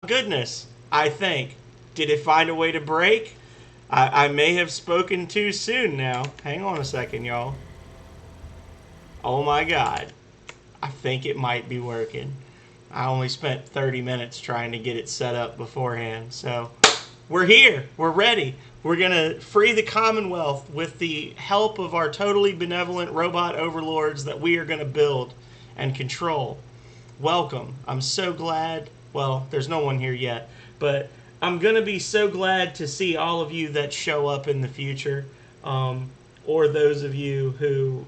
Goodness, I think. Did it find a way to break? I may have spoken too soon now. Hang on a second, y'all. Oh my god. I think it might be working. I only spent 30 minutes trying to get it set up beforehand. So we're here. We're ready. We're going to free the Commonwealth with the help of our totally benevolent robot overlords that we are going to build and control. Welcome. I'm so glad. Well, there's no one here yet, but I'm going to be so glad to see all of you that show up in the future, or those of you who,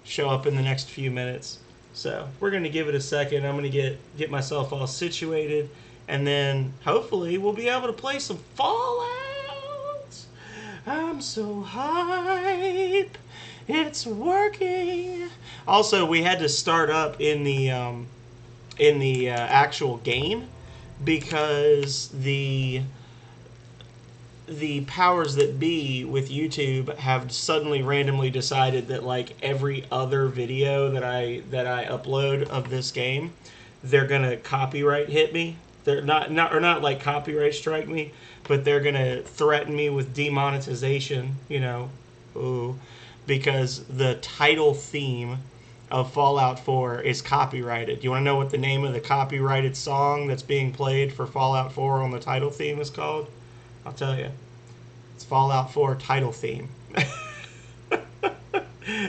show up in the next few minutes. So we're going to give it a second. I'm going to get myself all situated, and then hopefully we'll be able to play some Fallout. I'm so hype. It's working. Also, we had to start up in the actual game because the powers that be with YouTube have suddenly randomly decided that like every other video that I upload of this game, they're gonna copyright hit me. They're not like copyright strike me, but they're gonna threaten me with demonetization. Ooh, because the title theme of Fallout 4 is copyrighted. You want to know what the name of the copyrighted song that's being played for Fallout 4 on the title theme is called? I'll tell you. It's Fallout 4 title theme.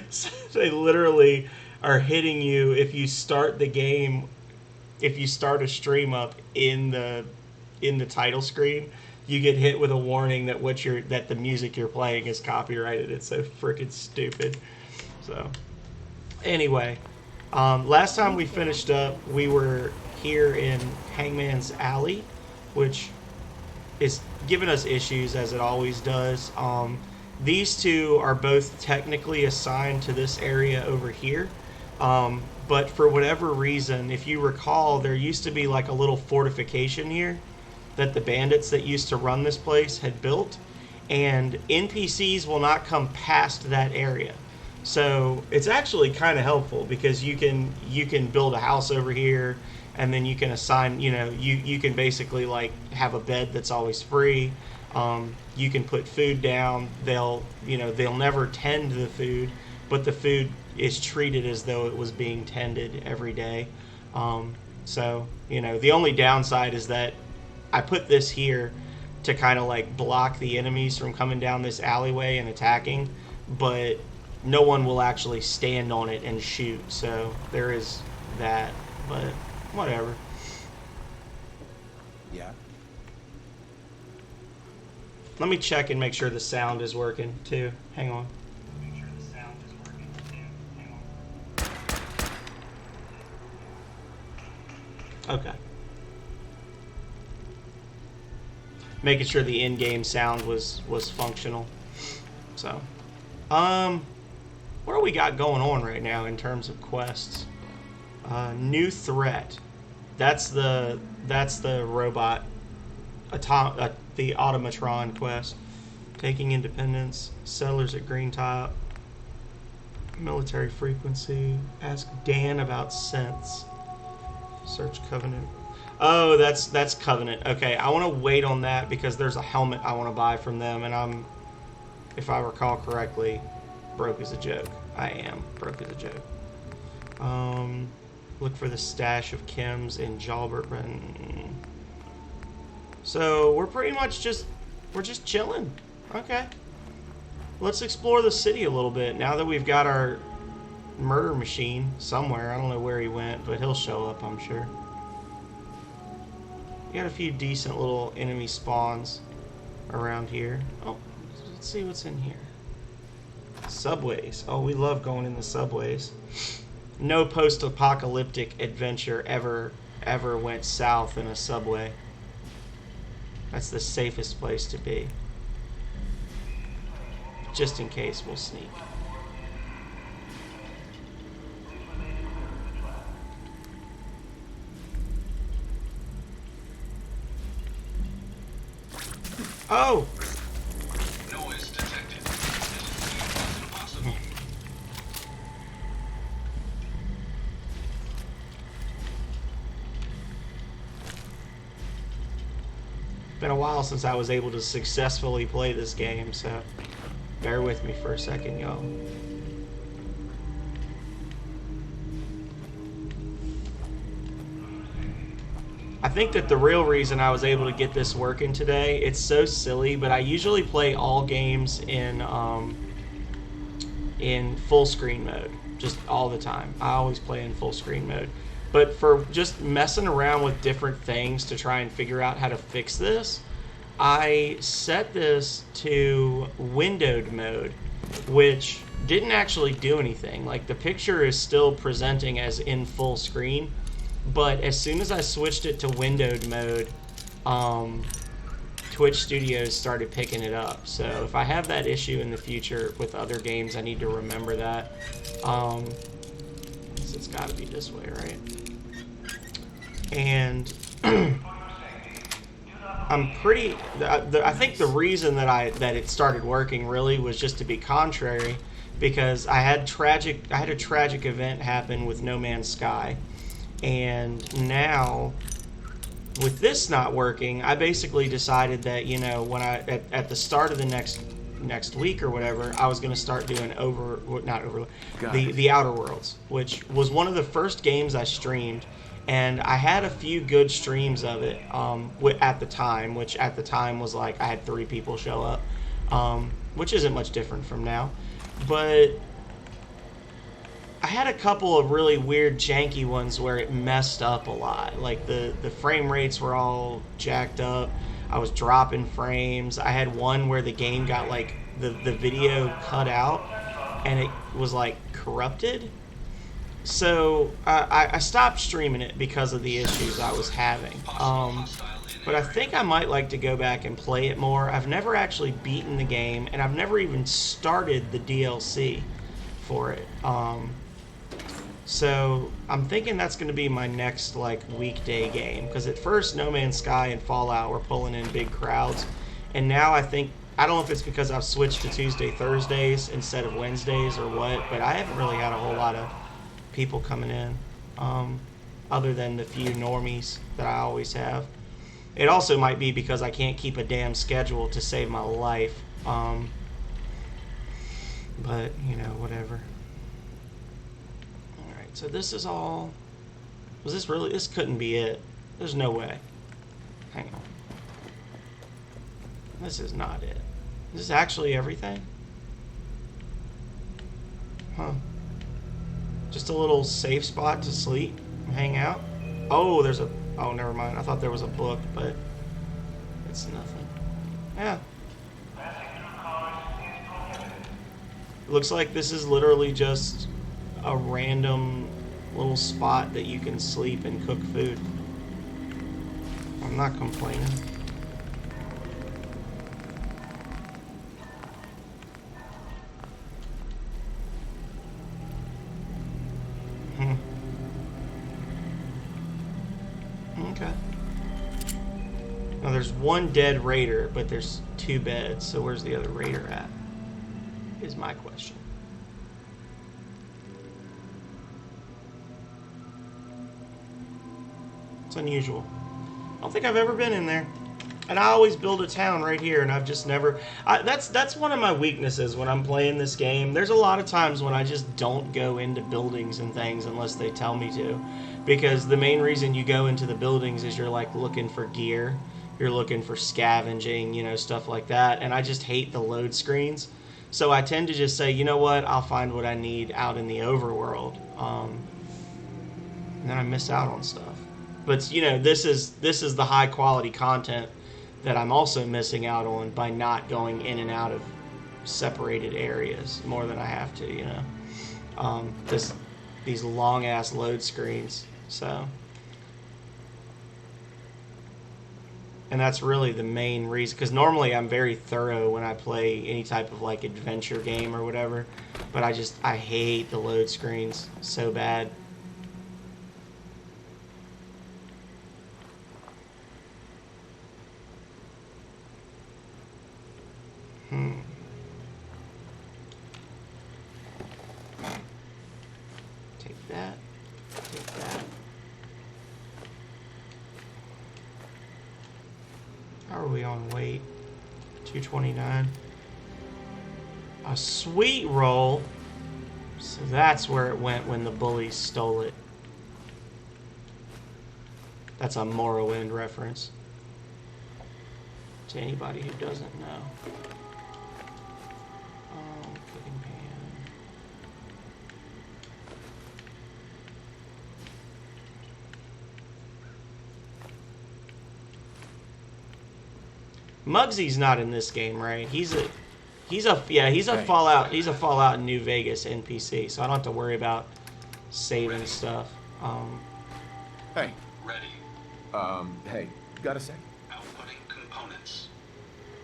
So they literally are hitting you if you start the game, if you start a stream up in the title screen, you get hit with a warning that that the music you're playing is copyrighted. It's so freaking stupid. So anyway, last time we finished up, we were here in Hangman's Alley, which is giving us issues as it always does. These two are both technically assigned to this area over here, but for whatever reason, if you recall, there used to be like a little fortification here that the bandits that used to run this place had built, and NPCs will not come past that area. So it's actually kind of helpful because you can build a house over here, and then you can assign, you can basically like have a bed that's always free. You can put food down. They'll never tend the food, but the food is treated as though it was being tended every day. So the only downside is that I put this here to kind of like block the enemies from coming down this alleyway and attacking, but no one will actually stand on it and shoot. So there is that, but whatever. Yeah. Let me check and make sure the sound is working too. Hang on. Okay. Making sure the in-game sound was functional. So, what do we got going on right now in terms of quests? New threat. That's the robot, the automatron quest. Taking independence. Settlers at Green Top. Military frequency. Ask Dan about scents. Search Covenant. Oh, that's Covenant. Okay, I want to wait on that because there's a helmet I want to buy from them, and I'm, if I recall correctly, broke as a joke. I am broke as a joke. Look for the stash of chems in Jalbert. So we're pretty much just chilling. Okay. Let's explore the city a little bit now that we've got our murder machine somewhere. I don't know where he went, but he'll show up, I'm sure. We got a few decent little enemy spawns around here. Oh, let's see what's in here. Subways. Oh, we love going in the subways. No post-apocalyptic adventure ever went south in a subway. That's the safest place to be. Just in case, we'll sneak. Oh! Noise detected. This is impossible. Been a while since I was able to successfully play this game, so bear with me for a second, y'all. I think that the real reason I was able to get this working today, it's so silly, but I usually play all games in full screen mode, just all the time. I always play in full screen mode. But for just messing around with different things to try and figure out how to fix this, I set this to windowed mode, which didn't actually do anything. Like, the picture is still presenting as in full screen, but as soon as I switched it to windowed mode, Twitch Studios started picking it up. So if I have that issue in the future with other games, I need to remember that. So it's got to be this way, right? And I'm pretty. I think the reason that it started working really was just to be contrary, because I had a tragic event happen with No Man's Sky, and now with this not working, I basically decided that, you know, when at the start of the next week or whatever, I was going to start doing the Outer Worlds, which was one of the first games I streamed, and I had a few good streams of it at the time, which at the time was like I had 3 people show up, which isn't much different from now, but I had a couple of really weird janky ones where it messed up a lot. Like the frame rates were all jacked up. I was dropping frames. I had one where the game got like the video cut out and it was like corrupted. So I stopped streaming it because of the issues I was having. But I think I might like to go back and play it more. I've never actually beaten the game, and I've never even started the DLC for it. So I'm thinking that's going to be my next like weekday game, because at first No Man's Sky and Fallout were pulling in big crowds, and now I don't know if it's because I've switched to Tuesday, Thursdays instead of Wednesdays or what, but I haven't really had a whole lot of people coming in, other than the few normies that I always have. It also might be because I can't keep a damn schedule to save my life, but you know, whatever. So this is all. Was this really? This couldn't be it. There's no way. Hang on. This is not it. Is this actually everything? Huh. Just a little safe spot to sleep, hang out. Oh, there's a. Oh, never mind. I thought there was a book, but it's nothing. Yeah. Looks like this is literally just a random little spot that you can sleep and cook food. I'm not complaining. Okay. Now there's one dead raider, but there's 2 beds, so where's the other raider at? Is my question. Unusual. I don't think I've ever been in there, and I always build a town right here, and I've just never. That's one of my weaknesses when I'm playing this game. There's a lot of times when I just don't go into buildings and things unless they tell me to, because the main reason you go into the buildings is you're like looking for gear, you're looking for scavenging, you know, stuff like that, and I just hate the load screens. So I tend to just say, you know what, I'll find what I need out in the overworld, and then I miss out on stuff. But, you know, this is the high quality content that I'm also missing out on by not going in and out of separated areas more than I have to, you know. These long ass load screens. So, and that's really the main reason, because normally I'm very thorough when I play any type of like adventure game or whatever, but I hate the load screens so bad. Take that. Take that. How are we on weight? 229. A sweet roll. So that's where it went when the bullies stole it. That's a Morrowind reference. To anybody who doesn't know. Cooking pan. Muggsy's not in this game, right? He's a Fallout New Vegas NPC, so I don't have to worry about saving stuff. Hey. Ready. Hey, got a sec? Outputting components.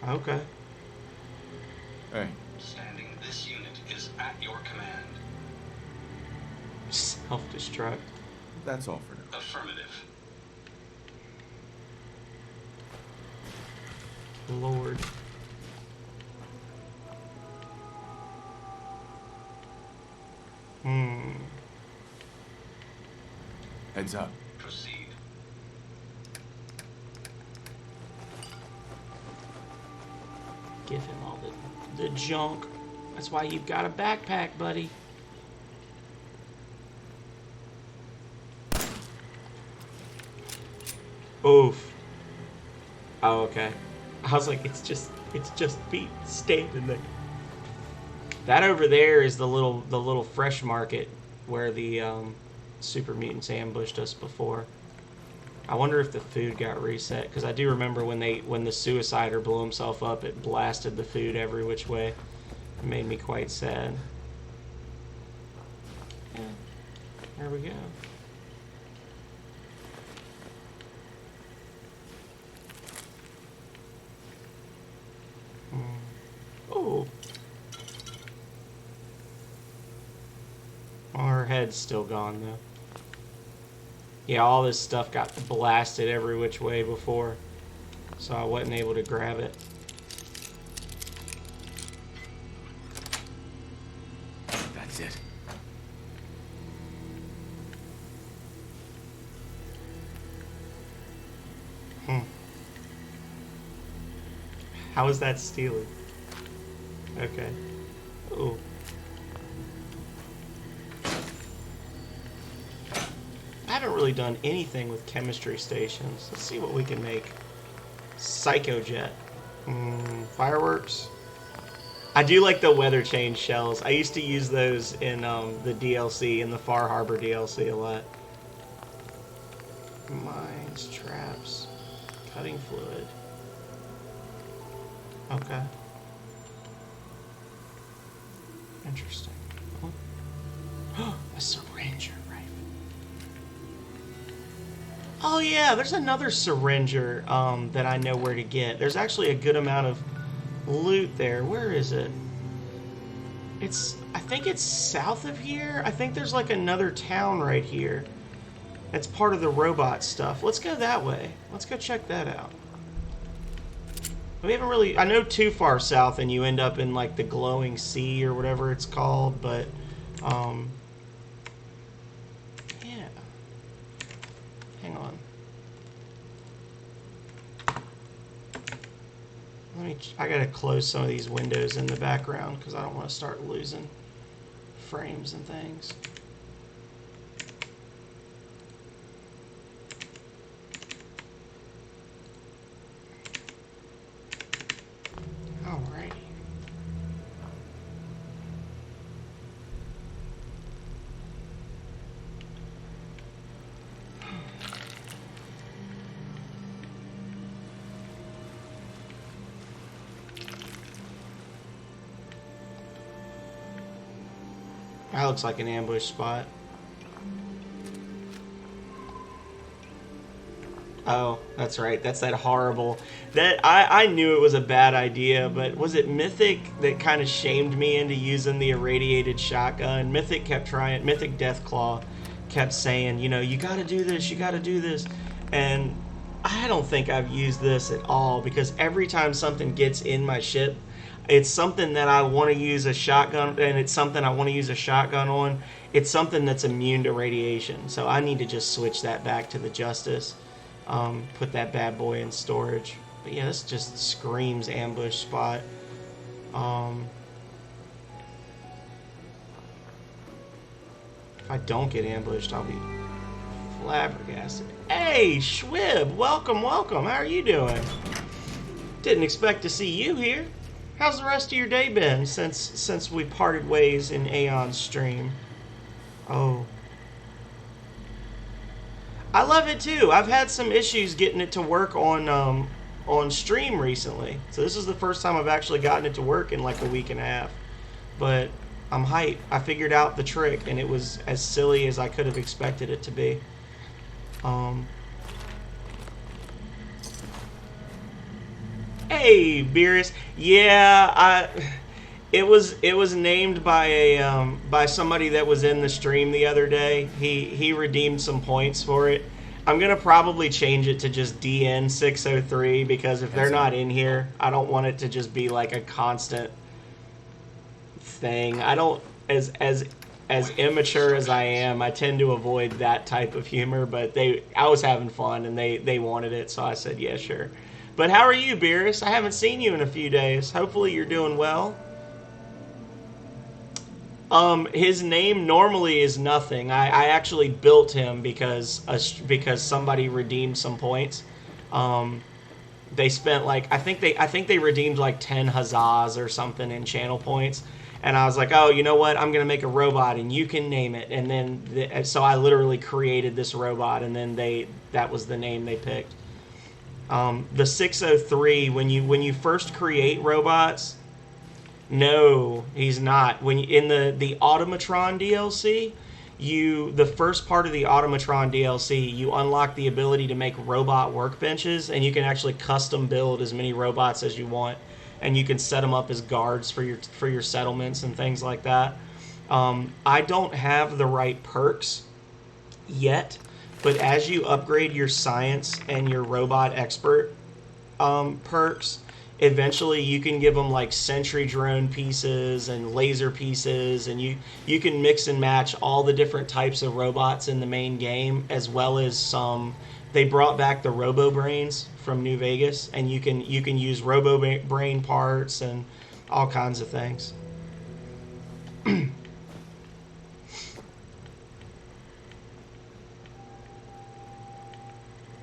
Okay. Hey. Standing this unit is at your command. Self-destruct. That's all for now. Affirmative. Lord. Heads up. Proceed. Give him all the junk. That's why you've got a backpack, buddy. Oof. Oh, okay. I was like, it's just Pete standing there. That over there is the little fresh market where the super mutants ambushed us before. I wonder if the food got reset, because I do remember when the suicider blew himself up, it blasted the food every which way. It made me quite sad. Yeah, there we go. Oh. Well, her head's still gone, though. Yeah, all this stuff got blasted every which way before, so I wasn't able to grab it. That's it. How is that stealing? Okay. Ooh. I haven't really done anything with chemistry stations. Let's see what we can make. Psychojet. Fireworks. I do like the weather change shells. I used to use those in the DLC, in the Far Harbor DLC a lot. Mines, traps, cutting fluid. Okay. Interesting. A syringer rifle. Oh yeah, there's another syringer that I know where to get. There's actually a good amount of loot there. Where is it? I think it's south of here. I think there's like another town right here. That's part of the robot stuff. Let's go that way. Let's go check that out. We haven't really... I know too far south and you end up in like the glowing sea or whatever it's called, but yeah. Hang on. I gotta close some of these windows in the background because I don't want to start losing frames and things. Alrighty. That looks like an ambush spot. Oh, that's right. That's that horrible... I knew it was a bad idea, but was it Mythic that kind of shamed me into using the irradiated shotgun? Mythic kept trying... Mythic Deathclaw kept saying, you know, you gotta do this, you gotta do this. And I don't think I've used this at all, because every time something gets in my ship, it's something that I want to use a shotgun, and it's something I want to use a shotgun on. It's something that's immune to radiation, so I need to just switch that back to the Justice. Put that bad boy in storage. But yeah, this just screams ambush spot. If I don't get ambushed, I'll be flabbergasted. Hey, Schwib, welcome, welcome. How are you doing? Didn't expect to see you here. How's the rest of your day been since we parted ways in Aeon's stream? Oh. I love it too. I've had some issues getting it to work on stream recently. So this is the first time I've actually gotten it to work in like a week and a half. But I'm hyped. I figured out the trick and it was as silly as I could have expected it to be. Hey, Beerus. Yeah, it was named by a by somebody that was in the stream the other day. He redeemed some points for it. I'm gonna probably change it to just DN603 because if they're not in here, I don't want it to just be like a constant thing. I don't as immature as I am, I tend to avoid that type of humor. But I was having fun and they wanted it, so I said yeah, sure. But how are you, Beerus? I haven't seen you in a few days. Hopefully you're doing well. His name normally is nothing. I actually built him because somebody redeemed some points. They spent like I think they redeemed like 10 huzzahs or something in channel points, and I was like, oh, you know what? I'm gonna make a robot and you can name it. And then so I literally created this robot, and then that was the name they picked. The 603, when you first create robots, no, he's not. When in the Automatron DLC, the first part of the Automatron DLC, you unlock the ability to make robot workbenches, and you can actually custom build as many robots as you want, and you can set them up as guards for your settlements and things like that. I don't have the right perks yet. But as you upgrade your science and your robot expert perks, eventually you can give them like sentry drone pieces and laser pieces, and you can mix and match all the different types of robots in the main game, as well as some. They brought back the Robo Brains from New Vegas, and you can use Robo Brain parts and all kinds of things.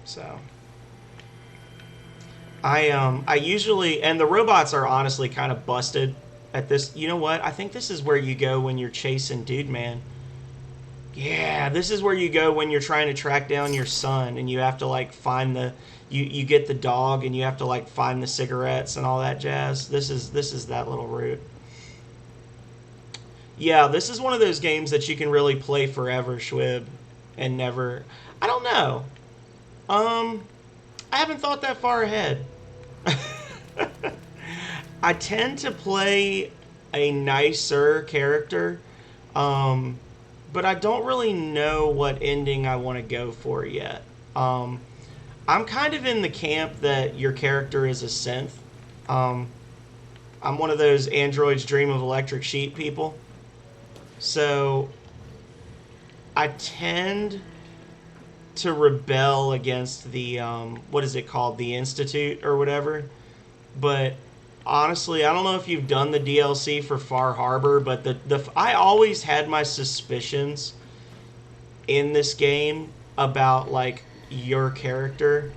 So I usually, and the robots are honestly kind of busted at this. You know what? I think this is where you go when you're chasing Dude Man. Yeah, this is where you go when you're trying to track down your son, and you have to like find you get the dog, and you have to like find the cigarettes and all that jazz. This is that little route. Yeah, this is one of those games that you can really play forever, Schwib, and never. I don't know. I haven't thought that far ahead. I tend to play a nicer character, but I don't really know what ending I want to go for yet. I'm kind of in the camp that your character is a synth. I'm one of those androids dream of electric sheep people. So I tend to rebel against the what is it called, the Institute or whatever. But honestly, I don't know if you've done the DLC for Far Harbor, but I always had my suspicions in this game about like your character.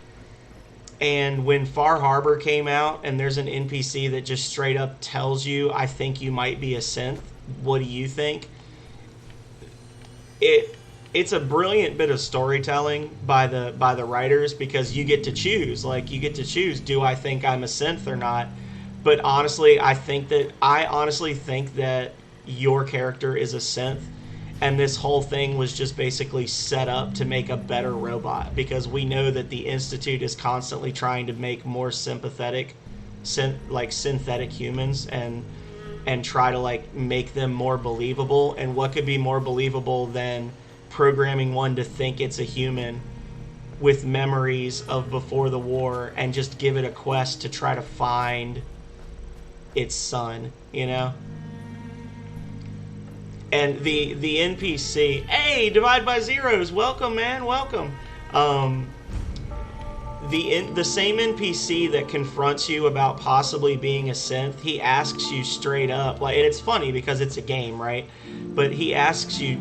And when Far Harbor came out and there's an NPC that just straight up tells you, I think you might be a synth, what do you think? It's a brilliant bit of storytelling by the writers, because you get to choose. Like, you get to choose, do I think I'm a synth or not? But honestly, I honestly think that your character is a synth, and this whole thing was just basically set up to make a better robot, because we know that the Institute is constantly trying to make more sympathetic, synthetic humans, and try to like make them more believable. And what could be more believable than programming one to think it's a human with memories of before the war, and just give it a quest to try to find its son, you know? And the NPC, hey, Divide by Zeros, welcome, man, welcome. the same NPC that confronts you about possibly being a synth, he asks you straight up, like, and it's funny because it's a game, right? But he asks you,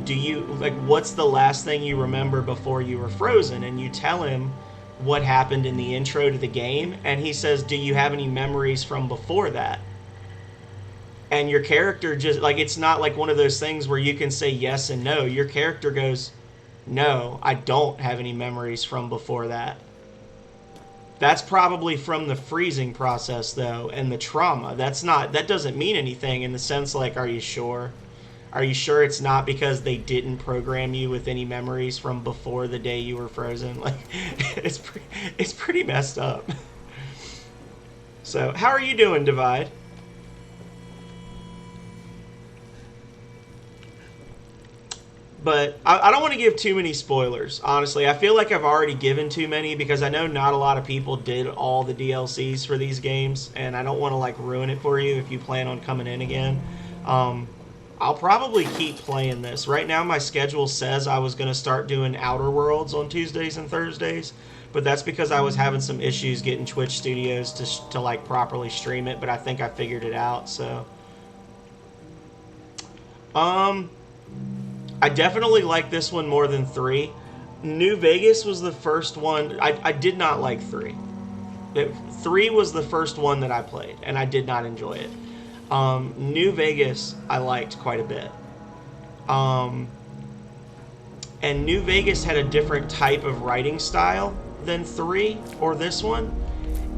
what's the last thing you remember before you were frozen? And you tell him what happened in the intro to the game, and he says, do you have any memories from before that? And your character just, like, it's not like one of those things where you can say yes and no. Your character goes, no, I don't have any memories from before that. That's probably from the freezing process, though, and the trauma. That doesn't mean anything in the sense, like, are you sure? Are you sure it's not because they didn't program you with any memories from before the day you were frozen? Like, it's pretty messed up. So, how are you doing, Divide? But I don't want to give too many spoilers, honestly. I feel like I've already given too many because I know not a lot of people did all the DLCs for these games, and I don't want to, like, ruin it for you if you plan on coming in again. I'll probably keep playing this. Right now my schedule says I was going to start doing Outer Worlds on Tuesdays and Thursdays, but that's because I was having some issues getting Twitch Studios to like, properly stream it, but I think I figured it out, so... I definitely like this one more than 3. New Vegas was the first one. I did not like 3. 3 was the first one that I played, and I did not enjoy it. New Vegas I liked quite a bit. And New Vegas had a different type of writing style than 3 or this one.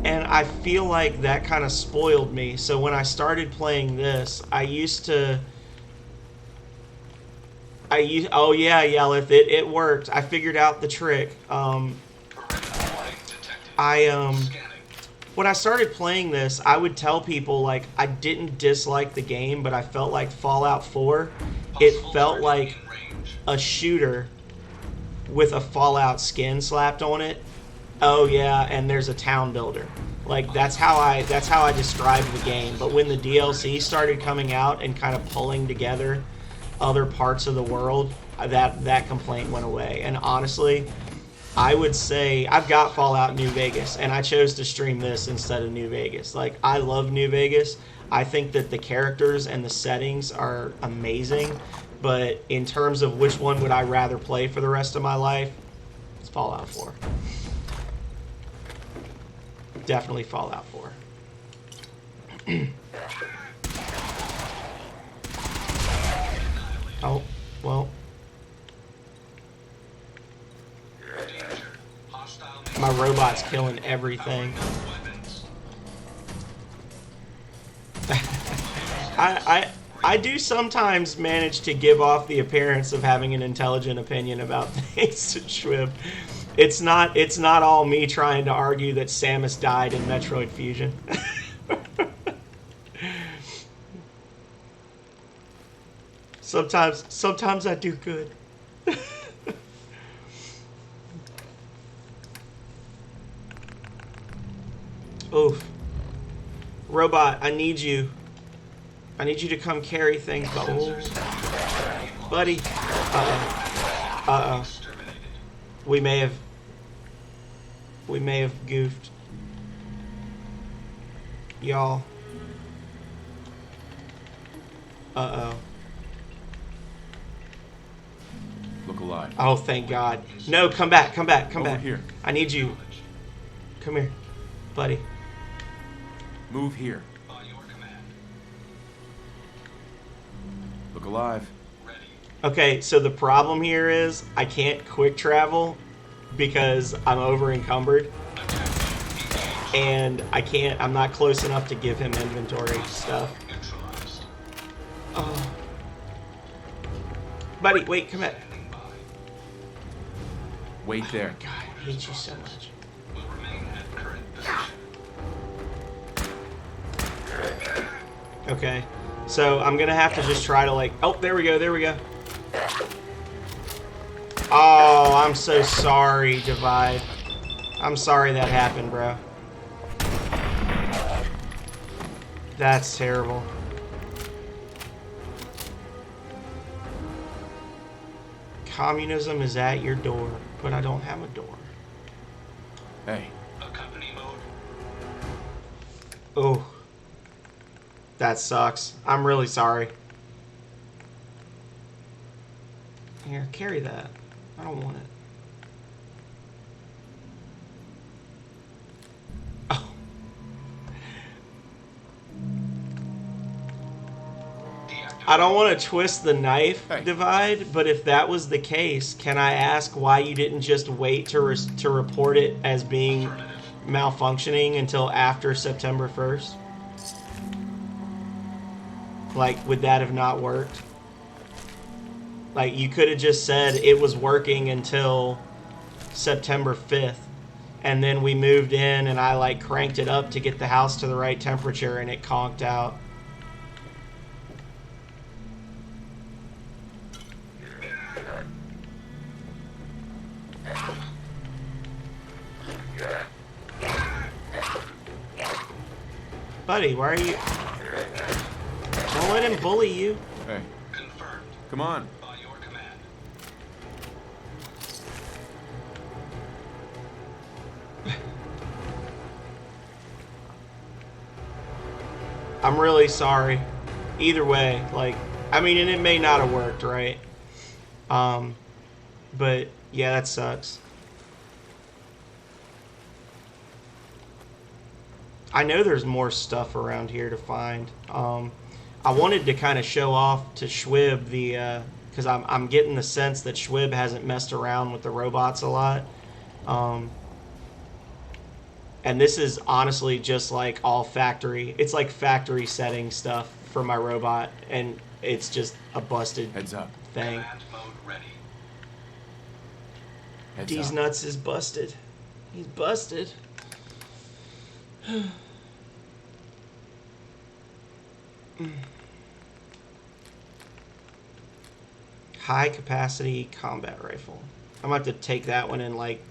And I feel like that kind of spoiled me. So when I started playing this, oh yeah, Yelith, it worked. I figured out the trick. When I started playing this, I would tell people, like, I didn't dislike the game, but I felt like Fallout 4, it felt like a shooter with a Fallout skin slapped on it. Oh yeah, and there's a town builder. Like, that's how I described the game. But when the DLC started coming out and kind of pulling together other parts of the world, that complaint went away. And honestly, I would say I've got Fallout New Vegas, and I chose to stream this instead of New Vegas. Like, I love New Vegas. I think that the characters and the settings are amazing, but in terms of which one would I rather play for the rest of my life, it's Fallout 4. Definitely Fallout 4. Oh, well. My robot's killing everything. I do sometimes manage to give off the appearance of having an intelligent opinion about things, Schwib. It's not all me trying to argue that Samus died in Metroid Fusion. Sometimes I do good. Oof. Robot, I need you. I need you to come carry things. Oh. Buddy. Uh-oh. Uh-oh. We may have goofed. Y'all. Uh-oh. Look alive. Oh, thank God. No, come back. Come back. Over here. I need you. Come here, buddy. Move here. By your command. Look alive. Ready. Okay, so the problem here is I can't quick travel because I'm over encumbered. And I'm not close enough to give him inventory stuff. Neutralized. Oh. Buddy, wait, come back. Standing by. Wait there. God, I hate you so much. Will remain at current position. Okay, so I'm gonna have to just try to, like, oh, there we go. Oh, I'm so sorry, Divide. I'm sorry that happened, bro. That's terrible. Communism is at your door, but I don't have a door. Hey, Oh, that sucks. I'm really sorry. Here, carry that. I don't want it. Oh. I don't want to twist the knife Hey. divide, but if that was the case, can I ask why you didn't just wait to report it as being malfunctioning until after September 1st? Like, would that have not worked? Like, you could have just said it was working until September 5th, and then we moved in and I, like, cranked it up to get the house to the right temperature and it conked out. Buddy, why are you... Don't let him bully you. Hey, Confirmed come on. by your command. I'm really sorry. Either way, like, I mean, and it may not have worked, right? But yeah, that sucks. I know there's more stuff around here to find. I wanted to kind of show off to Schwib the, because I'm getting the sense that Schwib hasn't messed around with the robots a lot. And this is honestly just like all factory. It's like factory setting stuff for my robot, and it's just a busted Heads up. thing. Command mode ready. Heads These up. nuts is busted. He's busted. High capacity combat rifle. I'm about to take that one and like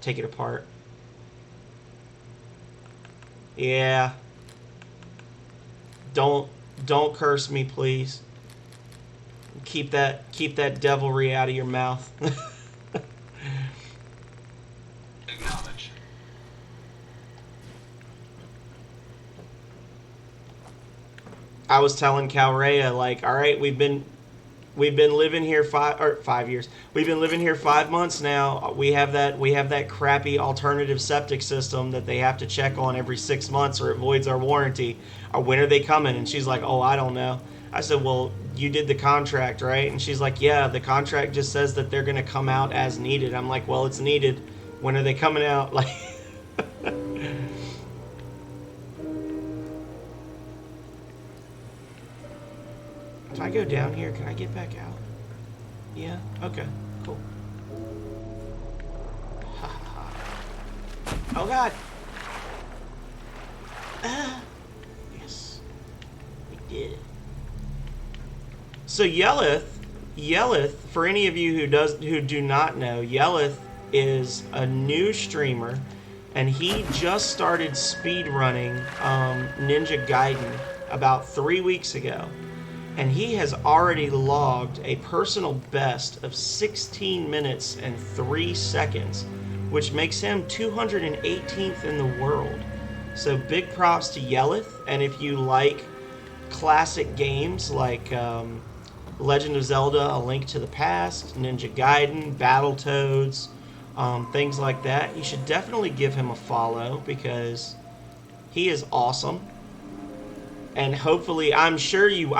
take it apart. Yeah. Don't curse me, please. Keep that devilry out of your mouth. Acknowledge. I was telling Calrea, like, all right, we've been living here 5 years. We've been living here 5 months now. We have that crappy alternative septic system that they have to check on every 6 months or it voids our warranty. When are they coming? And she's like, oh, I don't know. I said, well, you did the contract, right? And she's like, yeah, the contract just says that they're gonna come out as needed. I'm like, well, it's needed. When are they coming out? Like. If I go down here, can I get back out? Yeah? Okay. Cool. Ha ha ha. Oh god! Yes. We did it. So Yelleth, for any of you who do not know, Yelleth is a new streamer, and he just started speedrunning Ninja Gaiden about 3 weeks ago. And he has already logged a personal best of 16 minutes and 3 seconds, which makes him 218th in the world. So big props to Yelleth, and if you like classic games like Legend of Zelda: A Link to the Past, Ninja Gaiden, Battletoads, things like that, you should definitely give him a follow because he is awesome. And hopefully, I'm sure you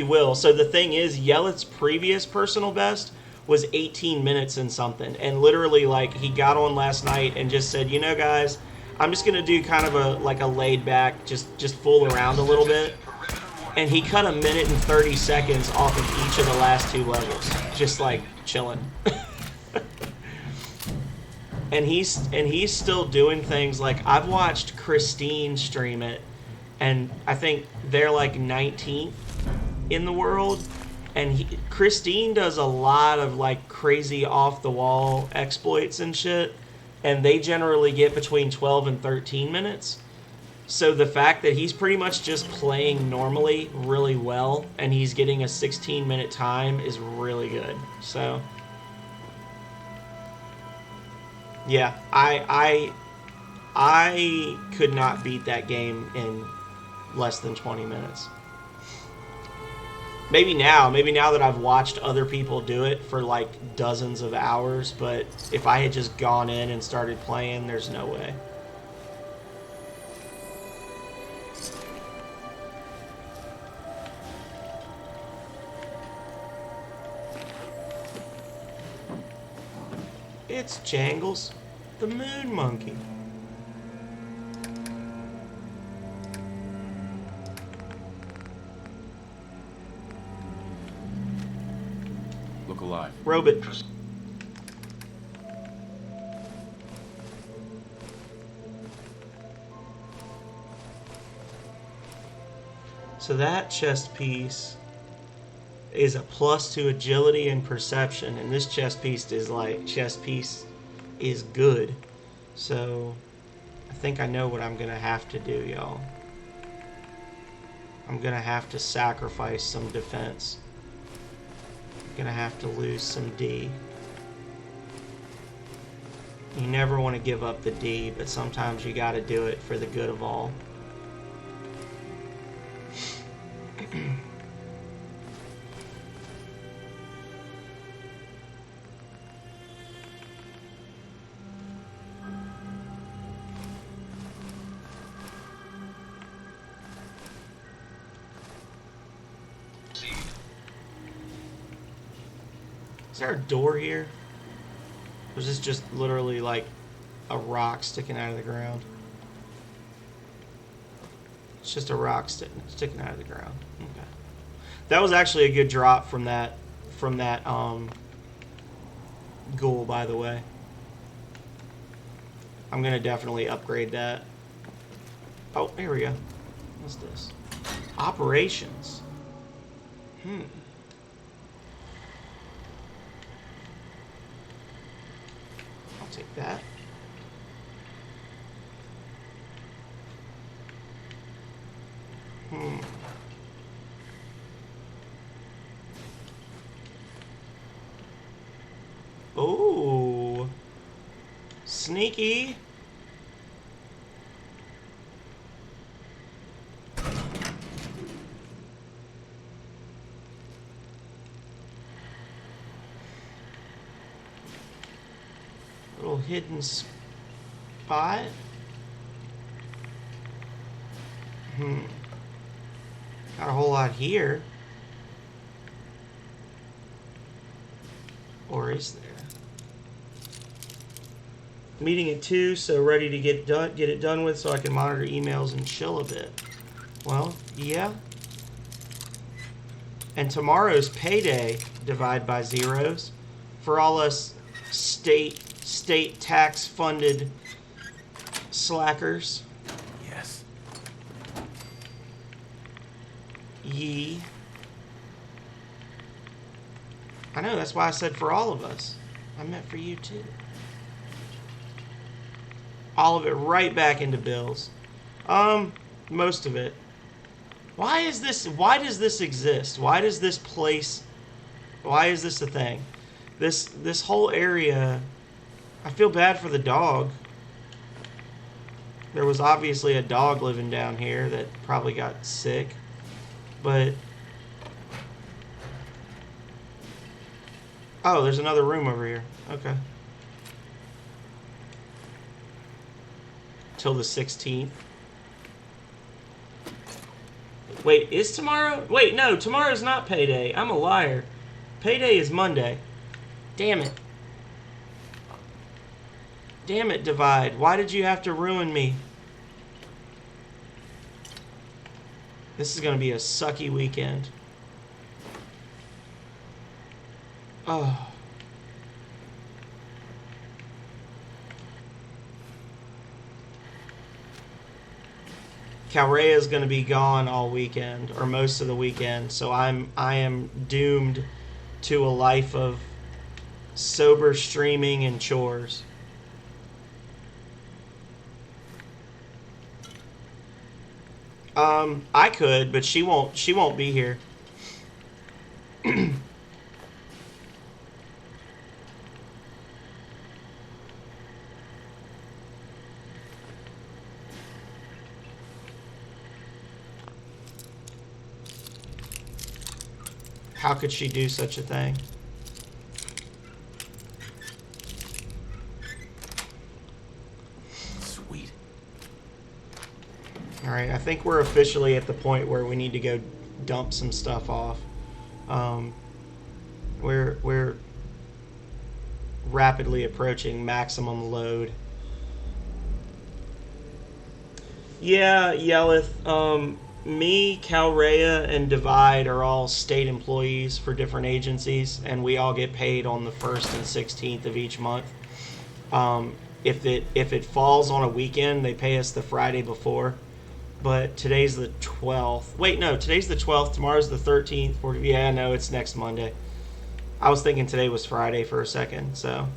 will. So the thing is, Yelleth's previous personal best was 18 minutes and something. And literally, like, he got on last night and just said, you know, guys, I'm just gonna do kind of a laid back, just fool around a little bit. And he cut 1 minute and 30 seconds off of each of the last 2 levels, just like chilling. and he's still doing things like I've watched Christine stream it. And I think they're like 19th in the world. And Christine does a lot of like crazy off the wall exploits and shit. And they generally get between 12 and 13 minutes. So the fact that he's pretty much just playing normally really well and he's getting a 16-minute time is really good. So I could not beat that game in less than 20 minutes. Maybe now that I've watched other people do it for like dozens of hours, but if I had just gone in and started playing, there's no way. It's Jangles, the moon monkey. Look alive. Robot. So that chest piece is a plus to agility and perception, and this chest piece is good. So I think I know what I'm gonna have to do, y'all. I'm gonna have to sacrifice some defense. I'm gonna have to lose some D. You never want to give up the D, but sometimes you gotta do it for the good of all. Seed. Is there a door here? Or is this just literally like a rock sticking out of the ground? It's just a rock sticking out of the ground. Okay. That was actually a good drop from that ghoul, by the way. I'm gonna definitely upgrade that. Oh, here we go. What's this? Operations. I'll take that. Oh, sneaky. Little hidden spot. Not a whole lot here. Or is there? Meeting at 2, so ready to get it done with, so I can monitor emails and chill a bit. Well, yeah. And tomorrow's payday. Divide by zeros for all us state tax funded slackers. Yes. Ye. I know, that's why I said for all of us. I meant for you too. All of it right back into bills. Most of it. Why does this exist? Why is this a thing? This whole area, I feel bad for the dog. There was obviously a dog living down here that probably got sick. But oh, there's another room over here. Okay. Till the 16th. Wait, is tomorrow? Wait, no, tomorrow's not payday. I'm a liar. Payday is Monday. Damn it. Damn it, Divide. Why did you have to ruin me? This is going to be a sucky weekend. Oh. Calrea is going to be gone all weekend, or most of the weekend, so I am doomed to a life of sober streaming and chores. I could, but she won't be here. How could she do such a thing? Sweet. Alright, I think we're officially at the point where we need to go dump some stuff off. We're rapidly approaching maximum load. Yeah, Yelleth. Me, Calrea, and Divide are all state employees for different agencies, and we all get paid on the 1st and 16th of each month. If it falls on a weekend, they pay us the Friday before. But today's the 12th. Wait, no, today's the 12th. Tomorrow's the 13th. Yeah, no, it's next Monday. I was thinking today was Friday for a second, so.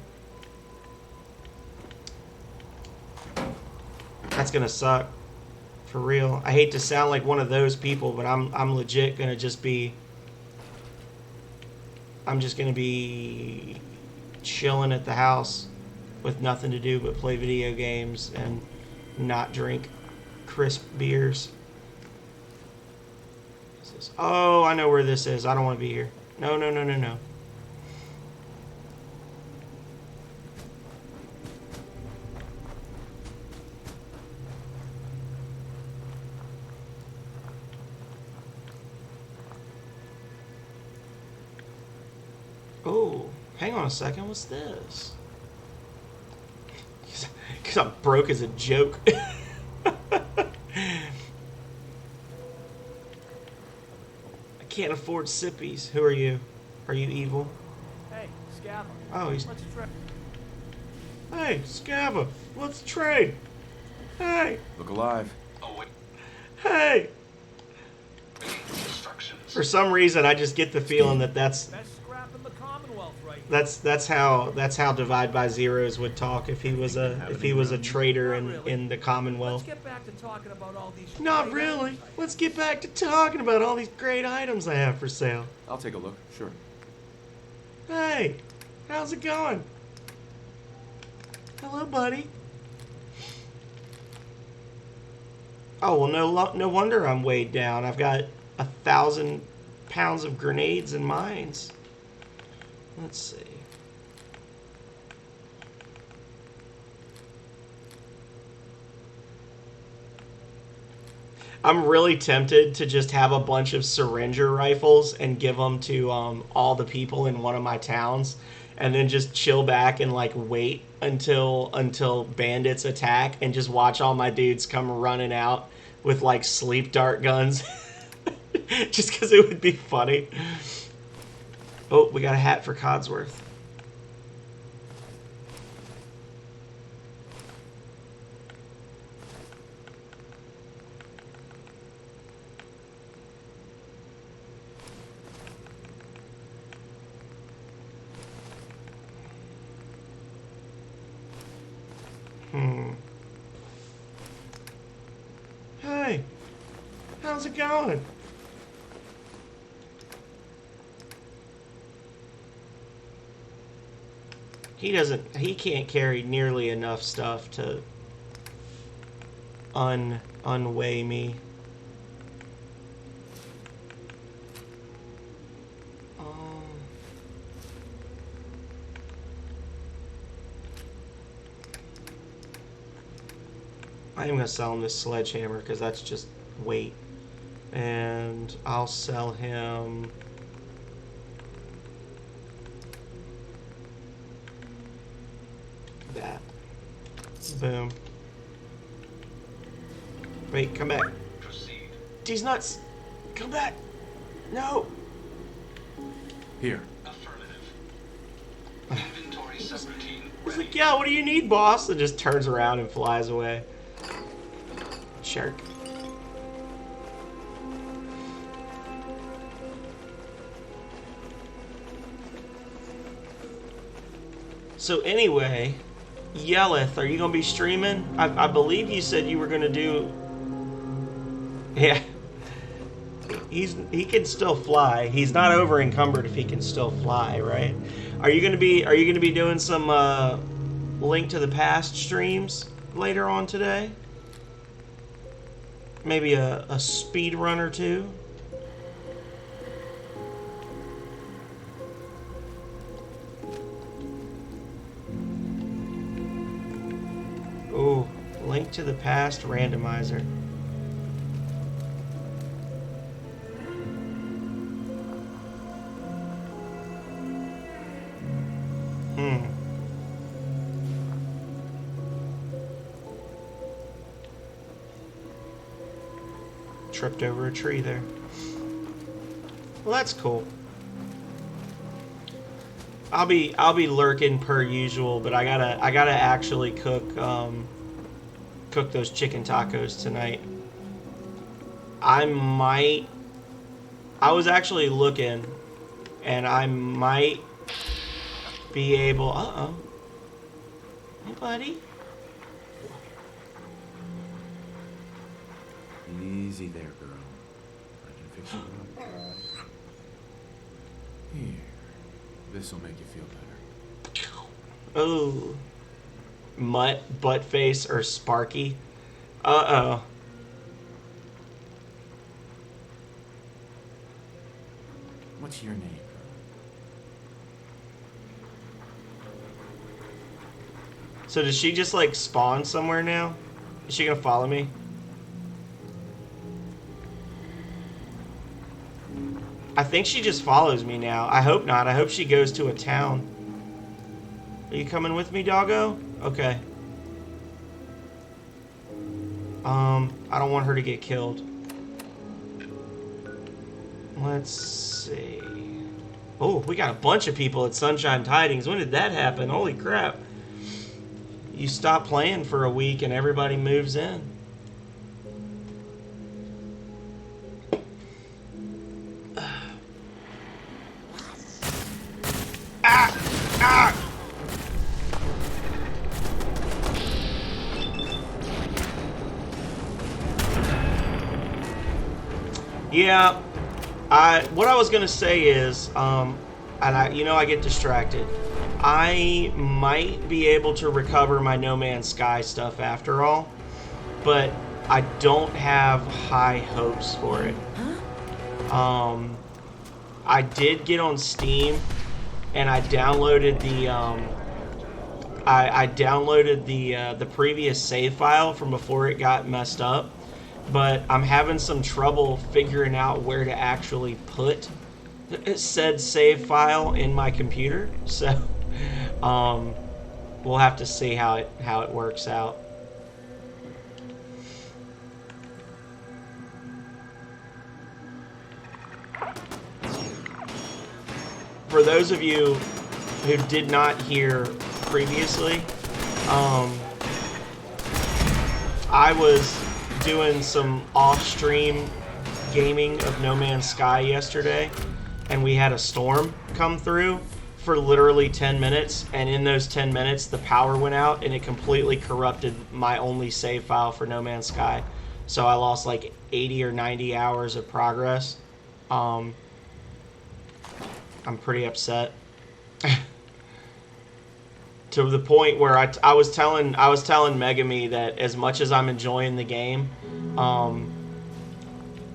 That's gonna suck. For real. I hate to sound like one of those people, but I'm legit gonna just be... I'm just gonna be chilling at the house with nothing to do but play video games and not drink crisp beers. Oh, I know where this is. I don't want to be here. No, no, no, no, no. Oh, hang on a second. What's this? Because I'm broke as a joke. I can't afford sippies. Who are you? Are you evil? Hey, Scabba. Oh, he's... Let's trade. Hey, Scabba. Let's trade. Hey. Look alive. Oh, wait. Hey. Instructions. For some reason, I just get the feeling that that's Best scrap in the Commonwealth right now. that's how Divide by Zeros would talk if he was a trader in the Let's Commonwealth. get back to talking about all these. Not great really. items. Let's get back to talking about all these great items I have for sale. I'll take a look. Sure. Hey, how's it going? Hello, buddy. Oh, well, no wonder I'm weighed down. I've got 1,000 pounds of grenades and mines. Let's see. I'm really tempted to just have a bunch of syringer rifles and give them to all the people in one of my towns, and then just chill back and like wait until bandits attack, and just watch all my dudes come running out with like sleep dart guns, just because it would be funny. Oh, we got a hat for Codsworth. Hey, how's it going? He can't carry nearly enough stuff to unweigh me. I am going to sell him this sledgehammer because that's just weight. And I'll sell him... that. Boom. Wait, come back. Proceed. These nuts! Come back! No! Here. Affirmative. Inventory subroutine He's ready. like, yeah, what do you need, boss? And just turns around and flies away. Jerk. So anyway, Yelleth, are you gonna be streaming? I believe you said you were gonna do. Yeah. He can still fly. He's not over encumbered if he can still fly, right? Are you gonna be doing some Link to the Past streams later on today? Maybe a speed run or two? Link to the Past randomizer. Tripped over a tree there. Well, that's cool. I'll be lurking per usual, but I gotta actually cook those chicken tacos tonight. I was actually looking, and I might be able. Hey, buddy. Easy there, girl. I can fix you up. Here. This'll make you feel better. Oh. Mutt, Buttface, or Sparky. Uh-oh. What's your name, girl? So does she just, like, spawn somewhere now? Is she gonna follow me? I think she just follows me now. I hope not. I hope she goes to a town. Are you coming with me, doggo? Okay. I don't want her to get killed. Let's see. Oh, we got a bunch of people at Sunshine Tidings. When did that happen? Holy crap. You stop playing for a week and everybody moves in. Yeah, what I was gonna say is, and I get distracted. I might be able to recover my No Man's Sky stuff after all, but I don't have high hopes for it. I did get on Steam, and I downloaded the previous save file from before it got messed up. But I'm having some trouble figuring out where to actually put said save file in my computer. So we'll have to see how it works out. For those of you who did not hear previously, I was doing some off-stream gaming of No Man's Sky yesterday, and we had a storm come through for literally 10 minutes, and in those 10 minutes the power went out and it completely corrupted my only save file for No Man's Sky. So I lost like 80 or 90 hours of progress. I'm pretty upset. To the point where I was telling Megami that as much as I'm enjoying the game,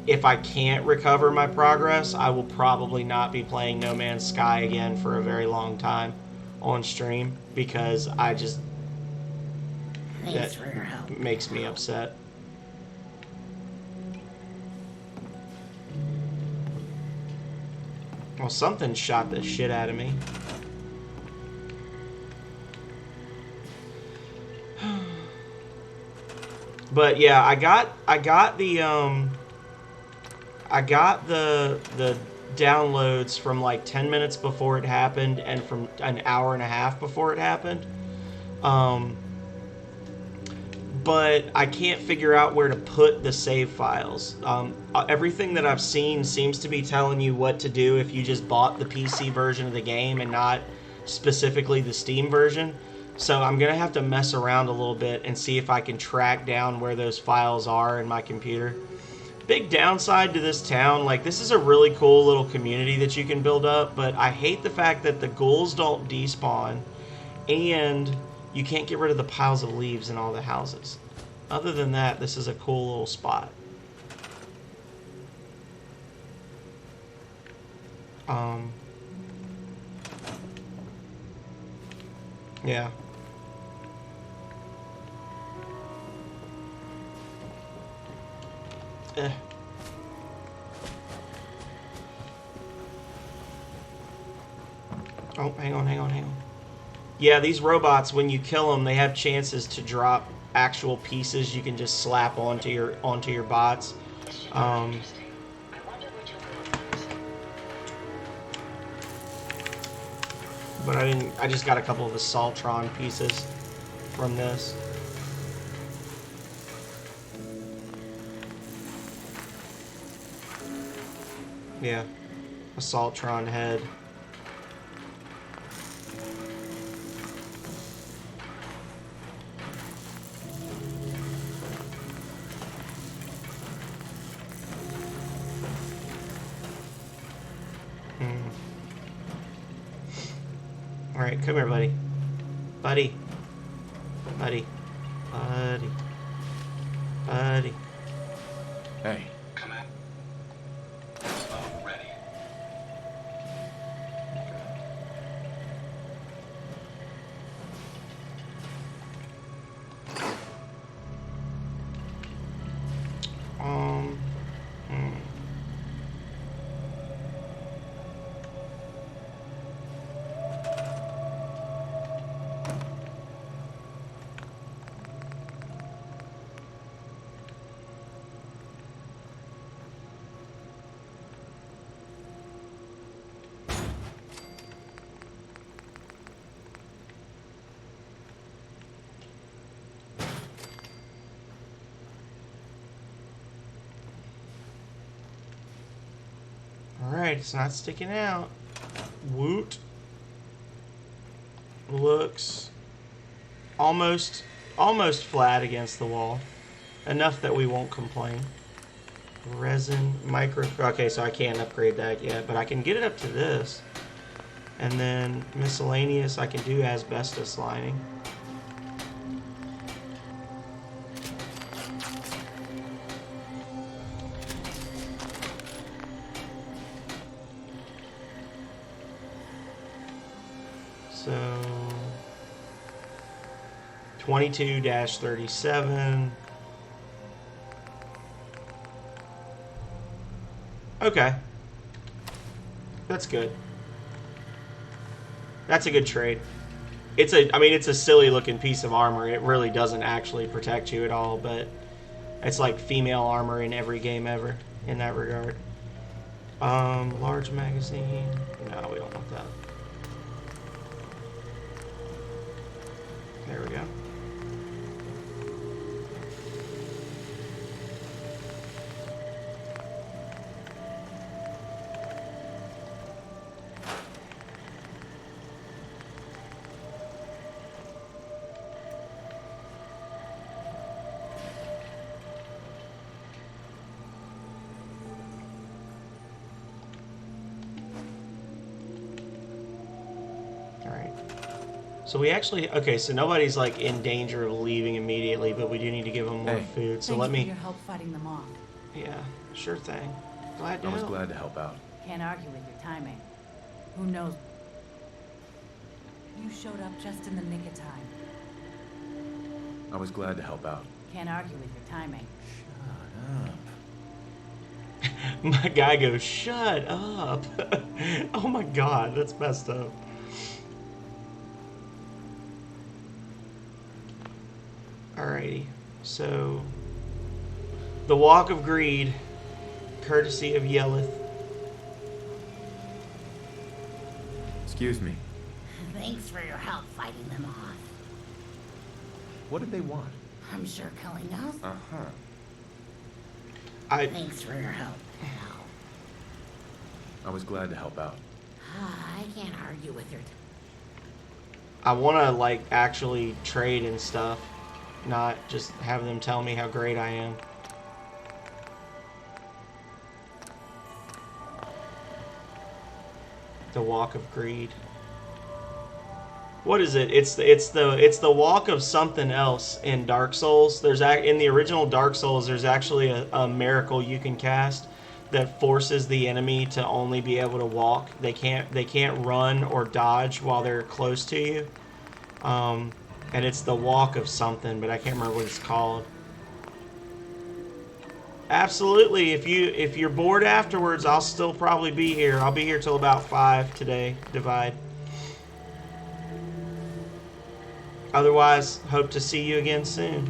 if I can't recover my progress, I will probably not be playing No Man's Sky again for a very long time on stream, because that makes me upset. Well, something shot the shit out of me. But yeah, I got the downloads from like 10 minutes before it happened and from an hour and a half before it happened. But I can't figure out where to put the save files. Everything that I've seen seems to be telling you what to do if you just bought the PC version of the game and not specifically the Steam version. So I'm going to have to mess around a little bit and see if I can track down where those files are in my computer. Big downside to this town, like, this is a really cool little community that you can build up, but I hate the fact that the ghouls don't despawn and you can't get rid of the piles of leaves in all the houses. Other than that, this is a cool little spot. Yeah. Oh, hang on. Yeah, these robots, when you kill them, they have chances to drop actual pieces you can just slap onto your bots. But I just got a couple of Assaultron pieces from this. Yeah, Assaultron head. Alright, come here, buddy. Buddy. Hey. Command. Ready. Alright, it's not sticking out. Woot. Looks almost flat against the wall. Enough that we won't complain. Resin, micro... Okay, so I can't upgrade that yet, but I can get it up to this. And then miscellaneous, I can do asbestos lining. So 22-37. Okay. That's good. That's a good trade. I mean, it's a silly looking piece of armor. It really doesn't actually protect you at all, but it's like female armor in every game ever in that regard. Large magazine. No, we don't want that. There we go. So we actually, okay, so nobody's like in danger of leaving immediately, but we do need to give them more food. So Thanks let me. for your help fighting them off. Yeah, sure thing. Glad to I was help. glad to help out. Can't argue with your timing. Who knows? You showed up just in the nick of time. I was glad to help out. Can't argue with your timing. Shut up. My guy goes, shut up. Oh my god, that's messed up. Alrighty, so the Walk of Greed, courtesy of Yelleth. Excuse me. Thanks for your help fighting them off. What did they want? I'm sure killing us. Uh-huh. Thanks for your help, pal. I was glad to help out. I can't argue with your... I want to like actually trade and stuff, not just have them tell me how great I am. The Walk of Greed. What is it? It's the walk of something else in Dark Souls. In the original Dark Souls, there's actually a miracle you can cast that forces the enemy to only be able to walk. They can't run or dodge while they're close to you. And it's the walk of something, but I can't remember what it's called. Absolutely. If you're bored afterwards, I'll still probably be here. I'll be here till about 5 today. Divide. Otherwise, hope to see you again soon.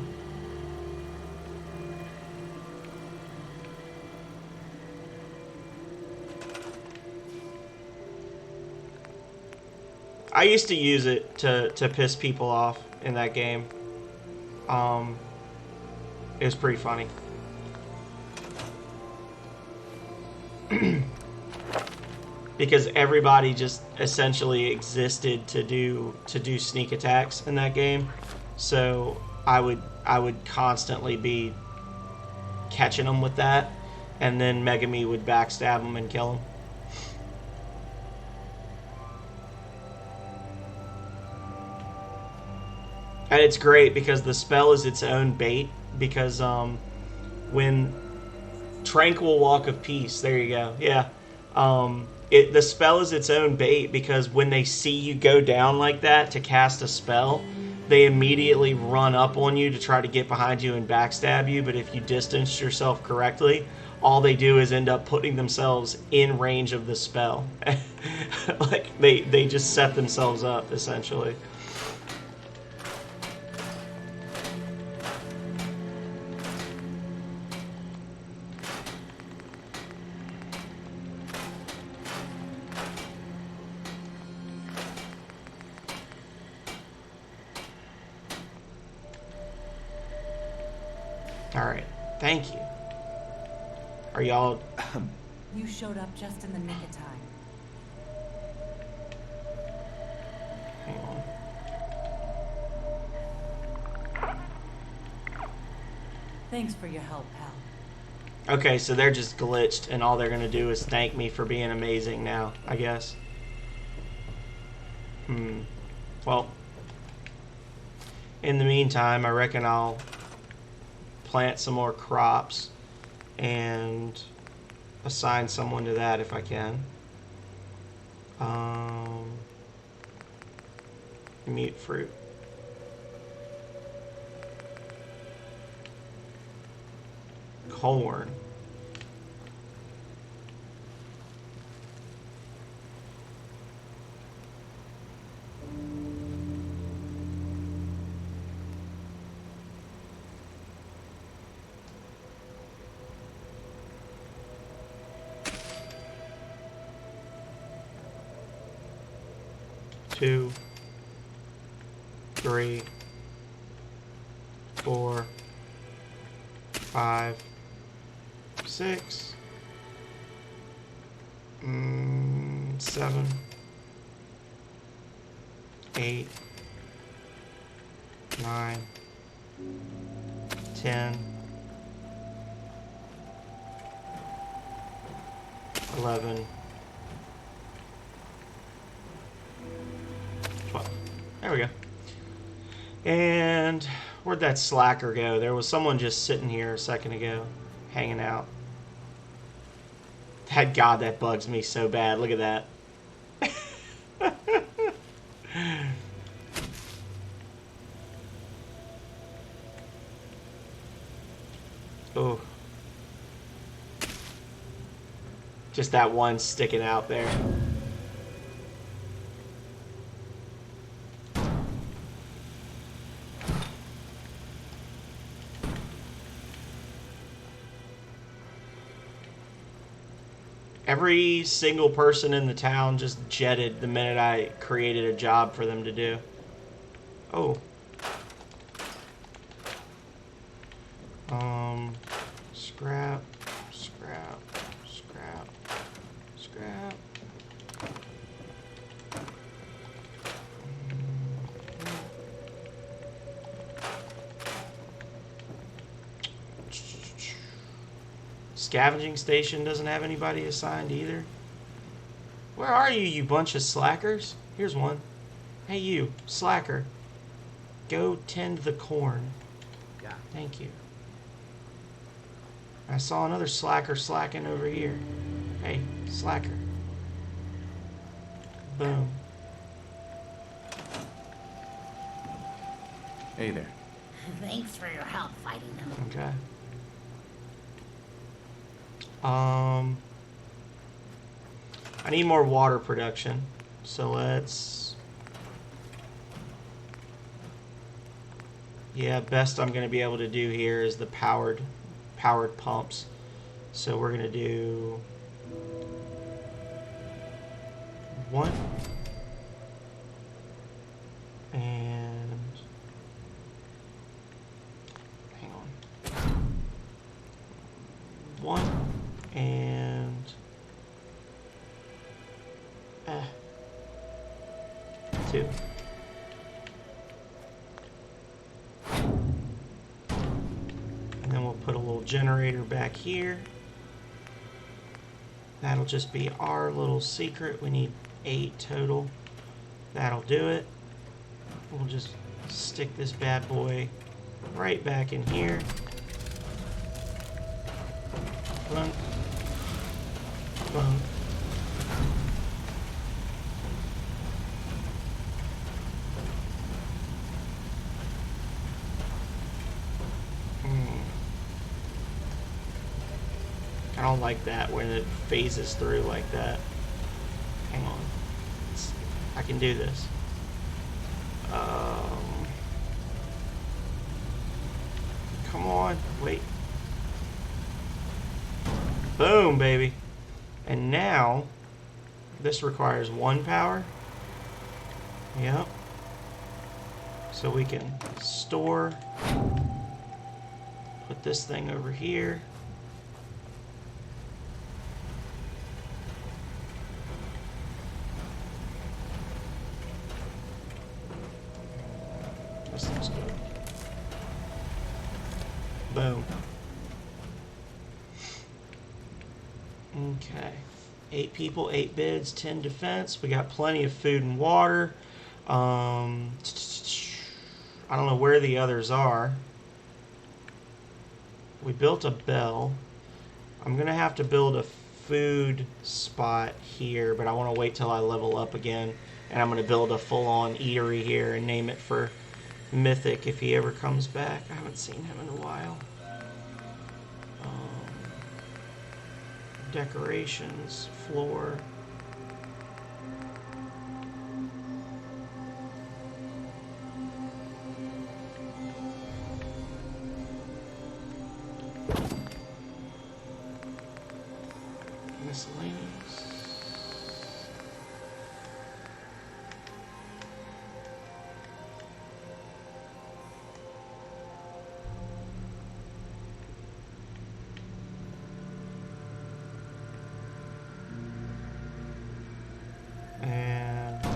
I used to use it to piss people off in that game. It was pretty funny. Because everybody just essentially existed to do sneak attacks in that game. So I would constantly be catching them with that, and then Megami would backstab them and kill them. And it's great because the spell is its own bait. Because when Tranquil Walk of Peace, there you go, yeah. The spell is its own bait because when they see you go down like that to cast a spell, they immediately run up on you to try to get behind you and backstab you. But if you distance yourself correctly, all they do is end up putting themselves in range of the spell. Like they just set themselves up essentially. Alright, thank you. Are y'all... You showed up just in the nick of time. Hang on. Thanks for your help, pal. Okay, so they're just glitched, and all they're gonna do is thank me for being amazing now, I guess. Well, in the meantime, I reckon I'll plant some more crops and assign someone to that if I can. Mute fruit. Corn. Two, 3, 4, 5, 6, 7, 8, 9, 10, 11, 12. There we go. And where'd that slacker go? There was someone just sitting here a second ago, hanging out. God, that bugs me so bad. Look at that. Oh. Just that one sticking out there. Every single person in the town just jetted the minute I created a job for them to do. Oh. Scrap, scrap, scrap, scrap. Scavenging station doesn't have anybody assigned either. Where are you, you bunch of slackers? Here's one. Hey, you, slacker. Go tend the corn. Yeah. Thank you. I saw another slacker slacking over here. Hey, slacker. Boom. Hey there. Thanks for your help fighting them. Okay. I need more water production. So let's... Yeah, best I'm going to be able to do here is the powered pumps. So we're going to do... 1. And... Hang on. 1. And... 2. And then we'll put a little generator back here. That'll just be our little secret. We need 8 total. That'll do it. We'll just stick this bad boy right back in here. Bunk. Bunk. I don't like that when it phases through like that. Hang on. I can do this. Come on. Wait. Boom, baby. And now, this requires 1 power. Yep. So we can store. Put this thing over here. This looks good. Boom. Okay. 8 people, 8 bids, 10 defense. We got plenty of food and water. I don't know where the others are. We built a bell. I'm going to have to build a food spot here, but I want to wait till I level up again. And I'm going to build a full-on eatery here and name it for Mythic if he ever comes back. I haven't seen him in a while. Decorations, floor. Miscellaneous.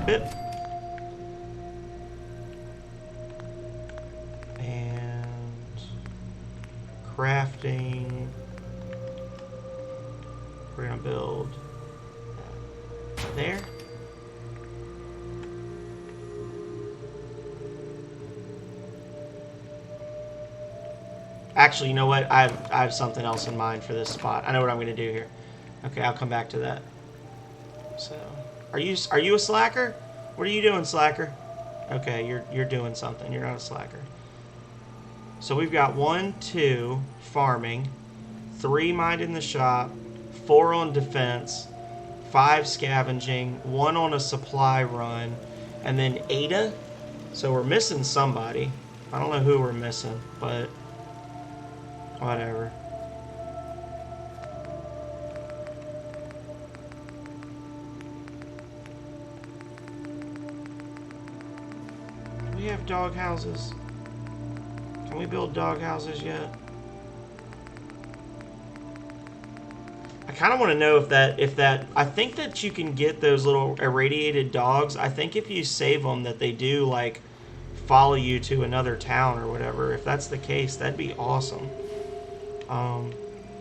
Bit. And crafting. We're gonna build there. Actually, you know what? I have something else in mind for this spot. I know what I'm gonna do here. Okay, I'll come back to that. So. Are you a slacker? What are you doing, slacker? Okay, you're doing something. You're not a slacker. So we've got 1, 2 farming, 3 minding the shop, 4 on defense, 5 scavenging, 1 on a supply run, and then Ada. So we're missing somebody. I don't know who we're missing, but whatever. We have dog houses. Can we build dog houses yet? I kind of want to know if that I think that you can get those little irradiated dogs. I think if you save them that they do like follow you to another town or whatever. If that's the case, that'd be awesome. I'm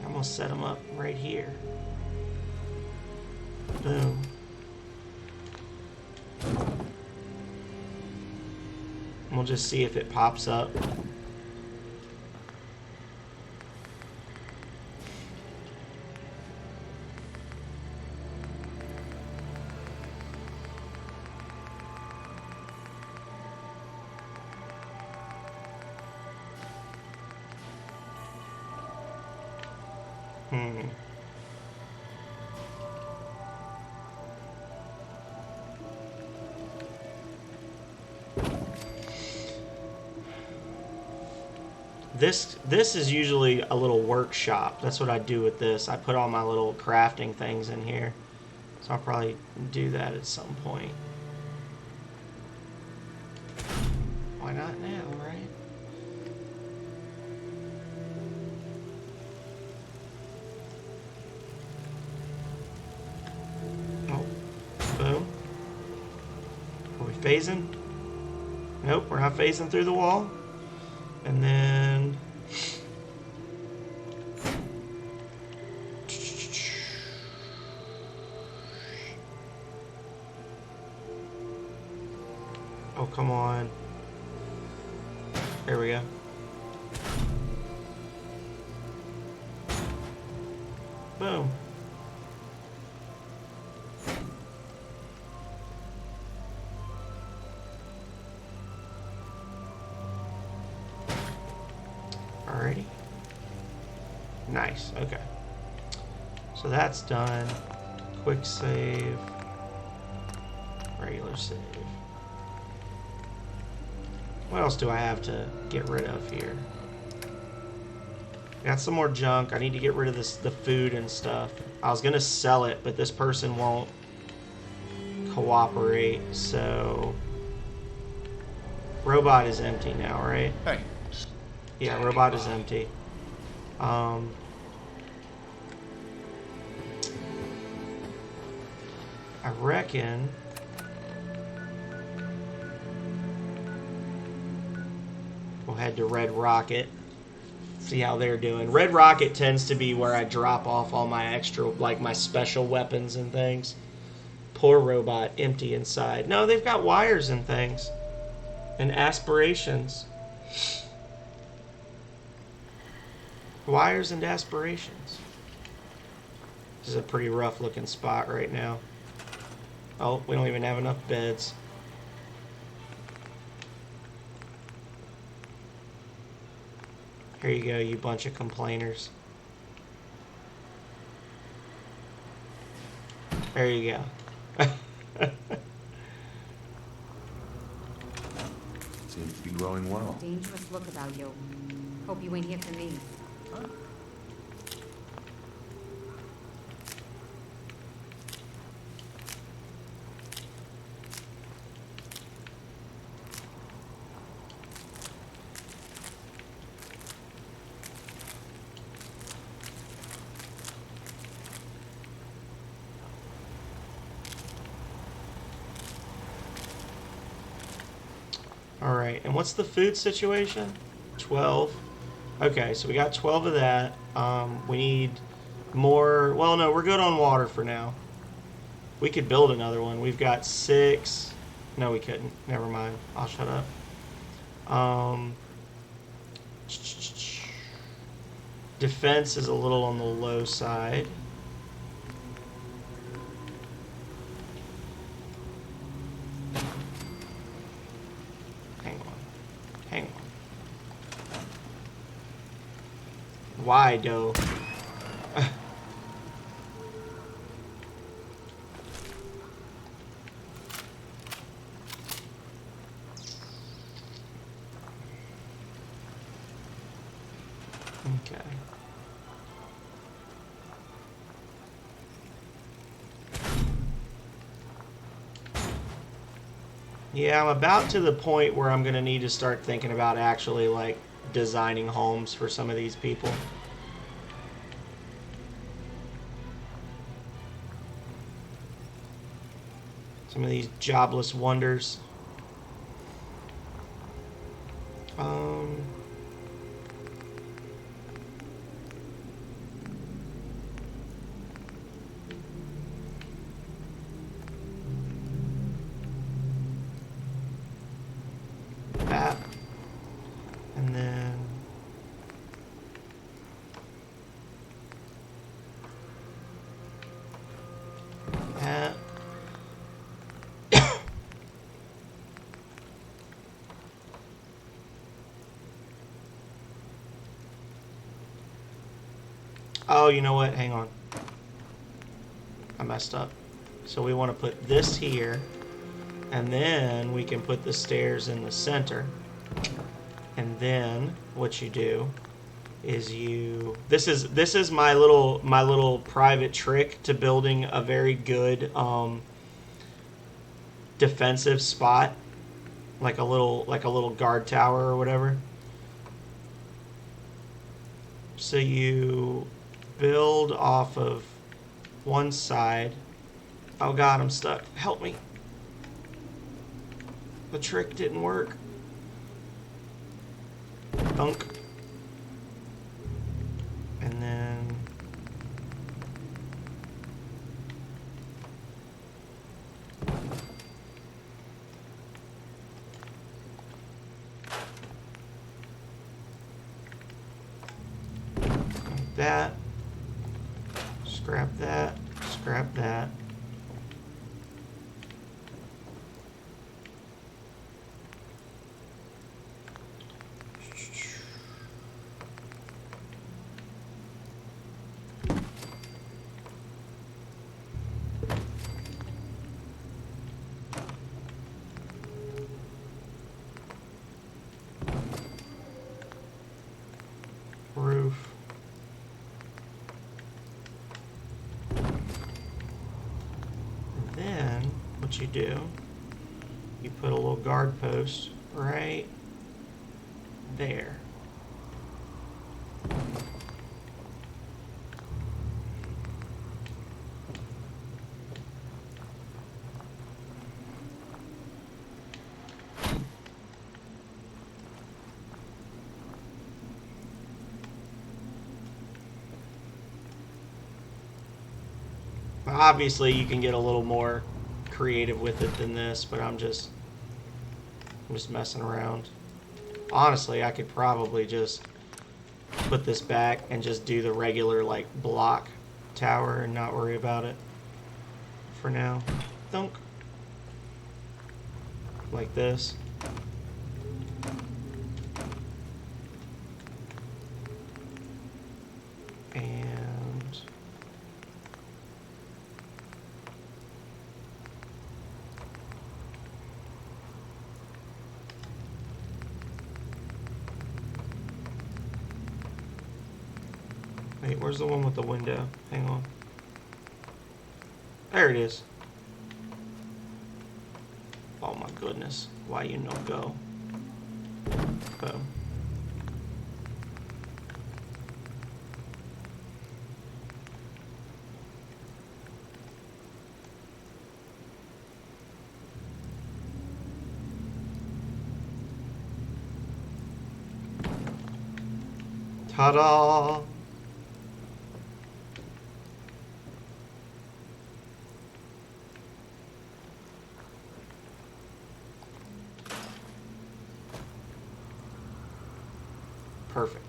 gonna set them up right here. Boom. We'll just see if it pops up. this is usually a little workshop. That's what I do with this. I put all my little crafting things in here. So I'll probably do that at some point. Why not now, right? Oh, boom. Are we phasing? Nope, we're not phasing through the wall. And then... Oh, come on. There we go. Boom. Alrighty. Nice, okay. So that's done. Quick save. Regular save. What else do I have to get rid of here? Got some more junk. I need to get rid of the food and stuff. I was gonna sell it, but this person won't cooperate, so... Robot is empty now, right? Hey. Yeah, robot is empty. I reckon... We'll head to Red Rocket. See how they're doing. Red Rocket tends to be where I drop off all my extra, like my special weapons and things. Poor robot, empty inside. No, they've got wires and things. And aspirations. Wires and aspirations. This is a pretty rough looking spot right now. Oh, we don't even have enough beds. Here you go, you bunch of complainers. There you go. Seems to be growing well. Dangerous look about you. Hope you ain't here for me. Alright, and what's the food situation? 12. Okay, so we got 12 of that. We need more... Well, no, we're good on water for now. We could build another one. We've got 6. No, we couldn't. Never mind. I'll shut up. Defense is a little on the low side. Why, though? Okay. Yeah, I'm about to the point where I'm going to need to start thinking about actually, like, designing homes for some of these people. Some of these jobless wonders. That. And then... that. Oh, you know what? Hang on. I messed up. So we want to put this here, and then we can put the stairs in the center. And then what you do is you this is my little private trick to building a very good defensive spot, like a little guard tower or whatever. So you build off of one side. Oh god, I'm stuck. Help me. The trick didn't work. Dunk. And then like that. Scrap that. Scrap that. Roof. And then what you do, you put a little guard post right there. Obviously, you can get a little more creative with it than this, but I'm just messing around. Honestly, I could probably just put this back and just do the regular like block tower and not worry about it for now. Thunk. Like this. And wait, where's the one with the window? Hang on. There it is. Oh my goodness. Why you no go? Boom. Ta-da! Perfect.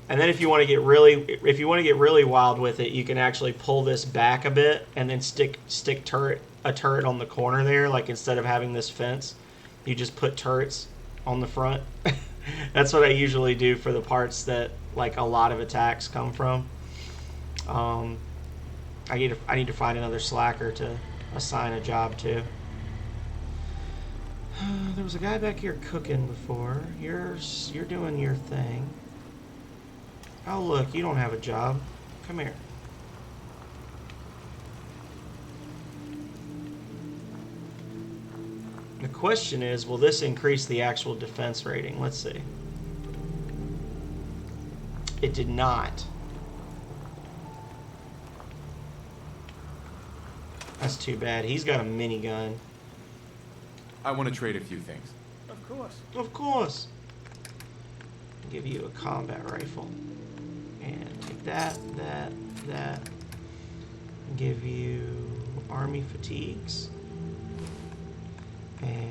And then if you want to get really wild with it, you can actually pull this back a bit and then stick a turret on the corner there. Like instead of having this fence, you just put turrets on the front. That's what I usually do for the parts that like a lot of attacks come from. I need to find another slacker to assign a job to. There was a guy back here cooking before. You're doing your thing. Oh look, you don't have a job. Come here. The question is, will this increase the actual defense rating? Let's see. It did not. That's too bad. He's got a minigun. I want to trade a few things. Of course. Of course. I'll give you a combat rifle. And take that. Give you army fatigues. And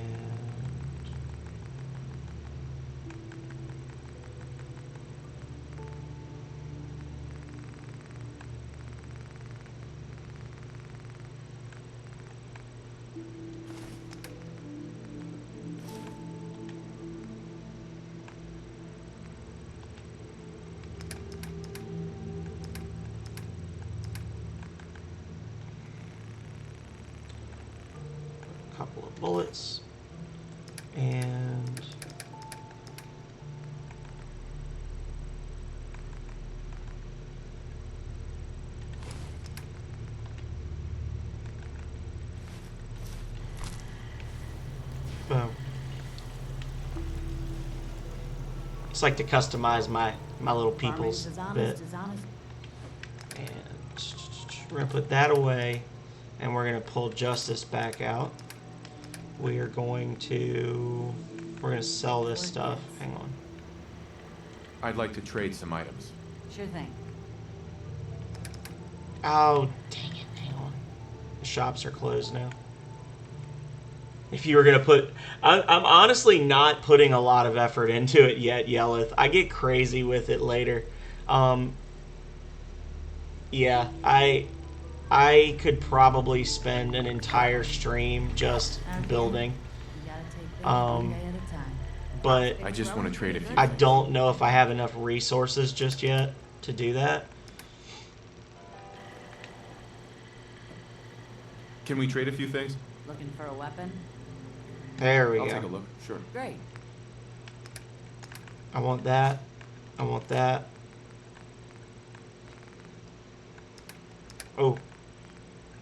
couple of bullets and Just like to customize my little Farming's peoples as a honest bit. as honest. And we're gonna put that away, and we're gonna pull Justice back out. We're gonna sell this stuff. Hang on. I'd like to trade some items. Sure thing. Oh, dang it. Hang on. The shops are closed now. If you were going to put... I'm honestly not putting a lot of effort into it yet, Yelleth. I get crazy with it later. Yeah, I could probably spend an entire stream just building. You gotta take things Um, one day at a time. But I just want to trade a few I things. don't know if I have enough resources just yet to do that. Can we trade a few things? Looking for a weapon? There we I'll go. take a look. Sure. Great. I want that. I want that. Oh.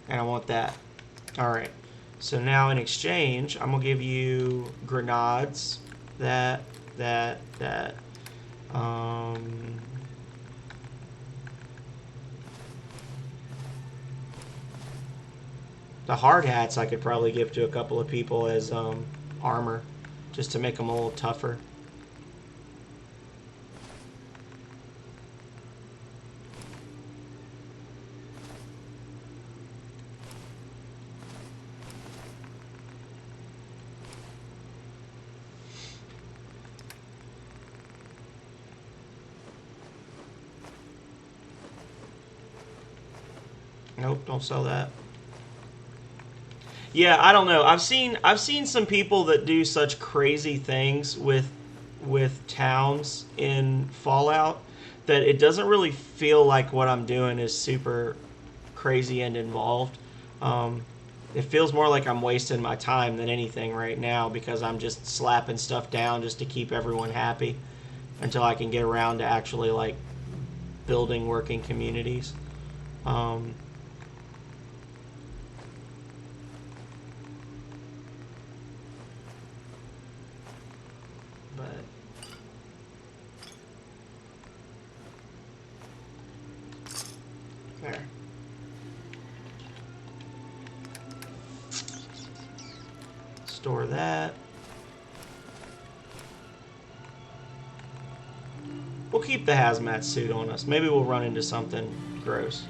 And I want that. Alright. So now in exchange, I'm going to give you grenades. That. The hard hats I could probably give to a couple of people as armor. Just to make them a little tougher. Nope, don't sell that. Yeah, I don't know. I've seen some people that do such crazy things with towns in Fallout that it doesn't really feel like what I'm doing is super crazy and involved. It feels more like I'm wasting my time than anything right now because I'm just slapping stuff down just to keep everyone happy until I can get around to actually like building working communities. But there. Store that. We'll keep the hazmat suit on us. Maybe we'll run into something gross.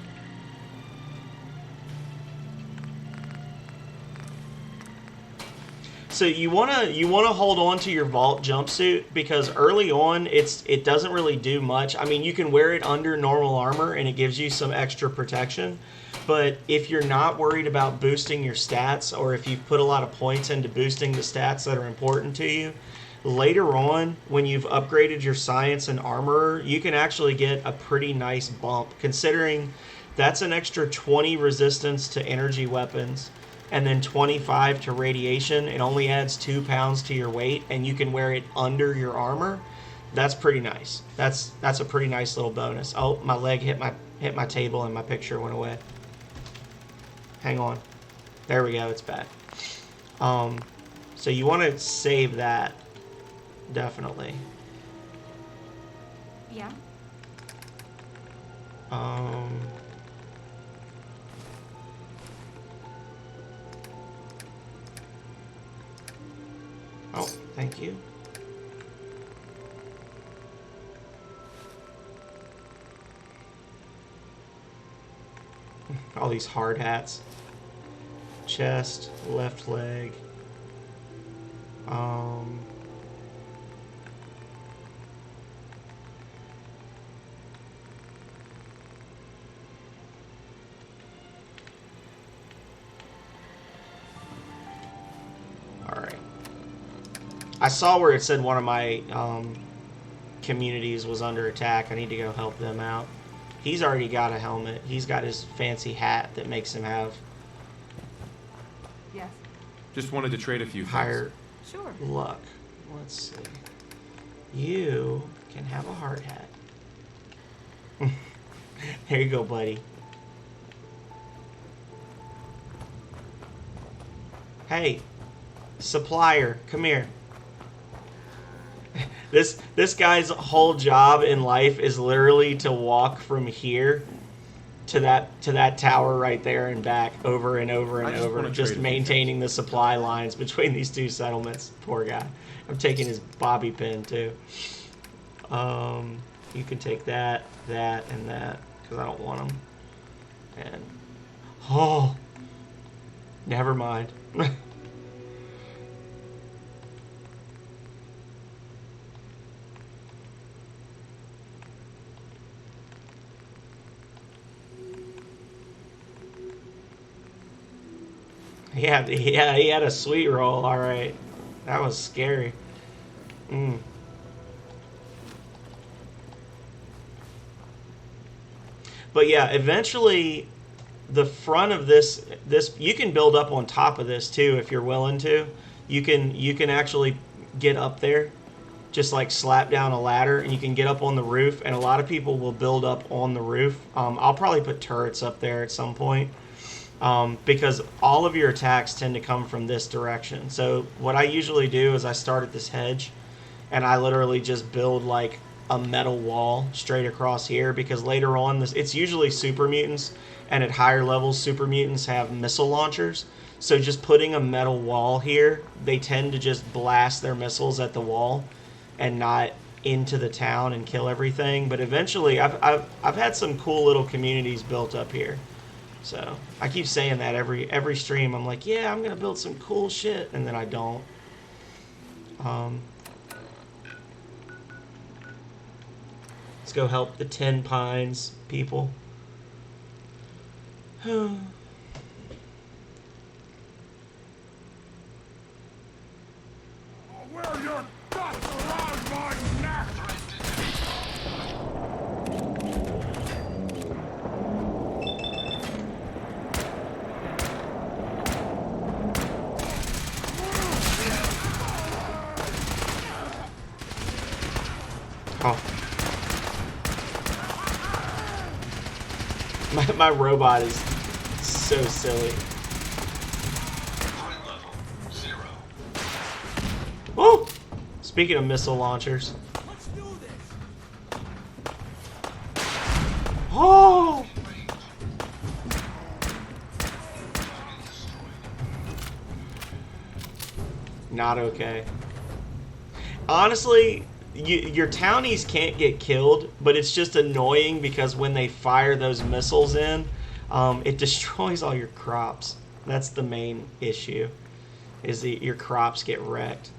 So you wanna hold on to your vault jumpsuit because early on it doesn't really do much. I mean, you can wear it under normal armor and it gives you some extra protection. But if you're not worried about boosting your stats, or if you've put a lot of points into boosting the stats that are important to you, later on when you've upgraded your science and armorer, you can actually get a pretty nice bump, considering that's an extra 20 resistance to energy weapons. And then 25 to radiation. It only adds 2 pounds to your weight, and you can wear it under your armor. That's pretty nice. That's a pretty nice little bonus. Oh, my leg hit my table and my picture went away. Hang on. There we go. It's back. So you want to save that, definitely. Yeah. Oh, thank you. All these hard hats. Chest, left leg. Alright. I saw where it said one of my communities was under attack. I need to go help them out. He's already got a helmet. He's got his fancy hat that makes him have Yes. Just wanted to trade a few things. higher Sure. luck. Let's see. You can have a hard hat. There you go, buddy. Hey, supplier, come here. This guy's whole job in life is literally to walk from here to that tower right there and back over and over and I just over, wanna just trade a few maintaining the supply lines between these two settlements. Poor guy. I'm taking his bobby pin too. You can take that, and that because I don't want them. And oh, never mind. Yeah, he had a sweet roll. All right, that was scary. But yeah, eventually, the front of this you can build up on top of this too if you're willing to. You can actually get up there, just like slap down a ladder, and you can get up on the roof. And a lot of people will build up on the roof. I'll probably put turrets up there at some point. Because all of your attacks tend to come from this direction. So what I usually do is I start at this hedge, and I literally just build like a metal wall straight across here, because later on, it's usually super mutants, and at higher levels, super mutants have missile launchers. So just putting a metal wall here, they tend to just blast their missiles at the wall and not into the town and kill everything. But eventually, I've had some cool little communities built up here. So I keep saying that every stream. I'm like, yeah, I'm gonna build some cool shit, and then I don't. Let's go help the 10 Pines people. Wear your guts around my neck! Oh. My robot is so silly. Threat level 0. Oh! Speaking of missile launchers. Let's do this. Oh! Not okay. Honestly, your townies can't get killed, but it's just annoying because when they fire those missiles in, it destroys all your crops. That's the main issue, is that your crops get wrecked.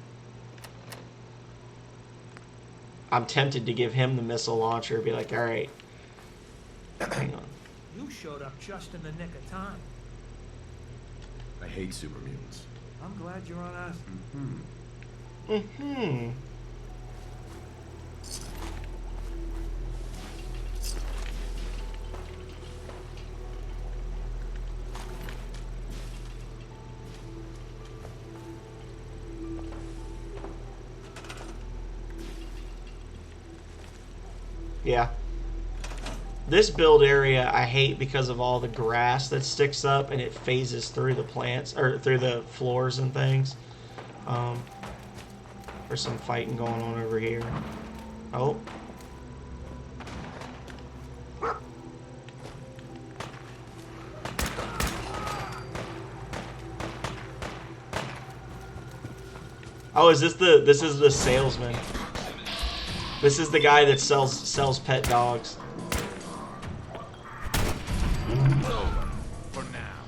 I'm tempted to give him the missile launcher and be like, all right, hang on. You showed up just in the nick of time. I hate super mutants. I'm glad you're on us. Mm-hmm. Yeah. This build area I hate because of all the grass that sticks up and it phases through the plants, or through the floors and things. There's some fighting going on over here. Oh. Oh, this is the salesman. This is the guy that sells pet dogs. For now.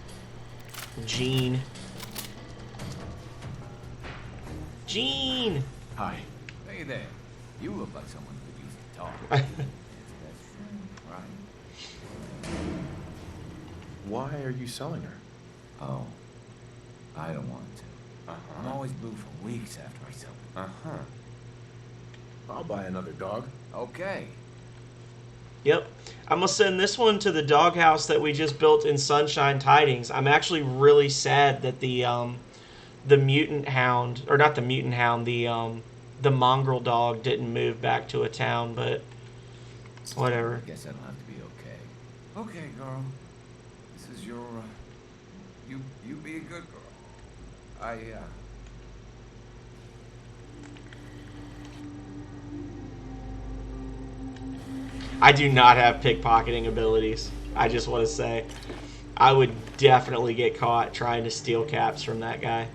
Gene. Gene! Hi. Hey there. You look like someone who could use a talk. Right? Why are you selling her? Oh. I don't want to. I'm always blue for weeks after I sell it. Uh-huh. I'll buy another dog. Okay. Yep. I'm going to send this one to the doghouse that we just built in Sunshine Tidings. I'm actually really sad that the mutant hound, or not the mutant hound, the mongrel dog didn't move back to a town, but whatever. I guess that'll have to be okay. Okay, girl. This is your, you be a good girl. I do not have pickpocketing abilities. I just want to say, I would definitely get caught trying to steal caps from that guy.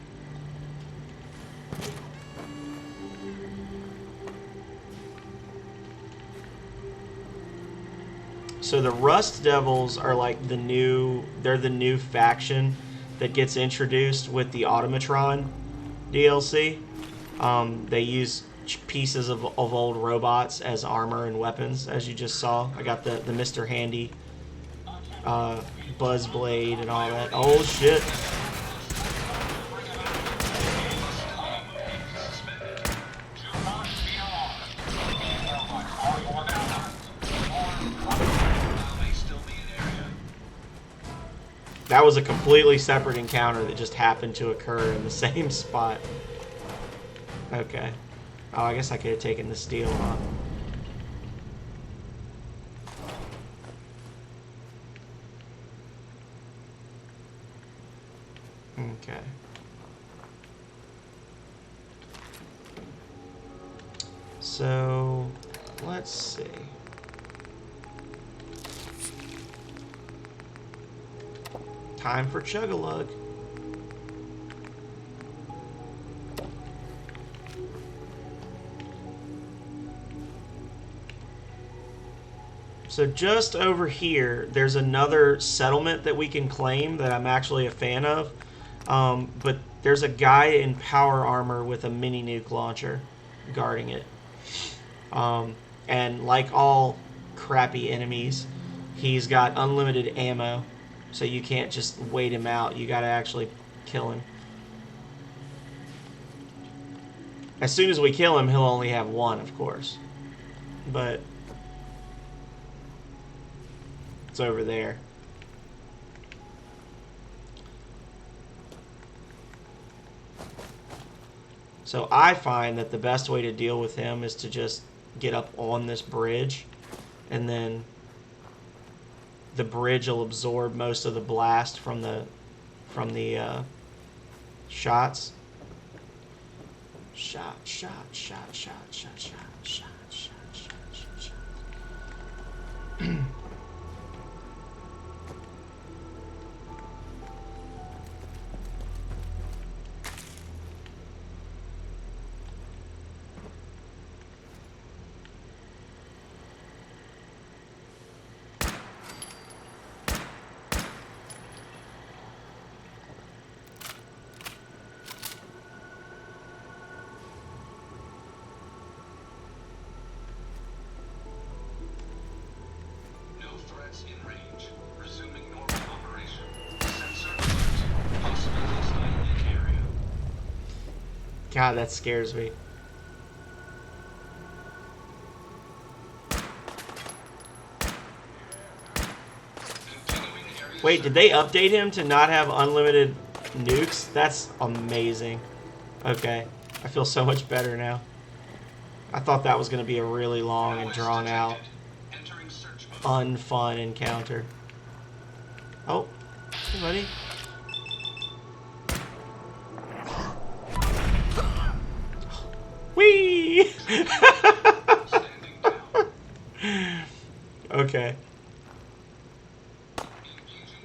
So the Rust Devils are like they're the new faction that gets introduced with the Automatron DLC. They use pieces of old robots as armor and weapons, as you just saw. I got the Mr. Handy Buzz Blade and all that. Oh shit. That was a completely separate encounter that just happened to occur in the same spot. Okay. Oh, I guess I could have taken the steel off. Okay. So, let's see. Time for Chug-a-Lug. So just over here, there's another settlement that we can claim that I'm actually a fan of. But there's a guy in power armor with a mini nuke launcher guarding it. And like all crappy enemies, he's got unlimited ammo. So you can't just wait him out. You gotta actually kill him. As soon as we kill him, he'll only have one, of course. But it's over there. So I find that the best way to deal with him is to just get up on this bridge, and then the bridge will absorb most of the blast from the shots. Shot. God, that scares me. Wait, did they update him to not have unlimited nukes? That's amazing. Okay, I feel so much better now. I thought that was going to be a really long and drawn out, unfun encounter. Oh, hey buddy. Whee! Okay.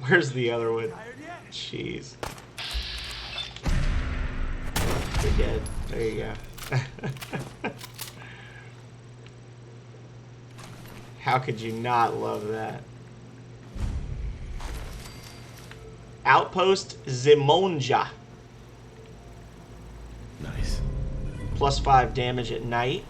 Where's the other one? Jeez. You're dead. There you go. How could you not love that? Outpost Zimonja. Nice. +5 damage at night.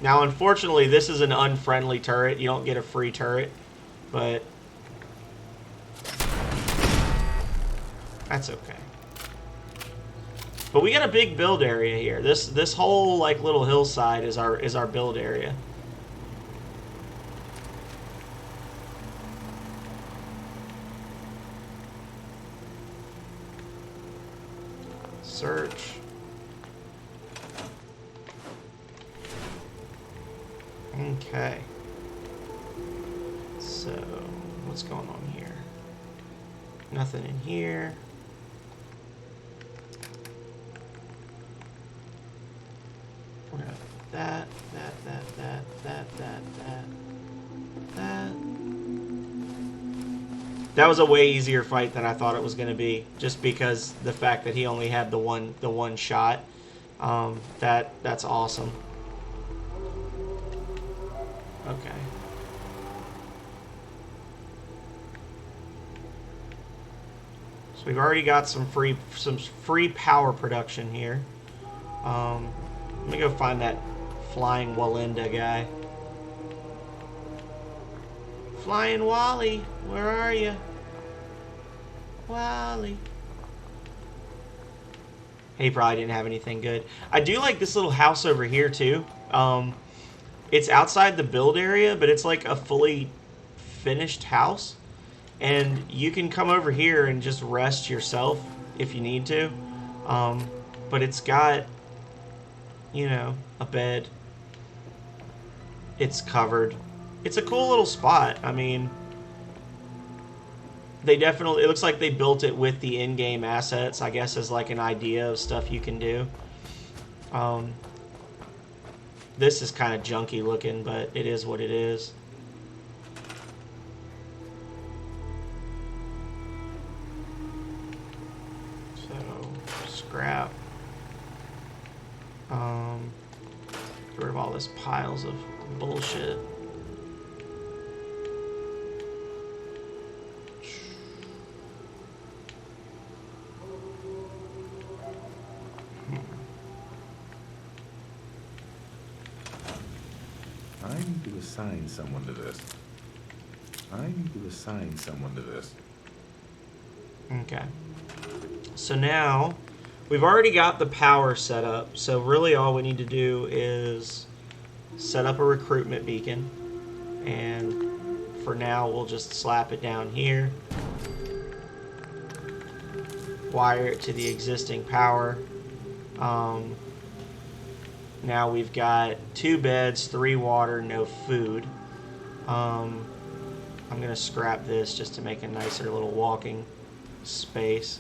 Now, unfortunately, this is an unfriendly turret. You don't get a free turret, but that's okay. But we got a big build area here. This whole like little hillside is our build area. Search. Okay. So, what's going on here? Nothing in here. We're gonna put that. That was a way easier fight than I thought it was gonna be, just because the fact that he only had the one shot. That's awesome. Okay. So we've already got some free power production here. Let me go find that flying Walinda guy. Flying Wally, where are you? Wally. He probably didn't have anything good. I do like this little house over here too. It's outside the build area, but it's like a fully finished house. And you can come over here and just rest yourself if you need to. But it's got, you know, a bed. It's covered. It's a cool little spot. I mean, they definitely, it looks like they built it with the in-game assets, I guess, as like an idea of stuff you can do. This is kind of junky looking, but it is what it is. So, scrap. Get rid of all this piles of bullshit. I need to assign someone to this. Okay. So now, we've already got the power set up, so really all we need to do is set up a recruitment beacon, and for now we'll just slap it down here, wire it to the existing power. Now we've got 2 beds, 3 water, no food. I'm gonna scrap this just to make a nicer little walking space.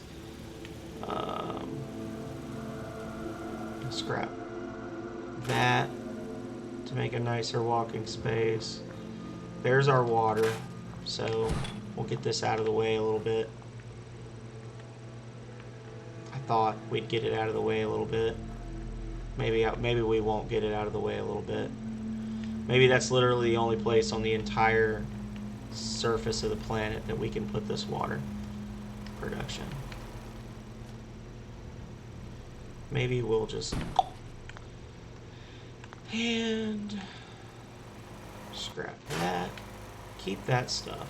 Scrap that to make a nicer walking space. There's our water, so we'll get this out of the way a little bit. I thought we'd get it out of the way a little bit. Maybe we won't get it out of the way a little bit. Maybe that's literally the only place on the entire surface of the planet that we can put this water production. Maybe we'll just and scrap that. Keep that stuff.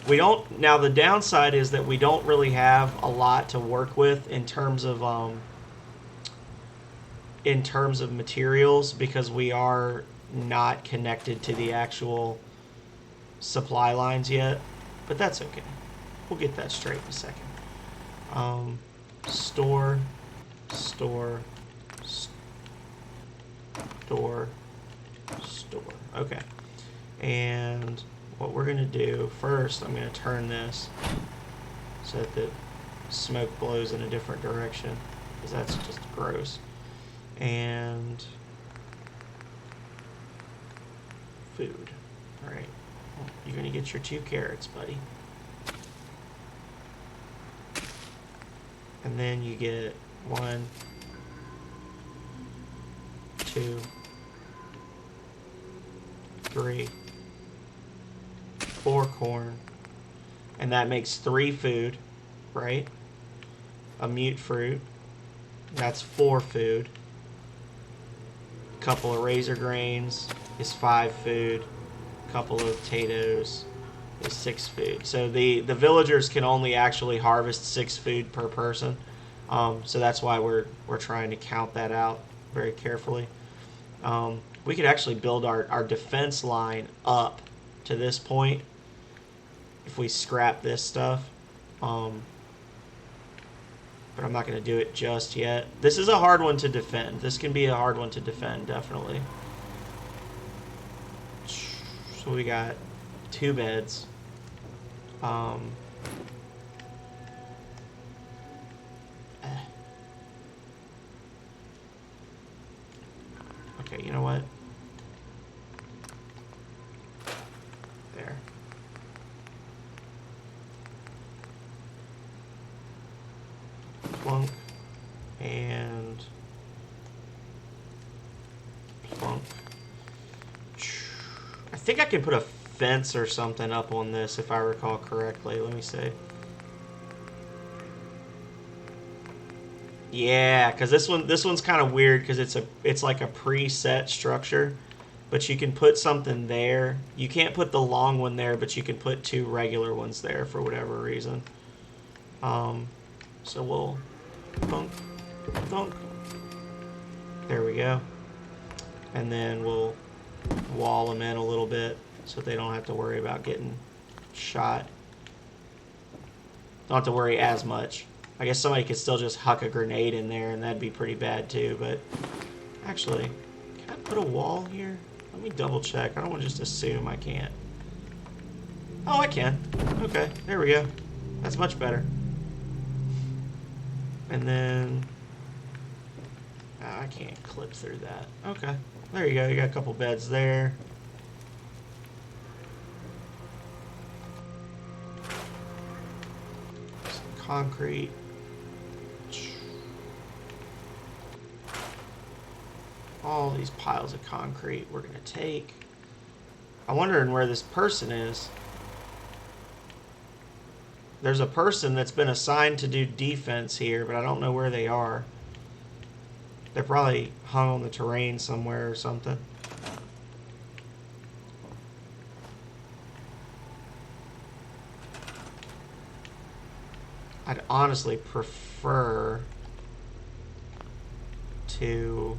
We don't, now the downside is that we don't really have a lot to work with in terms of materials, because we are not connected to the actual supply lines yet, but that's okay. We'll get that straight in a second. Store. Okay. And what we're going to do first, I'm going to turn this so that the smoke blows in a different direction, because that's just gross. And food. Alright. Well, you're going to get your 2 carrots, buddy. And then you get 1, 2, 3, 4 corn, and that makes 3 food, right? A mute fruit, that's 4 food. A couple of razor grains is 5 food. A couple of potatoes is 6 food. So the villagers can only actually harvest 6 food per person. So that's why we're trying to count that out very carefully. We could actually build our defense line up to this point if we scrap this stuff. But I'm not going to do it just yet. This is a hard one to defend. This can be a hard one to defend, definitely. So we got 2 beds. Okay, you know what? There. Plunk. And plunk. I think I can put a fence or something up on this if I recall correctly. Let me see. Yeah, because this one's kind of weird because it's like a preset structure, but you can put something there. You can't put the long one there, but you can put 2 regular ones there for whatever reason. So we'll thunk, thunk. There we go. And then we'll wall them in a little bit so they don't have to worry about getting shot. Don't have to worry as much. I guess somebody could still just huck a grenade in there and that'd be pretty bad too, but actually, can I put a wall here? Let me double check. I don't want to just assume I can't. Oh, I can. Okay, there we go. That's much better. And then I can't clip through that. Okay, there you go. You got a couple beds there. Some concrete. All these piles of concrete we're going to take. I'm wondering where this person is. There's a person that's been assigned to do defense here, but I don't know where they are. They're probably hung on the terrain somewhere or something. I'd honestly prefer to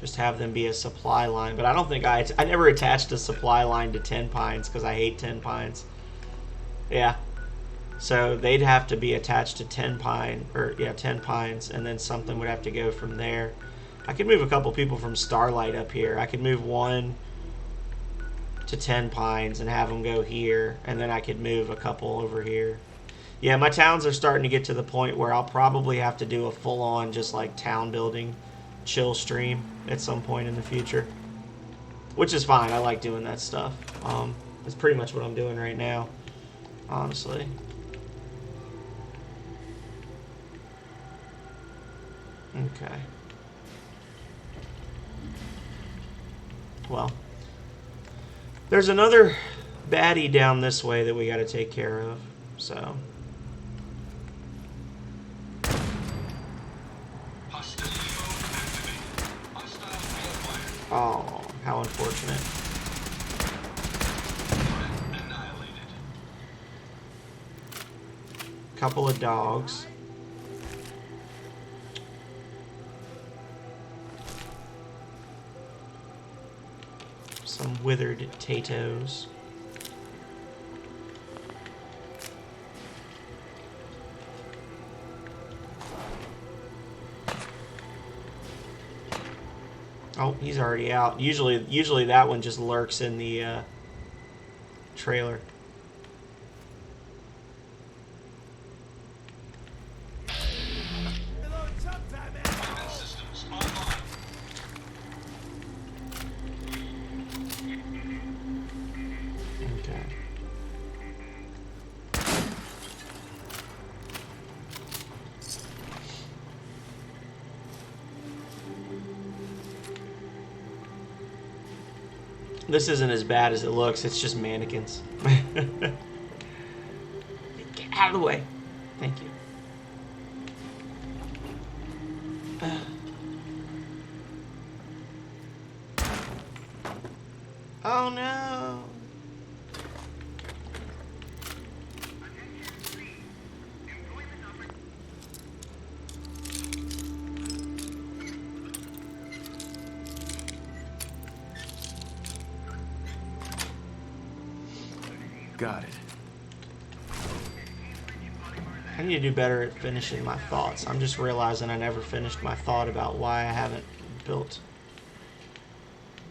just have them be a supply line, but I don't think I never attached a supply line to Ten Pines because I hate Ten Pines. Yeah, so they'd have to be attached to Ten Pines, and then something would have to go from there. I could move a couple people from Starlight up here. I could move one to Ten Pines and have them go here, and then I could move a couple over here. Yeah, my towns are starting to get to the point where I'll probably have to do a full-on just like town building chill stream at some point in the future, which is fine. I like doing that stuff. That's pretty much what I'm doing right now, honestly. Okay. Well, there's another baddie down this way that we got to take care of, so. Oh, how unfortunate. Couple of dogs. Some withered potatoes. Oh, he's already out. Usually that one just lurks in the trailer. Okay. This isn't as bad as it looks. It's just mannequins. Get out of the way. Thank you. Oh no. Got it. I need to do better at finishing my thoughts. I'm just realizing I never finished my thought about why I haven't built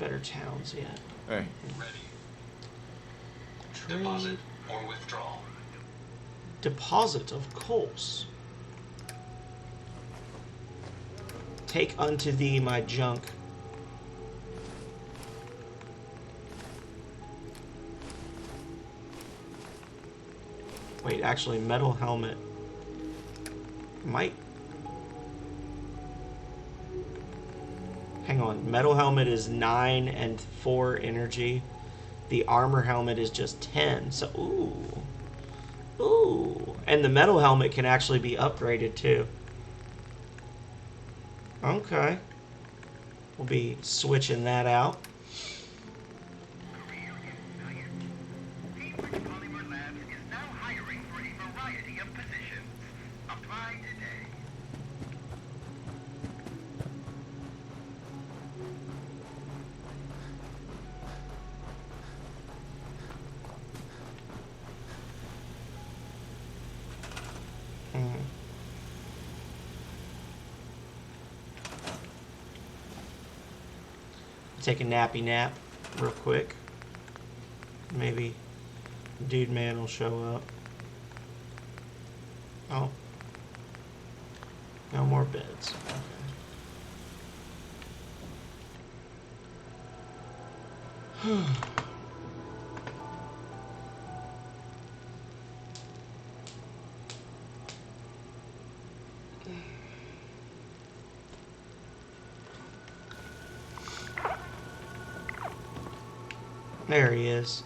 better towns yet. Hey, Trade. or withdrawal. Deposit of coals. Take unto thee my junk. Wait, actually, metal helmet might. Hang on. Metal helmet is 9 and 4 energy. The armor helmet is just 10. So, ooh. Ooh. And the metal helmet can actually be upgraded too. Okay. We'll be switching that out. Take a nappy nap real quick. Maybe Dude Man will show up. Oh. No more beds. Okay. There he is.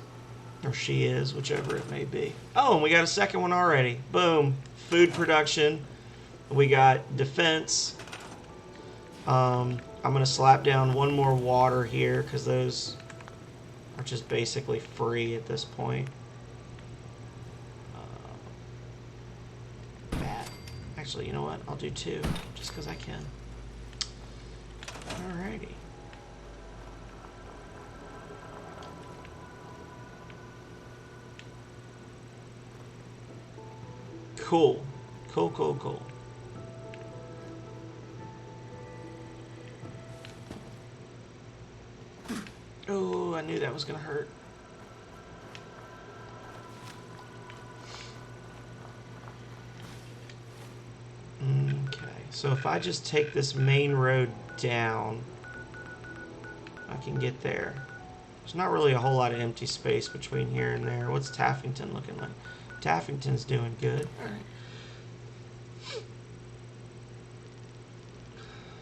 Or she is, whichever it may be. Oh, and we got a second one already. Boom. Food production. We got defense. I'm going to slap down one more water here because those are just basically free at this point. Bat. Actually, you know what? I'll do 2 just because I can. Alrighty. Cool. Cool, cool, cool. Oh, I knew that was going to hurt. Okay, so if I just take this main road down, I can get there. There's not really a whole lot of empty space between here and there. What's Taffington looking like? Taffington's doing good. All right.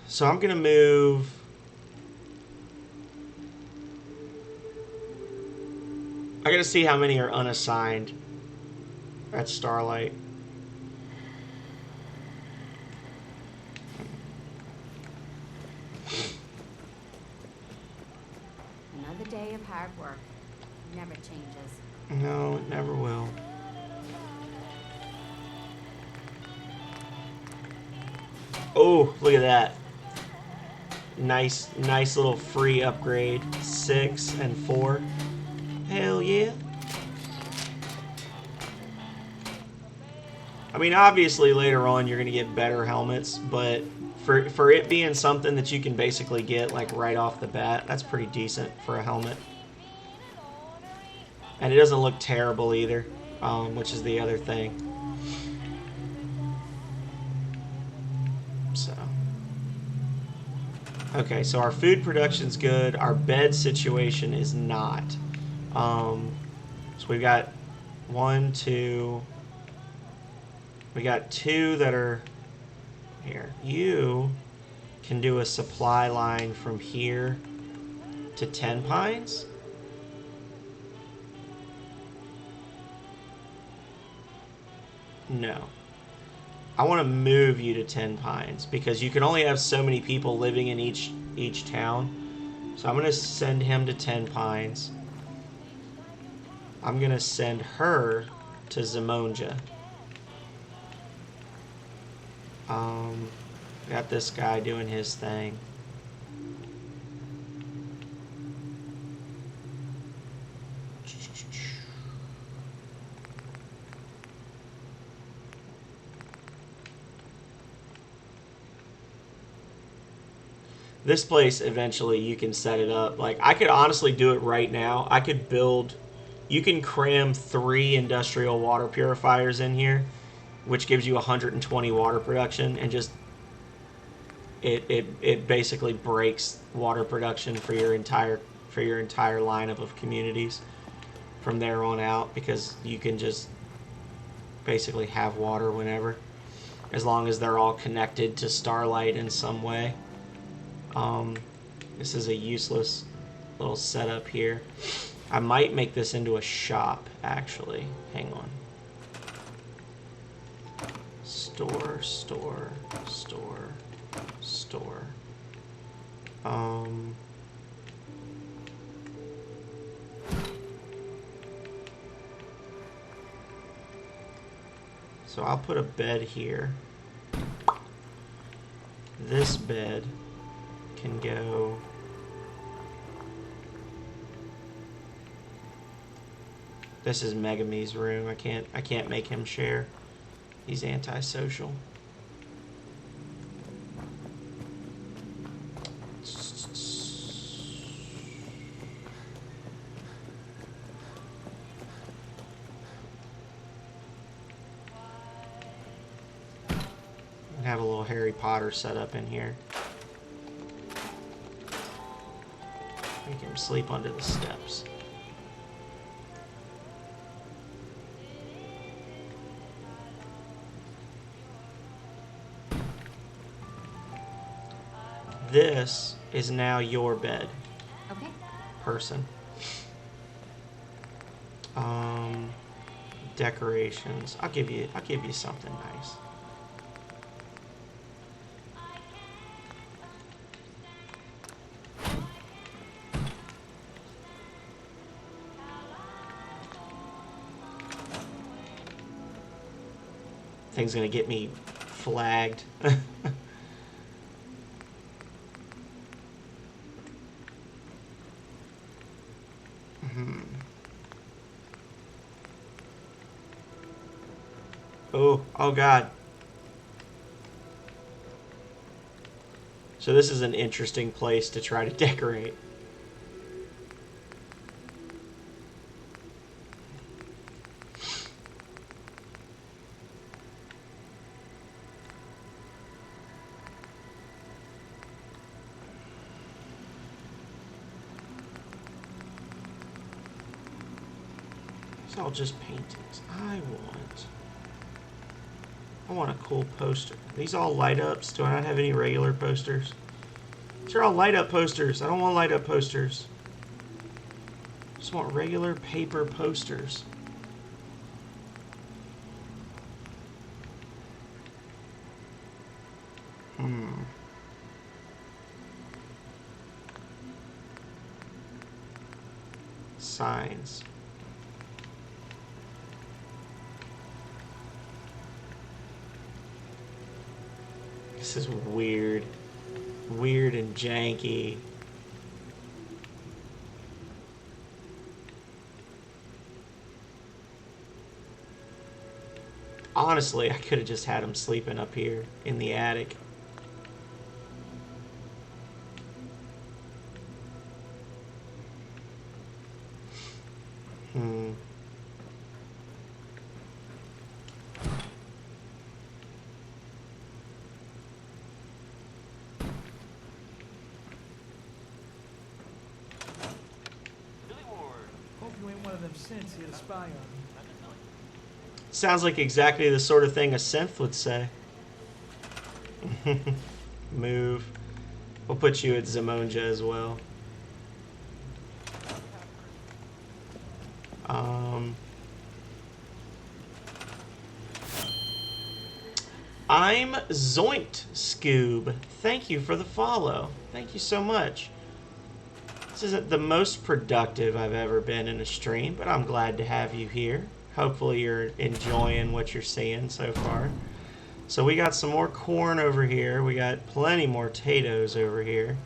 So I'm going to move... I got to see how many are unassigned at Starlight. Another day of hard work. Never changes. No, it never will. Oh, look at that. Nice little free upgrade. 6 and 4. Hell yeah. I mean, obviously later on you're going to get better helmets, but for it being something that you can basically get like right off the bat, that's pretty decent for a helmet. And it doesn't look terrible either, which is the other thing. So, okay, so our food production's good. Our bed situation is not. So we've got 1, 2. We got 2 that are here. You can do a supply line from here to 10 Pines. No. I want to move you to 10 Pines because you can only have so many people living in each town. So I'm going to send him to 10 Pines. I'm going to send her to Zimonja. Got this guy doing his thing. This place, eventually, you can set it up. Like, I could honestly do it right now. I could build... You can cram 3 industrial water purifiers in here, which gives you 120 water production, and just... It basically breaks water production for your entire lineup of communities from there on out, because you can just basically have water whenever, as long as they're all connected to Starlight in some way. This is a useless little setup here. I might make this into a shop, actually. Hang on. Store. So I'll put a bed here. This bed can go... This is Megumi's room. I can't make him share. He's antisocial. Have a little Harry Potter set up in here. Make him sleep under the steps. This is now your bed. Okay. Person. Decorations. I'll give you something nice. Thing's gonna get me flagged. Oh God. So this is an interesting place to try to decorate. It's all just paintings. I want a cool poster. These all light ups. Do I not have any regular posters? These are all light up posters. I don't want light up posters. I just want regular paper posters. Signs. This is weird. Weird and janky. Honestly, I could have just had him sleeping up here in the attic. Hope you ain't one of them synths here to spy on me. Sounds like exactly the sort of thing a synth would say. Move. We'll put you at Zamonja as well. I'm Zoint Scoob. Thank you for the follow. Thank you so much. This isn't the most productive I've ever been in a stream, but I'm glad to have you here. Hopefully you're enjoying what you're seeing so far. So we got some more corn over here. We got plenty more potatoes over here.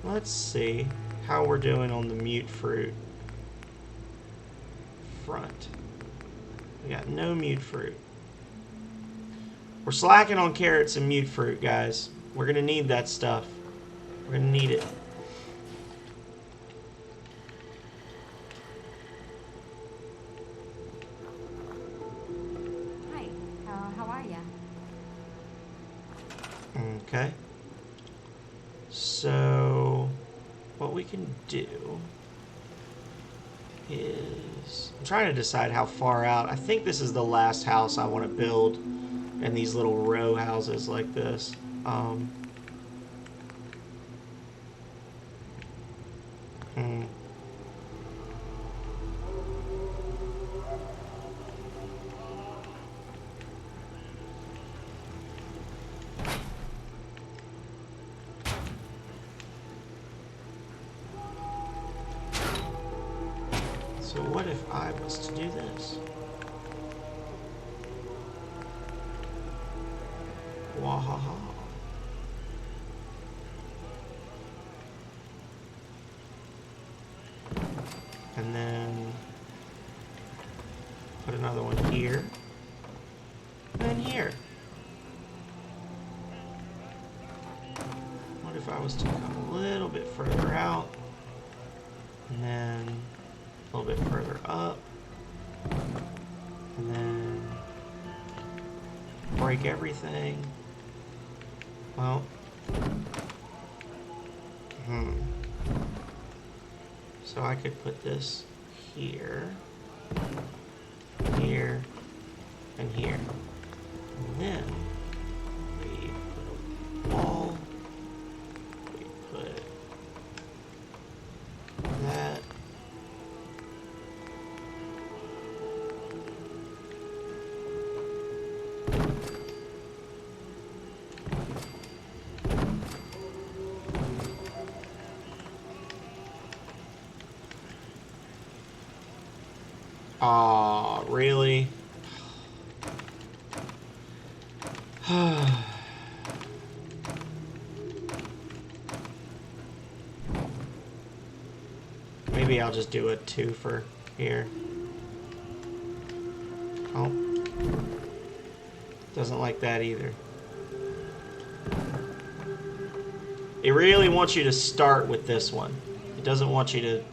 Let's see how we're doing on the mute fruit front. We got no mute fruit. We're slacking on carrots and mute fruit, guys. We're gonna need that stuff. We're gonna need it. Hi. How are ya? Okay. So, what we can do is... I'm trying to decide how far out. I think this is the last house I want to build in these little row houses like this. Hmm. So what if I was to do this? Wahaha. And then put another one here. And then here. What if I was to come a little bit further out? And then a little bit further up. And then break everything. Well. So I could put this here, here, and here. And then we put a wall. We put that. Aw, really? Maybe I'll just do a 2 for here. Oh. Doesn't like that either. It really wants you to start with this one. It doesn't want you to...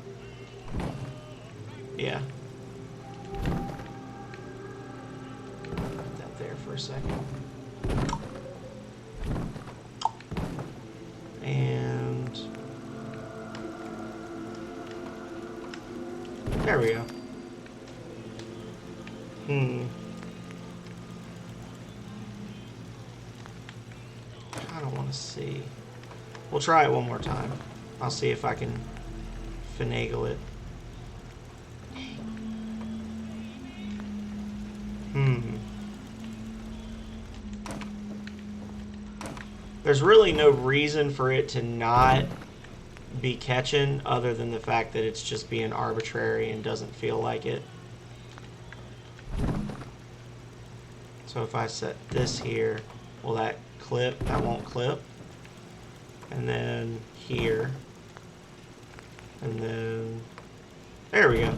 Yeah. Put that there for a second. And... there we go. I don't want to see. We'll try it one more time. I'll see if I can finagle it. There's really no reason for it to not be catching other than the fact that it's just being arbitrary and doesn't feel like it. So if I set this here, will that clip? That won't clip. And then here. And then there we go.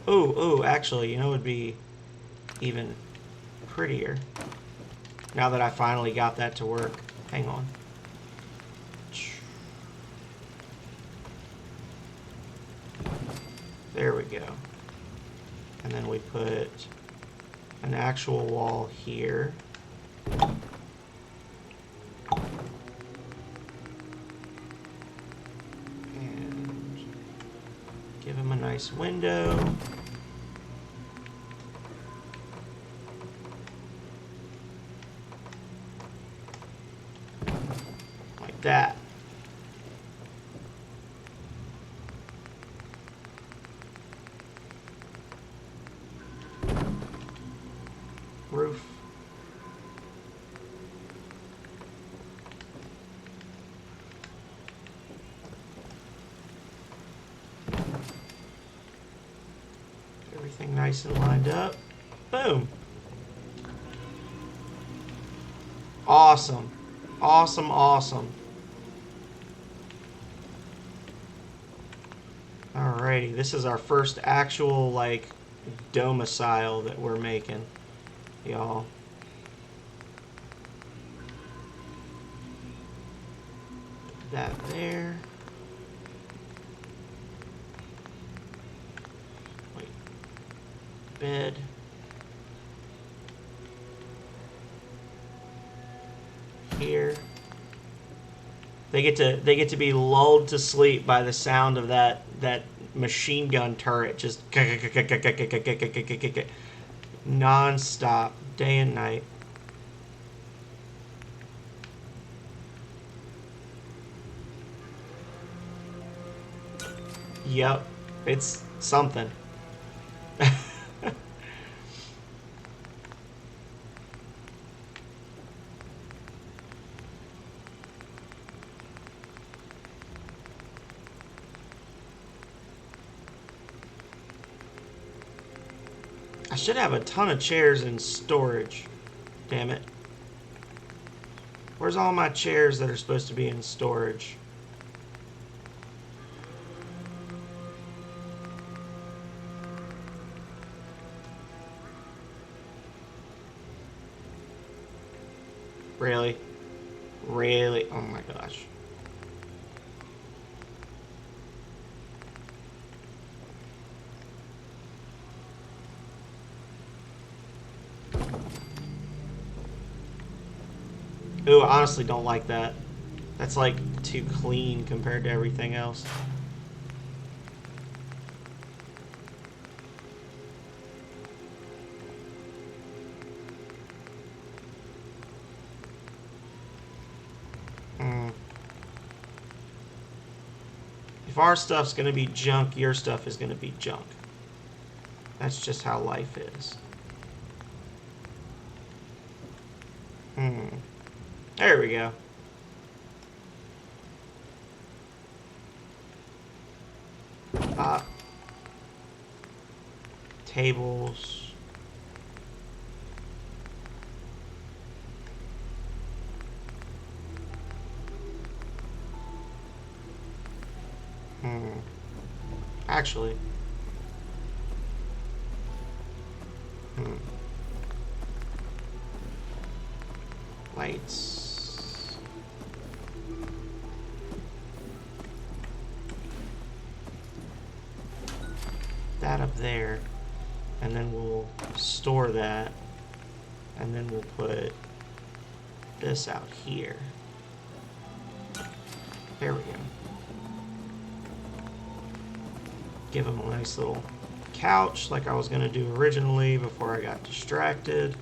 Oh, actually, you know, it would be even prettier now that I finally got that to work. Hang on. There we go. And then we put an actual wall here. And give him a nice window. That. Roof. Everything nice and lined up. Boom. Awesome. Awesome, awesome. Alrighty, this is our first actual, like, domicile that we're making, y'all. That there. Wait. Bed. Here. They get to be lulled to sleep by the sound of that machine gun turret just non-stop, day and night. Yep, it's something. I should have a ton of chairs in storage. Damn it. Where's all my chairs that are supposed to be in storage? Really? Really? Oh my gosh. Ooh, I honestly don't like that. That's like too clean compared to everything else. If our stuff's gonna be junk, your stuff is gonna be junk. That's just how life is. There we go. Tables. Actually. Lights. That up there. And then we'll store that. And then we'll put this out here. There we go. Give him a nice little couch like I was going to do originally before I got distracted.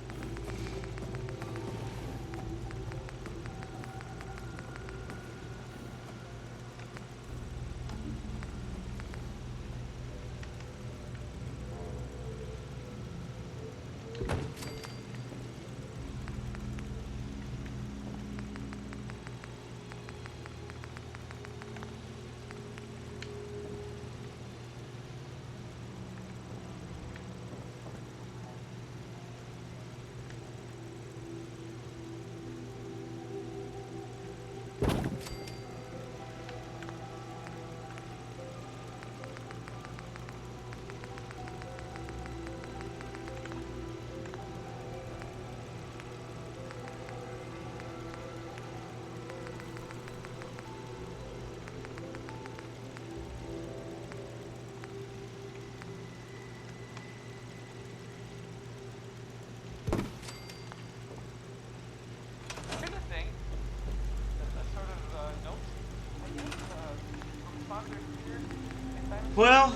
Well,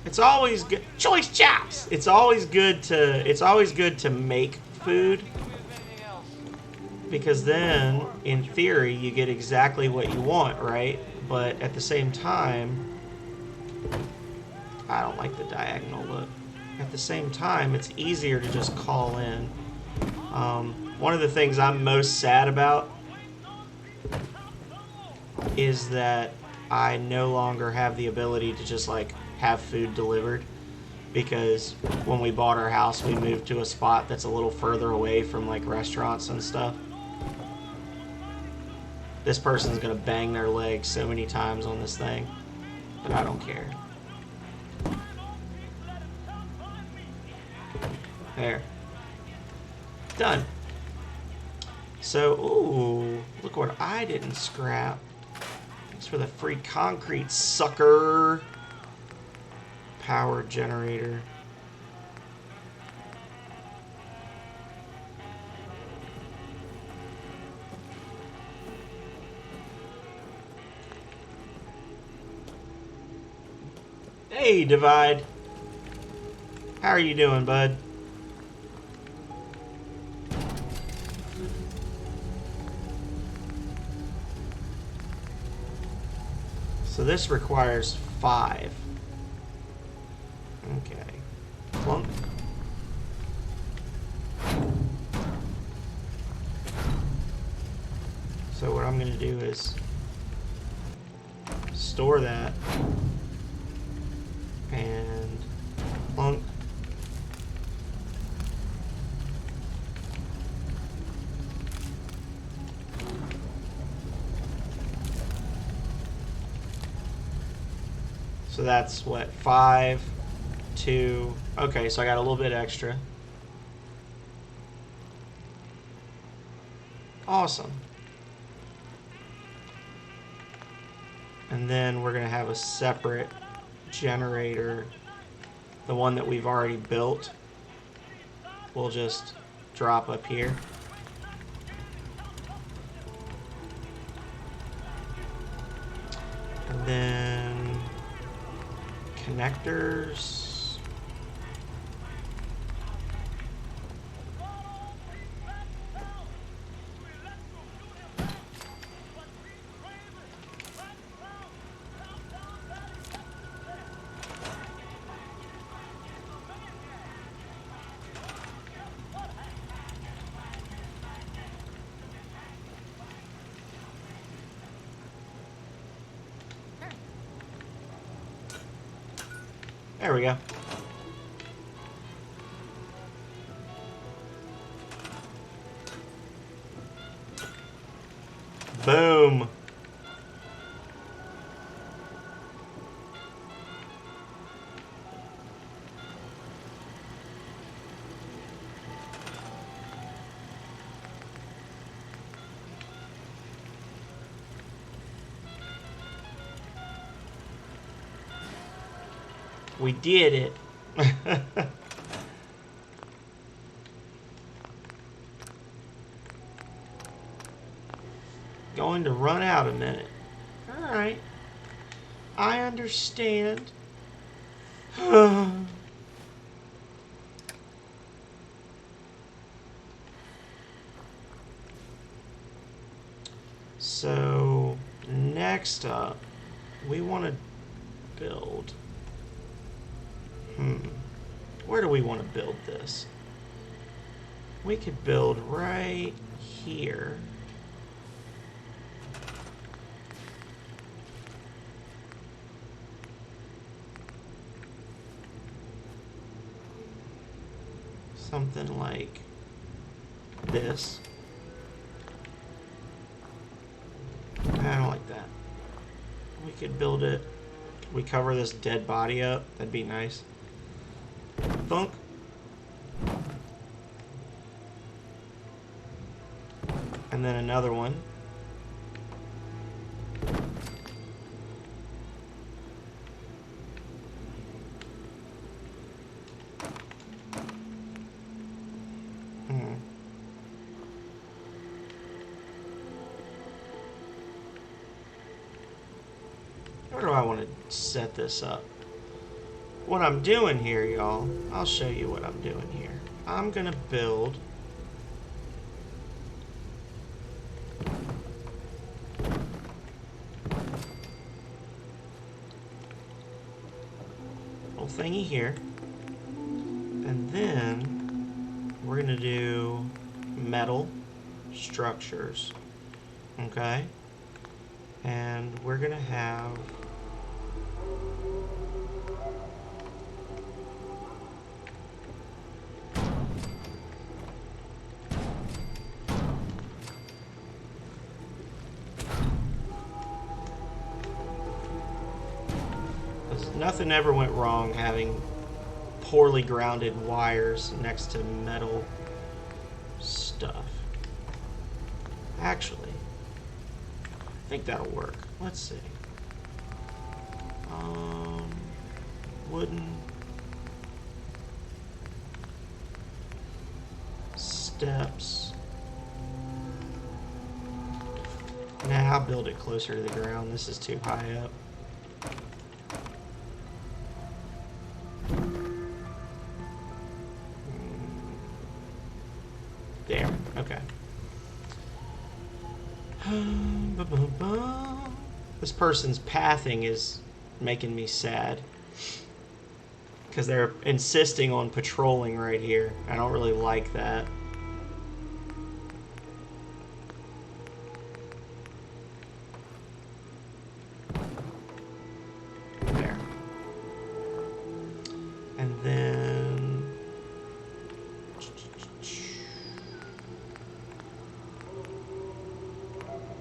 it's always good. Choice chops. It's always good to make food, because then, in theory, you get exactly what you want, right? But at the same time, I don't like the diagonal look. At the same time, it's easier to just call in. One of the things I'm most sad about is that I no longer have the ability to just like have food delivered, because when we bought our house, we moved to a spot that's a little further away from like restaurants and stuff. This person's gonna bang their leg so many times on this thing, but I don't care. There. Done. So, ooh, look what I didn't scrap. Thanks for the free concrete, sucker. Power generator. Hey, Divide. How are you doing, bud? So this requires 5. Okay. Plunk. So what I'm going to do is store that and plunk. So that's what, 5, 2. Okay, so I got a little bit extra. Awesome. And then we're going to have a separate generator. The one that we've already built, we'll just drop up here. And then connectors. There we go. Boom. We did it. Going to run out a minute. Alright. I understand. So, next up, we want to build. Where do we want to build this? We could build right here. Something like this. I don't like that. We could build it. Could we cover this dead body up? That'd be nice. Thunk. And then another one. Where do I want to set this up? What I'm doing here, y'all, I'll show you what I'm doing here. I'm gonna build a little thingy here, and then we're gonna do metal structures, okay? And we're gonna have nothing ever went wrong having poorly grounded wires next to metal stuff. Actually, I think that'll work. Let's see. Wooden steps. Nah, I'll build it closer to the ground. This is too high up. There. Okay. This person's pathing is making me sad because they're insisting on patrolling right here. I don't really like that. There. And then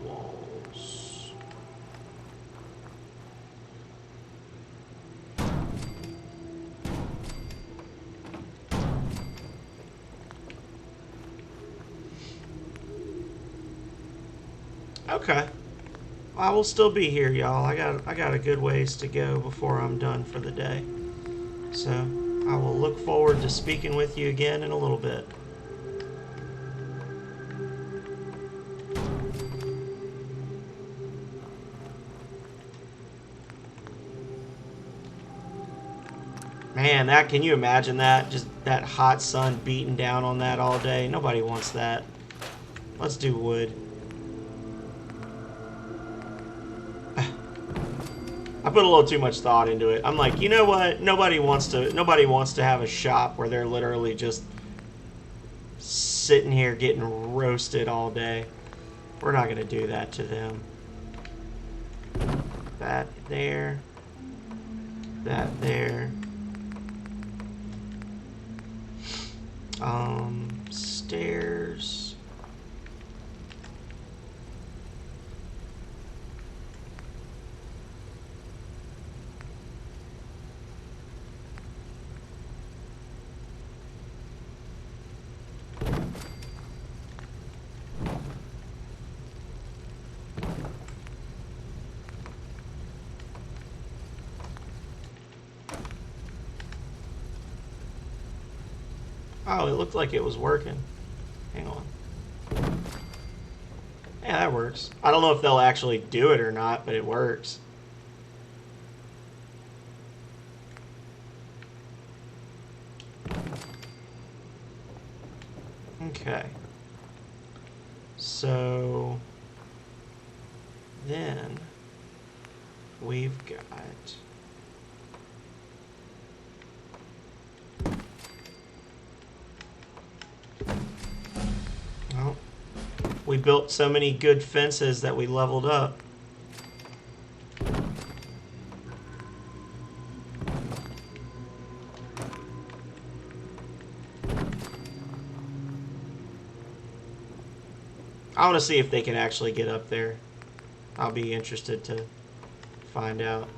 walls. Okay. I will still be here, y'all. I got a good ways to go before I'm done for the day. So, I will look forward to speaking with you again in a little bit. Man, can you imagine that? Just that hot sun beating down on that all day. Nobody wants that. Let's do wood. I put a little too much thought into it. I'm like, you know what? Nobody wants to have a shop where they're literally just sitting here getting roasted all day. We're not going to do that to them. That there. That there. Stairs. Oh, it looked like it was working. Hang on. Yeah, that works. I don't know if they'll actually do it or not, but it works. Okay. So then we've got we built so many good fences that we leveled up. I want to see if they can actually get up there. I'll be interested to find out.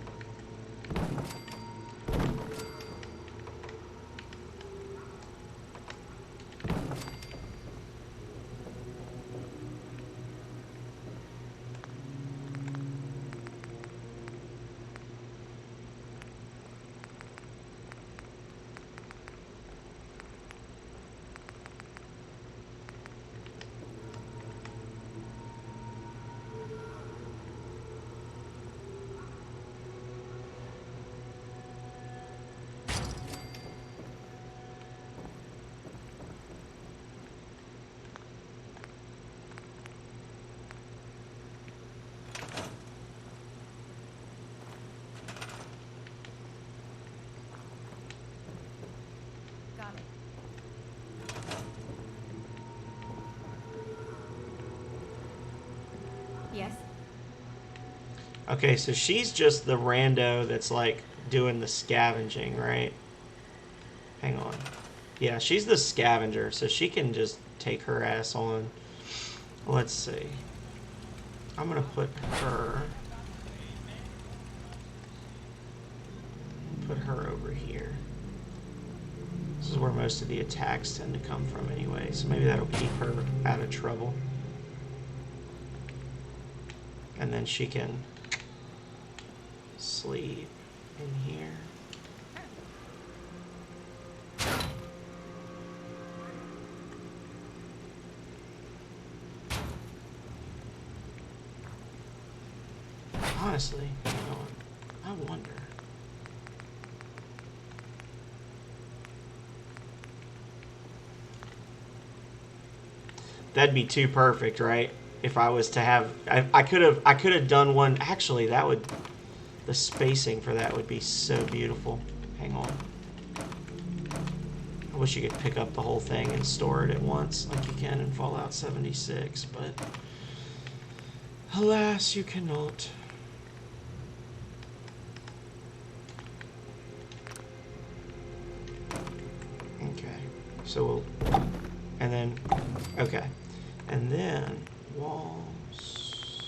Okay, so she's just the rando that's like doing the scavenging, right? Hang on. Yeah, she's the scavenger, so she can just take her ass on. Let's see. I'm gonna put her over here. This is where most of the attacks tend to come from anyway, so maybe that'll keep her out of trouble. And then she can sleep in here. Honestly, you know, I wonder. That'd be too perfect, right? If I was to have, I could have done one. Actually, that would, the spacing for that would be so beautiful. Hang on. I wish you could pick up the whole thing and store it at once, like you can in Fallout 76, but alas, you cannot. Okay, so we'll, and then, okay. And then walls.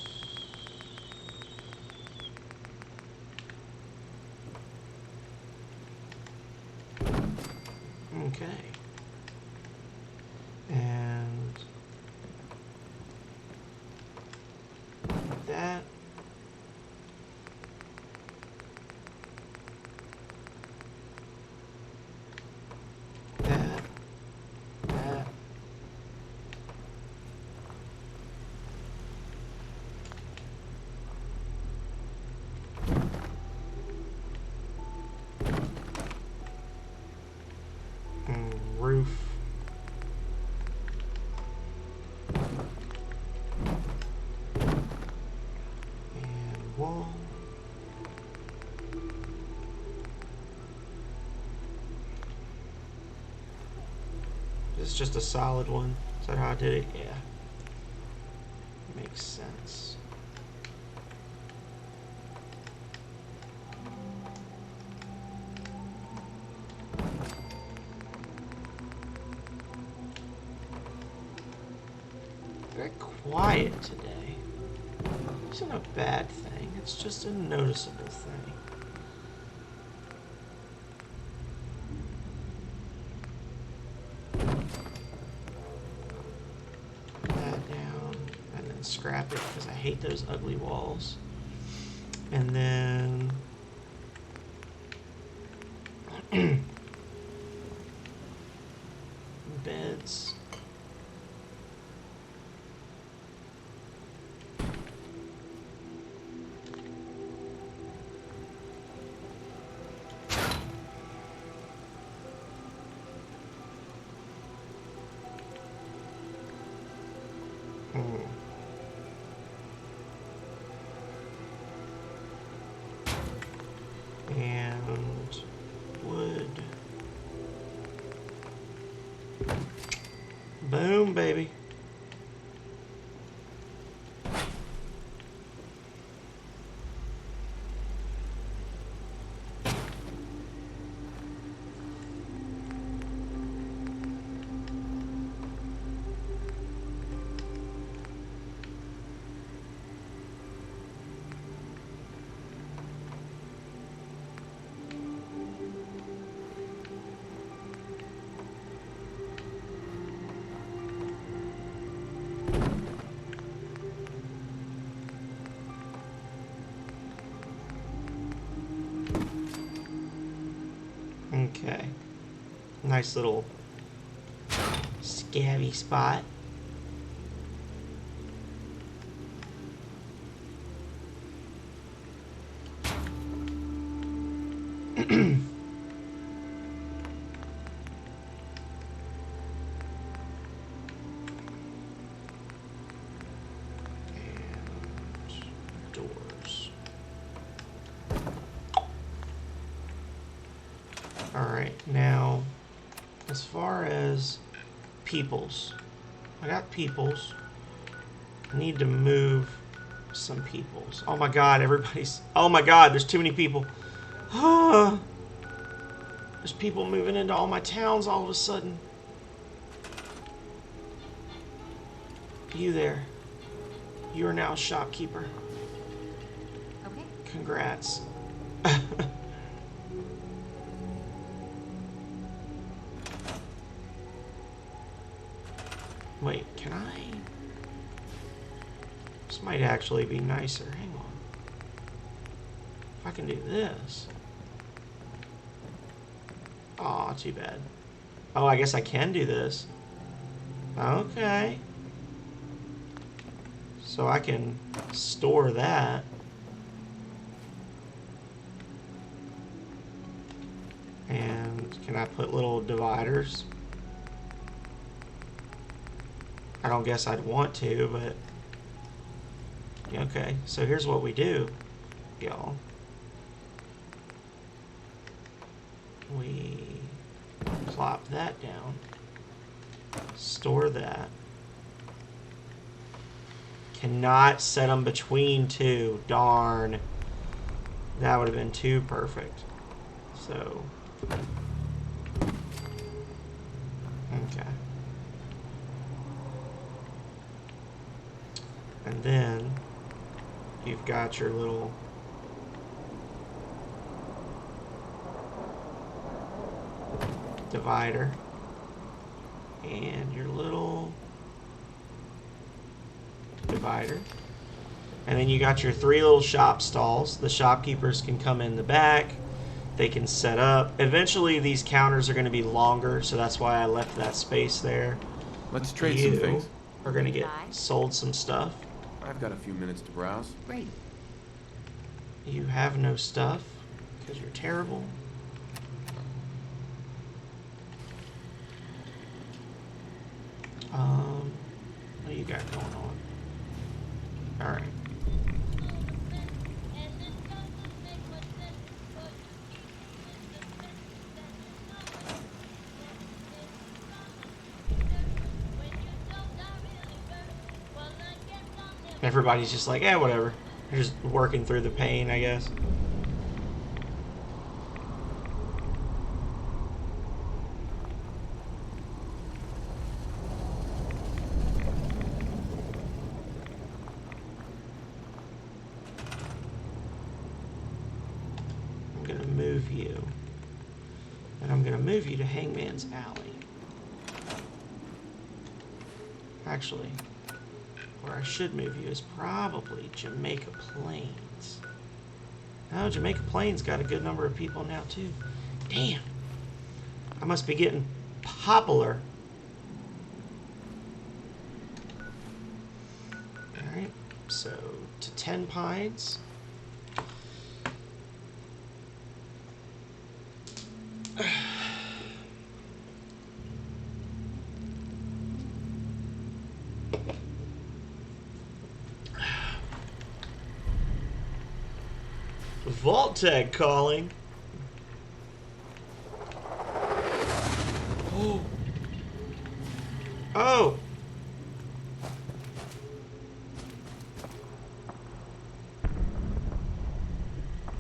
Okay. And that. That. That. Roof. And wall. This is just a solid one. Is that how I did it? Yeah. Makes sense. Very quiet today. Isn't a bad thing. It's just a noticeable thing. Put that down and then scrap it because I hate those ugly walls. And then beds. And wood. Boom, baby. Okay. Nice little scabby spot. And doors. Alright, now, as far as peoples, I got peoples. I need to move some peoples. Oh my god, everybody's... Oh my god, there's too many people. There's people moving into all my towns all of a sudden. You there. You are now a shopkeeper. Okay. Congrats. Wait, can I? This might actually be nicer. Hang on. If I can do this. Aw, too bad. Oh, I guess I can do this. Okay. So I can store that. And can I put little dividers? I don't guess I'd want to, but... Okay, so here's what we do, y'all. We plop that down. Store that. Cannot set them between two. Darn. That would have been too perfect. So... Okay. And then you've got your little divider and your little divider. And then you got your 3 little shop stalls. The shopkeepers can come in the back. They can set up. Eventually these counters are going to be longer, so that's why I left that space there. Let's trade You some things. are going to get sold some stuff. I've got a few minutes to browse. Great. You have no stuff because you're terrible. What do you got going on? All right. Everybody's just like, whatever. They're just working through the pain, I guess. I'm gonna move you. And I'm gonna move you to Hangman's Alley. Actually, where I should move you is probably Jamaica Plains. Oh, Jamaica Plains got a good number of people now, too. Damn. I must be getting popular. Alright, so to 10 Pines. Vault-Tec calling. Oh. Oh.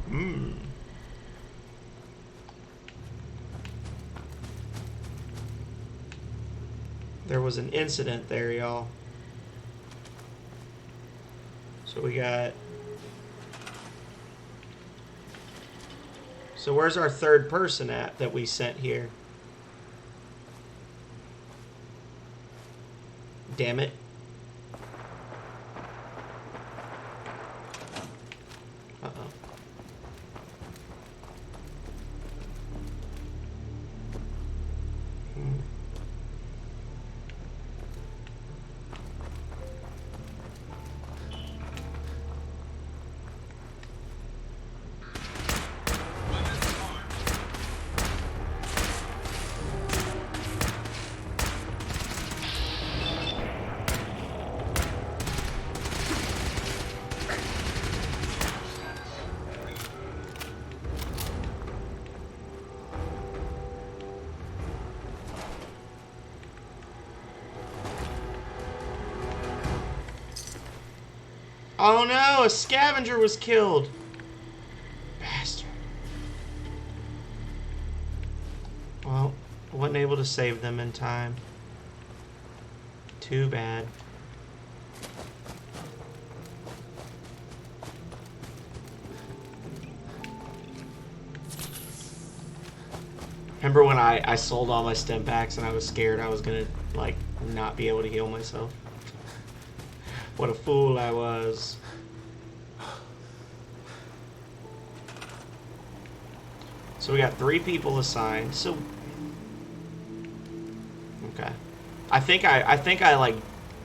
Hmm. There was an incident there, y'all. So we got... So where's our third person at that we sent here? Damn it. Uh-oh. Oh no, a scavenger was killed. Bastard. Well, wasn't able to save them in time. Too bad. Remember when I sold all my stim packs and I was scared I was gonna, like, not be able to heal myself? What a fool I was. So we got 3 people assigned. So okay, I think I like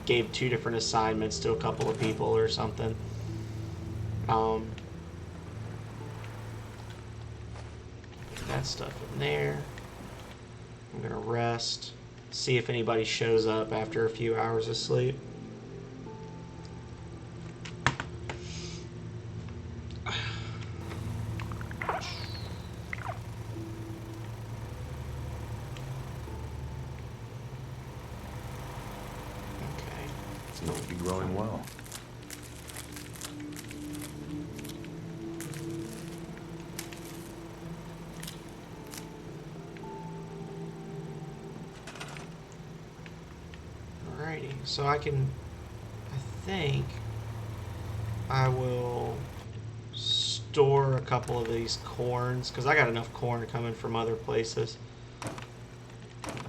gave 2 different assignments to a couple of people or something. That stuff in there. I'm gonna rest. See if anybody shows up after a few hours of sleep. Must be growing well. Alrighty, so I think I will store a couple of these corns, because I got enough corn coming from other places.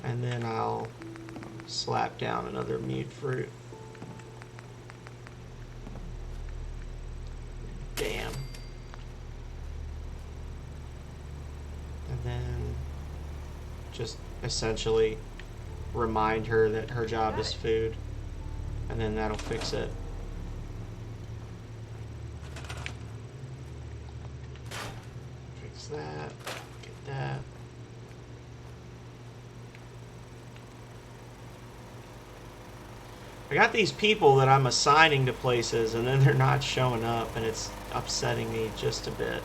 And then I'll slap down another mute fruit. Damn. And then just essentially remind her that her job is food. And then that'll fix it. Fix that. Get that. I got these people that I'm assigning to places and then they're not showing up and it's upsetting me just a bit.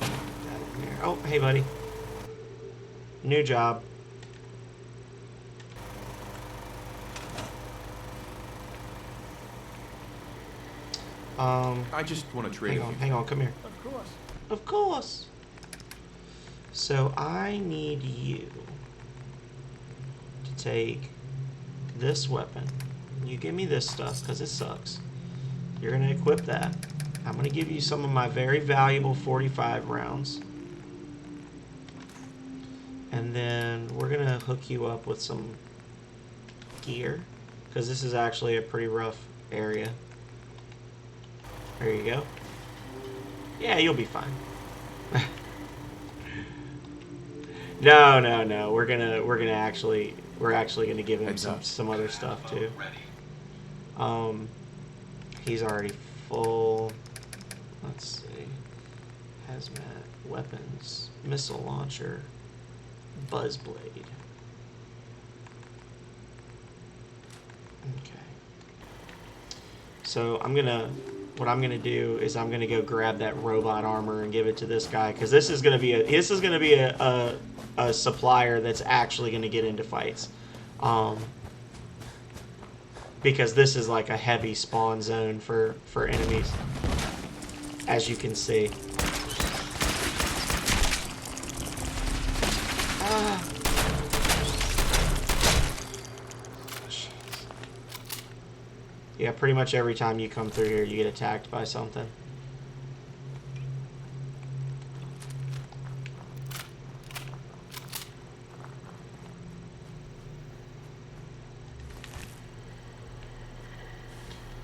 Put that in there. Oh, hey buddy. New job. I just want to trade Hang on, come here. Of course. Of course. So I need you to take this weapon. You give me this stuff because it sucks. You're going to equip that. I'm going to give you some of my very valuable 45 rounds. And then we're going to hook you up with some gear because this is actually a pretty rough area. There you go. Yeah, you'll be fine. No. We're actually gonna give him some other stuff too. He's already full. Let's see. Hazmat, weapons, missile launcher, buzzblade. Okay. So what I'm gonna do is I'm gonna go grab that robot armor and give it to this guy because this is gonna be a supplier that's actually gonna get into fights, because this is like a heavy spawn zone for enemies, as you can see. Yeah, pretty much every time you come through here, you get attacked by something.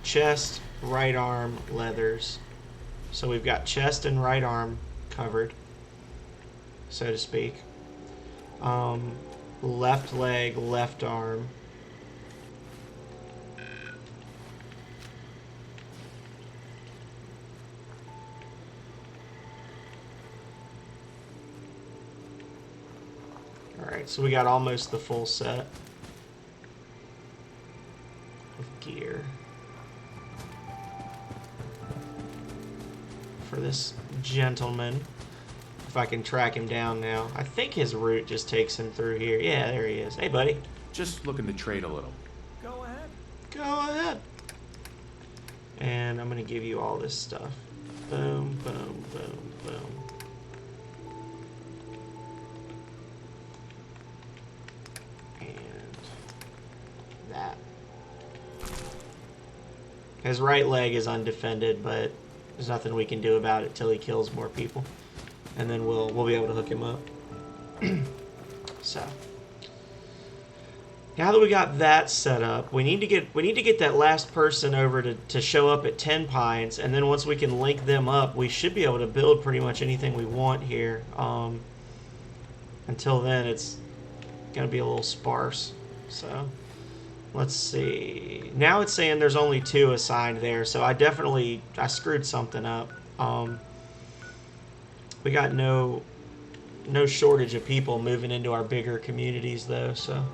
Chest, right arm, leathers. So we've got chest and right arm covered, so to speak. Left leg, left arm. Alright, so we got almost the full set of gear for this gentleman. If I can track him down now. I think his route just takes him through here. Yeah, there he is. Hey, buddy. Just looking to trade a little. Go ahead. Go ahead. And I'm going to give you all this stuff. Boom, boom, boom, boom. And that. His right leg is undefended, but there's nothing we can do about it till he kills more people. And then we'll be able to hook him up. So now that we got that set up, we need to get that last person over to show up at 10 Pines, and then once we can link them up, we should be able to build pretty much anything we want here. Until then, it's gonna be a little sparse. So let's see. Now it's saying there's only 2 assigned there, so I screwed something up. We got no shortage of people moving into our bigger communities though, so.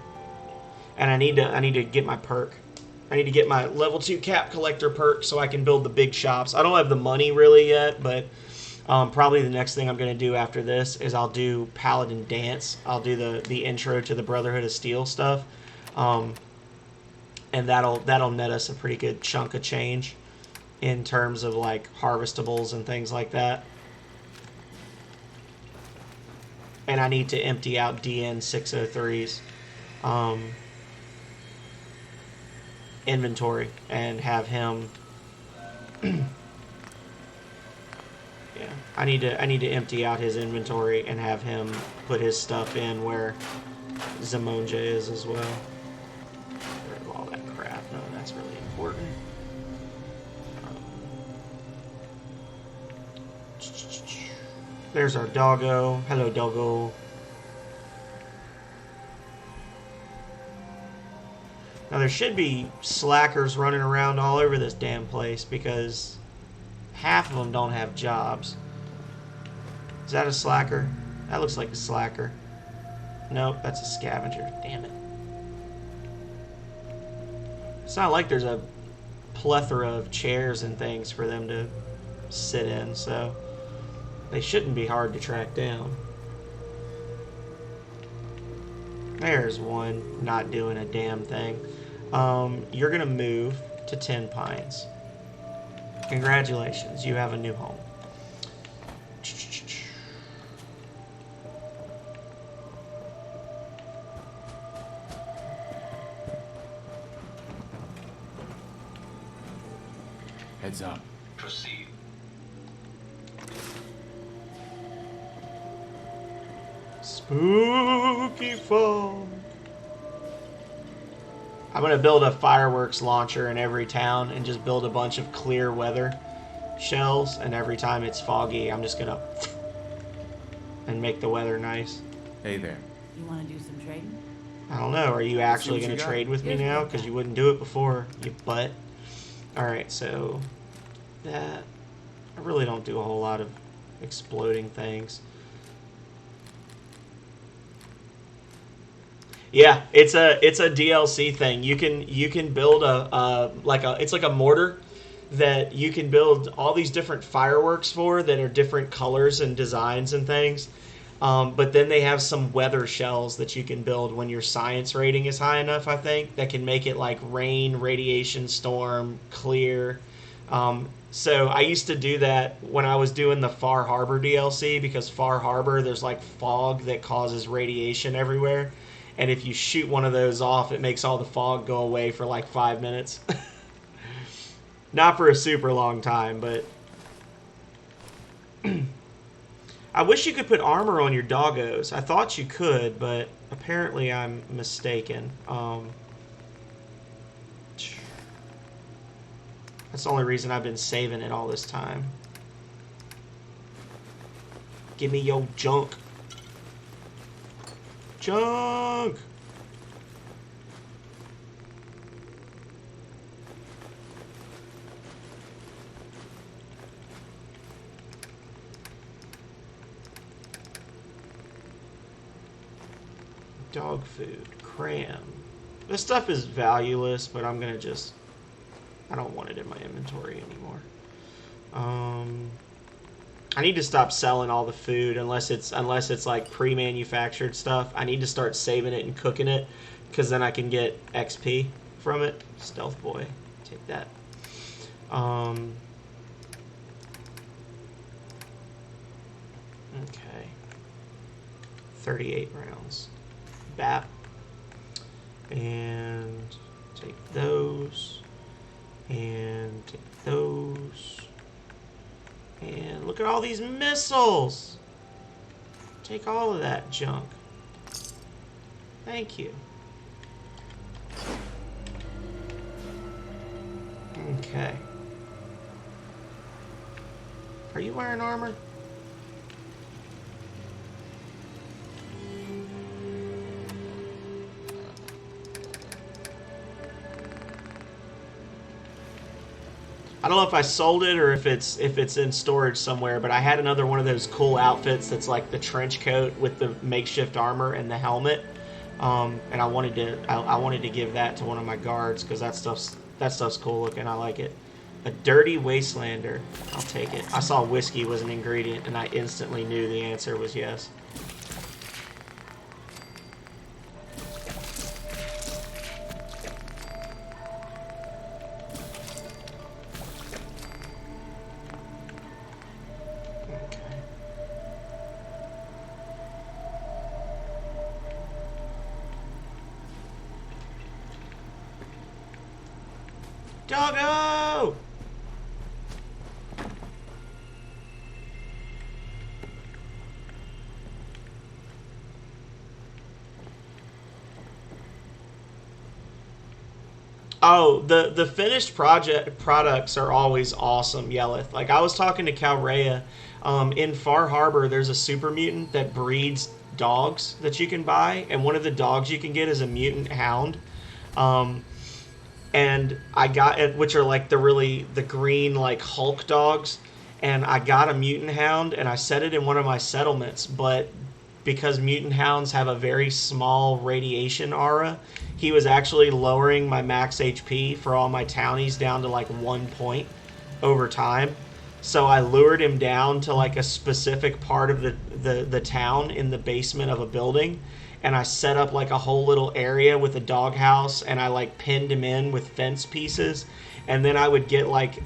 And I need to get my perk. I need to get my level 2 cap collector perk so I can build the big shops. I don't have the money really yet, but probably the next thing I'm going to do after this is I'll do Paladin Dance. I'll do the intro to the Brotherhood of Steel stuff. And that'll net us a pretty good chunk of change in terms of like harvestables and things like that. And I need to empty out DN 603's inventory and have him. Yeah, I need to empty out his inventory and have him put his stuff in where Zamonja is as well. Get rid of all that crap. No, that's really important. There's our doggo. Hello, doggo. Now, there should be slackers running around all over this damn place because half of them don't have jobs. Is that a slacker? That looks like a slacker. Nope, that's a scavenger. Damn it. It's not like there's a plethora of chairs and things for them to sit in, so they shouldn't be hard to track down. There's one not doing a damn thing. You're gonna move to 10 Pines. Congratulations, you have a new home. Heads up. Proceed. Spooky fog. I'm going to build a fireworks launcher in every town and just build a bunch of clear weather shells, and every time it's foggy, I'm just going to and make the weather nice. Hey there. You want to do some trading? I don't know. Are you actually what going you to got. trade with me Here's what now? I Because got. you wouldn't do it before, you butt. Alright, so that... I really don't do a whole lot of exploding things. Yeah, it's a DLC thing. You can build it's like a mortar that you can build all these different fireworks for that are different colors and designs and things. But then they have some weather shells that you can build when your science rating is high enough, I think, that can make it like rain, radiation, storm, clear. So I used to do that when I was doing the Far Harbor DLC, because Far Harbor, there's like fog that causes radiation everywhere. And if you shoot one of those off, it makes all the fog go away for like 5 minutes. Not for a super long time, but... I wish you could put armor on your doggos. I thought you could, but apparently I'm mistaken. That's the only reason I've been saving it all this time. Give me your junk. Junk! Dog food, cram. This stuff is valueless, but I'm gonna just... I don't want it in my inventory anymore. I need to stop selling all the food unless it's like pre-manufactured stuff. I need to start saving it and cooking it, because then I can get XP from it. Stealth boy, take that. Okay. 38 rounds. BAP. And take those. And take those. And look at all these missiles! Take all of that junk. Thank you. Okay. Are you wearing armor? I don't know if I sold it or if it's in storage somewhere, but I had another one of those cool outfits that's like the trench coat with the makeshift armor and the helmet, and I wanted to give that to one of my guards because that stuff's cool looking. I like it. A dirty wastelander. I'll take it. I saw whiskey was an ingredient, and I instantly knew the answer was yes. Doggo! Oh, the finished products are always awesome, Yelleth. Like, I was talking to Calrea. In Far Harbor, there's a super mutant that breeds dogs that you can buy, and one of the dogs you can get is a mutant hound. And I got it, which are like the green like Hulk dogs, and I got a mutant hound and I set it in one of my settlements, but because mutant hounds have a very small radiation aura, he was actually lowering my max HP for all my townies down to like 1 point over time. So I lured him down to like a specific part of the town in the basement of a building, and I set up like a whole little area with a doghouse, and I like pinned him in with fence pieces, and then I would get like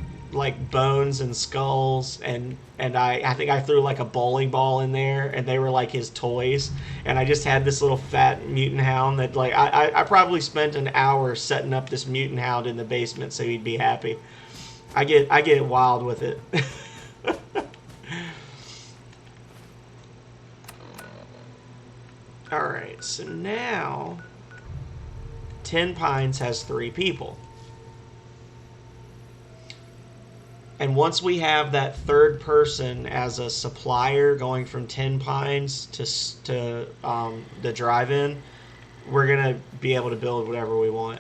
bones and skulls, and I think I threw like a bowling ball in there, and they were like his toys, and I just had this little fat mutant hound that like I probably spent an hour setting up this mutant hound in the basement so he'd be happy. I get wild with it. Alright, so now Ten Pines has 3 people. And once we have that third person as a supplier going from Ten Pines to the drive-in, we're going to be able to build whatever we want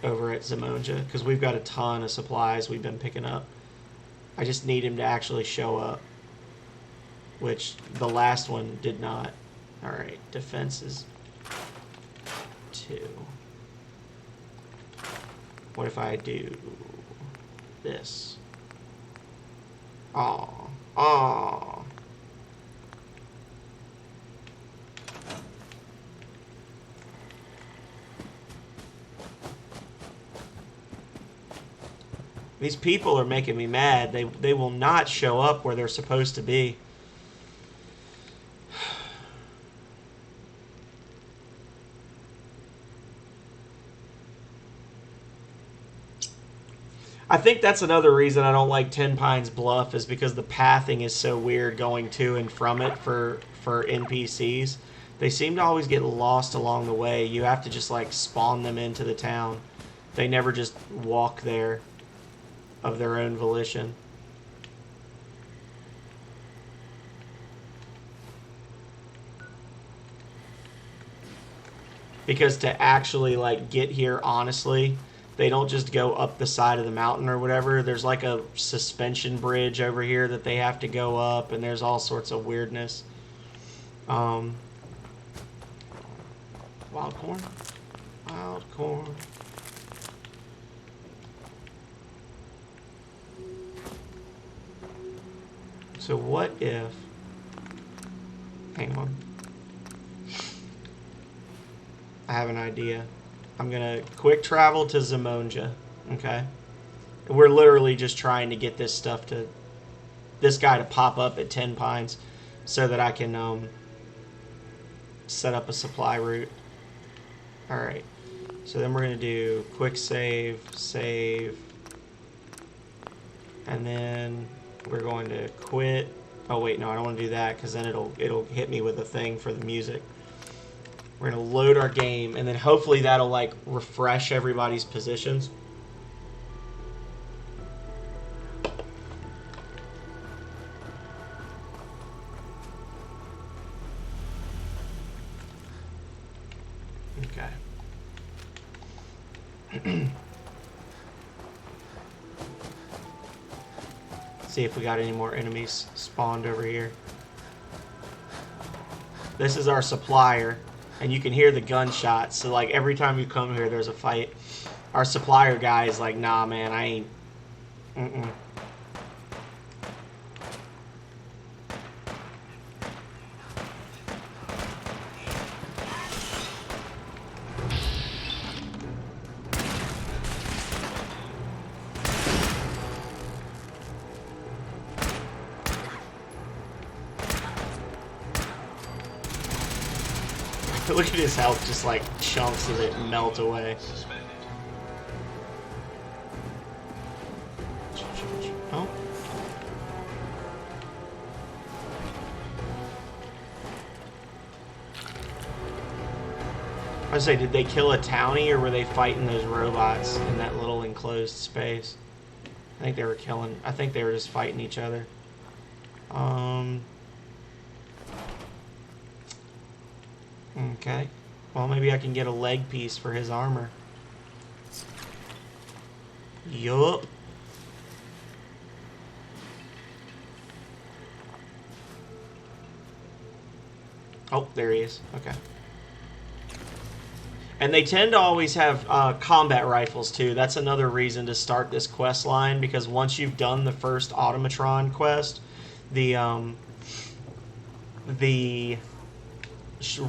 over at Zemonja, because we've got a ton of supplies we've been picking up. I just need him to actually show up, which the last one did not. Alright, defense is 2. What if I do this? Aw. Aw. These people are making me mad. They will not show up where they're supposed to be. I think that's another reason I don't like Ten Pines Bluff, is because the pathing is so weird going to and from it for NPCs. They seem to always get lost along the way. You have to just like spawn them into the town. They never just walk there of their own volition. Because to actually like get here honestly, they don't just go up the side of the mountain or whatever. There's like a suspension bridge over here that they have to go up, and there's all sorts of weirdness. Wild corn? Wild corn. So what if... Hang on. I have an idea. I'm going to quick travel to Zemonja, okay? We're literally just trying to get this guy to pop up at 10 Pines so that I can set up a supply route. Alright, so then we're going to do quick save, and then we're going to quit. Oh wait, no, I don't want to do that because then it'll hit me with a thing for the music. We're going to load our game, and then hopefully that'll like refresh everybody's positions. Okay. See if we got any more enemies spawned over here. This is our supplier, and you can hear the gunshots. So like every time you come here, there's a fight. Our supplier guy is like, nah, man, I ain't. Look at his health, just like chunks of it melt away. Oh. I was say, did they kill a townie or were they fighting those robots in that little enclosed space? I think they were killing. I think they were just fighting each other. Okay. Well, maybe I can get a leg piece for his armor. Yup. Oh, there he is. Okay. And they tend to always have combat rifles, too. That's another reason to start this quest line, because once you've done the first Automatron quest, the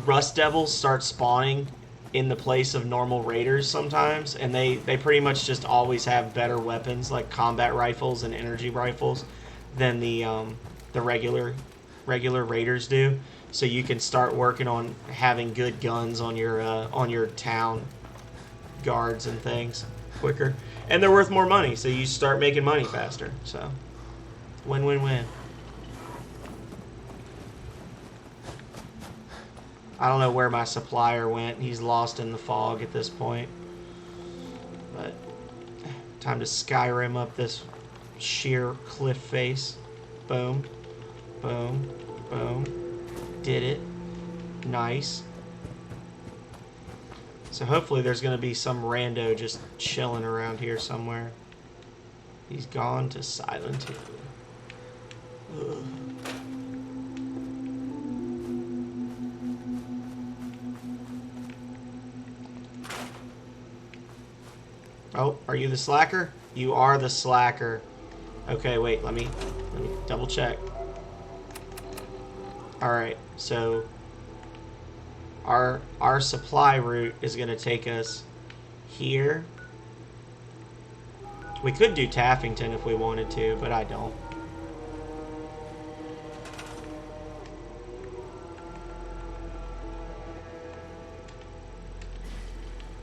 Rust Devils start spawning in the place of normal raiders sometimes, and they pretty much just always have better weapons, like combat rifles and energy rifles, than the regular raiders do. So you can start working on having good guns on your town guards and things quicker, and they're worth more money, so you start making money faster. So win-win-win. I don't know where my supplier went. He's lost in the fog at this point. But time to Skyrim up this sheer cliff face. Boom. Boom. Boom. Did it. Nice. So hopefully there's going to be some rando just chilling around here somewhere. He's gone to Silent Hill. Ugh. Oh, are you the slacker? You are the slacker. Okay, wait, let me double check. Alright, so our supply route is gonna take us here. We could do Taffington if we wanted to, but I don't.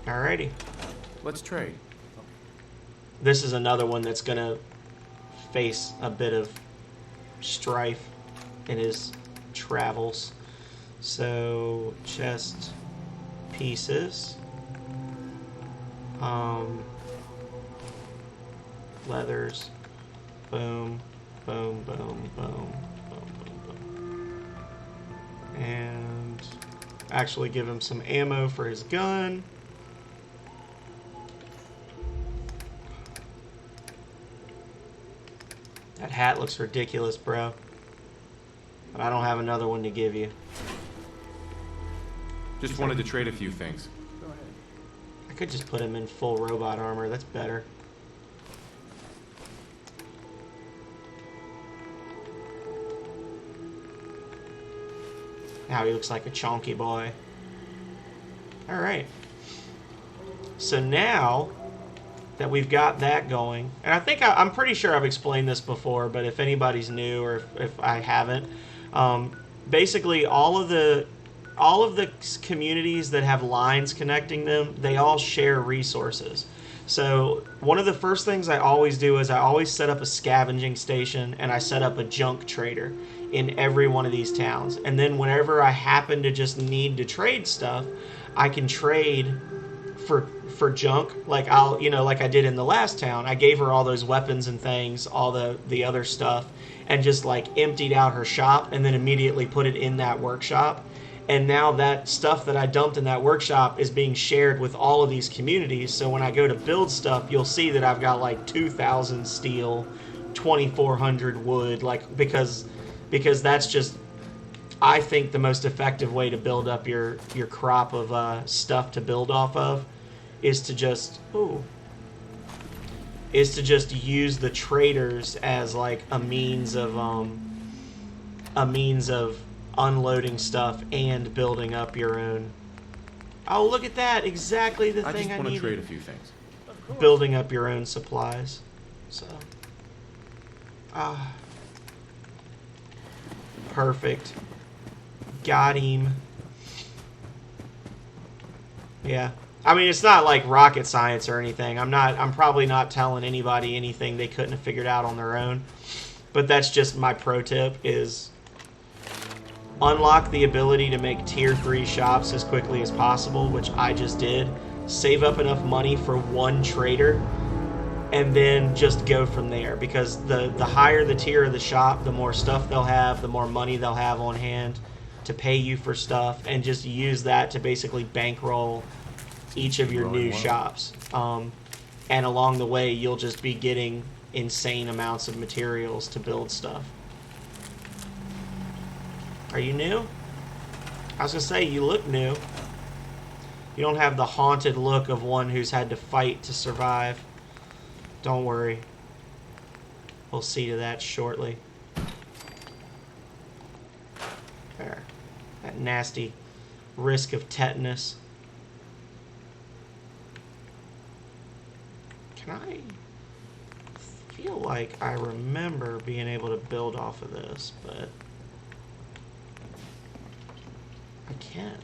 Alrighty. Let's trade. This is another one that's going to face a bit of strife in his travels. So, chest pieces. Leathers. Boom. Boom, boom, boom. Boom, boom, boom. And actually give him some ammo for his gun. That hat looks ridiculous, bro. But I don't have another one to give you. Just wanted to trade a few things. Go ahead. I could just put him in full robot armor. That's better. Now he looks like a chonky boy. Alright. So now that we've got that going. And I think I'm pretty sure I've explained this before, but if anybody's new or if I haven't, basically all of the communities that have lines connecting them, they all share resources. So one of the first things I always do is I always set up a scavenging station and I set up a junk trader in every one of these towns. And then whenever I happen to just need to trade stuff, I can trade for junk. Like like I did in the last town, I gave her all those weapons and things, all the other stuff, and just like emptied out her shop and then immediately put it in that workshop. And now that stuff that I dumped in that workshop is being shared with all of these communities. So when I go to build stuff, you'll see that I've got like 2,000 steel, 2,400 wood, like because that's just, I think, the most effective way to build up your crop of stuff to build off of is to just use the traders as like a means of unloading stuff and building up your own. Oh, look at that! Exactly the I thing just I want to needed. trade a few things. Building up your own supplies. So, perfect. Got him. Yeah. I mean, it's not like rocket science or anything. I'm probably not telling anybody anything they couldn't have figured out on their own. But that's just my pro tip is unlock the ability to make tier 3 shops as quickly as possible, which I just did. Save up enough money for one trader and then just go from there, because the higher the tier of the shop, the more stuff they'll have, the more money they'll have on hand to pay you for stuff, and just use that to basically bankroll each of your new shops. And along the way, you'll just be getting insane amounts of materials to build stuff. Are you new? I was gonna say, you look new. You don't have the haunted look of one who's had to fight to survive. Don't worry. We'll see to that shortly. There. That nasty risk of tetanus. Can I feel like I remember being able to build off of this, but I can.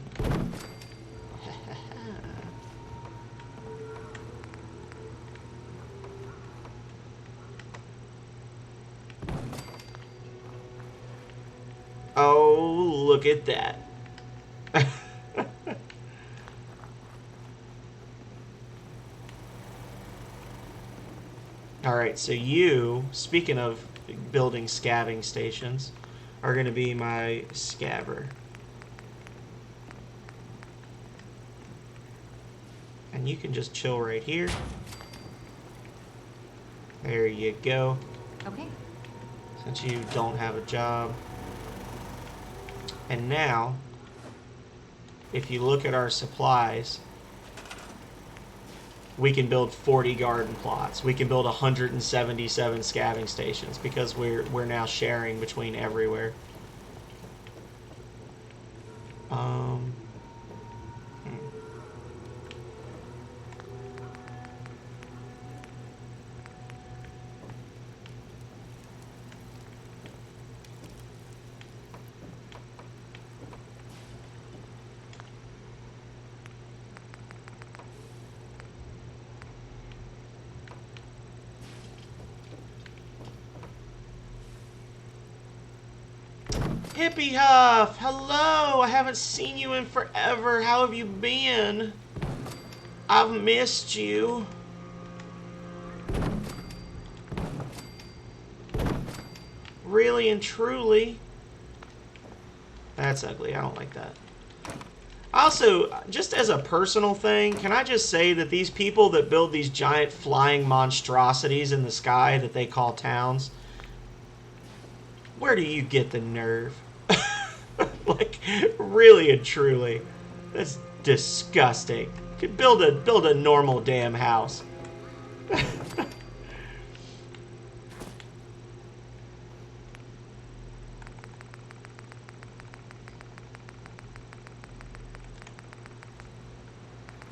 Oh, look at that. Alright, so you, speaking of building scavving stations, are going to be my scabber. And you can just chill right here. There you go. Okay. Since you don't have a job. And now, if you look at our supplies, we can build 40 garden plots. We can build 177 scavving stations because we're now sharing between everywhere. Hippie Huff, hello! I haven't seen you in forever. How have you been? I've missed you. Really and truly. That's ugly. I don't like that. Also, just as a personal thing, can I just say that these people that build these giant flying monstrosities in the sky that they call towns, where do you get the nerve? Like, really and truly, that's disgusting. Build a normal damn house.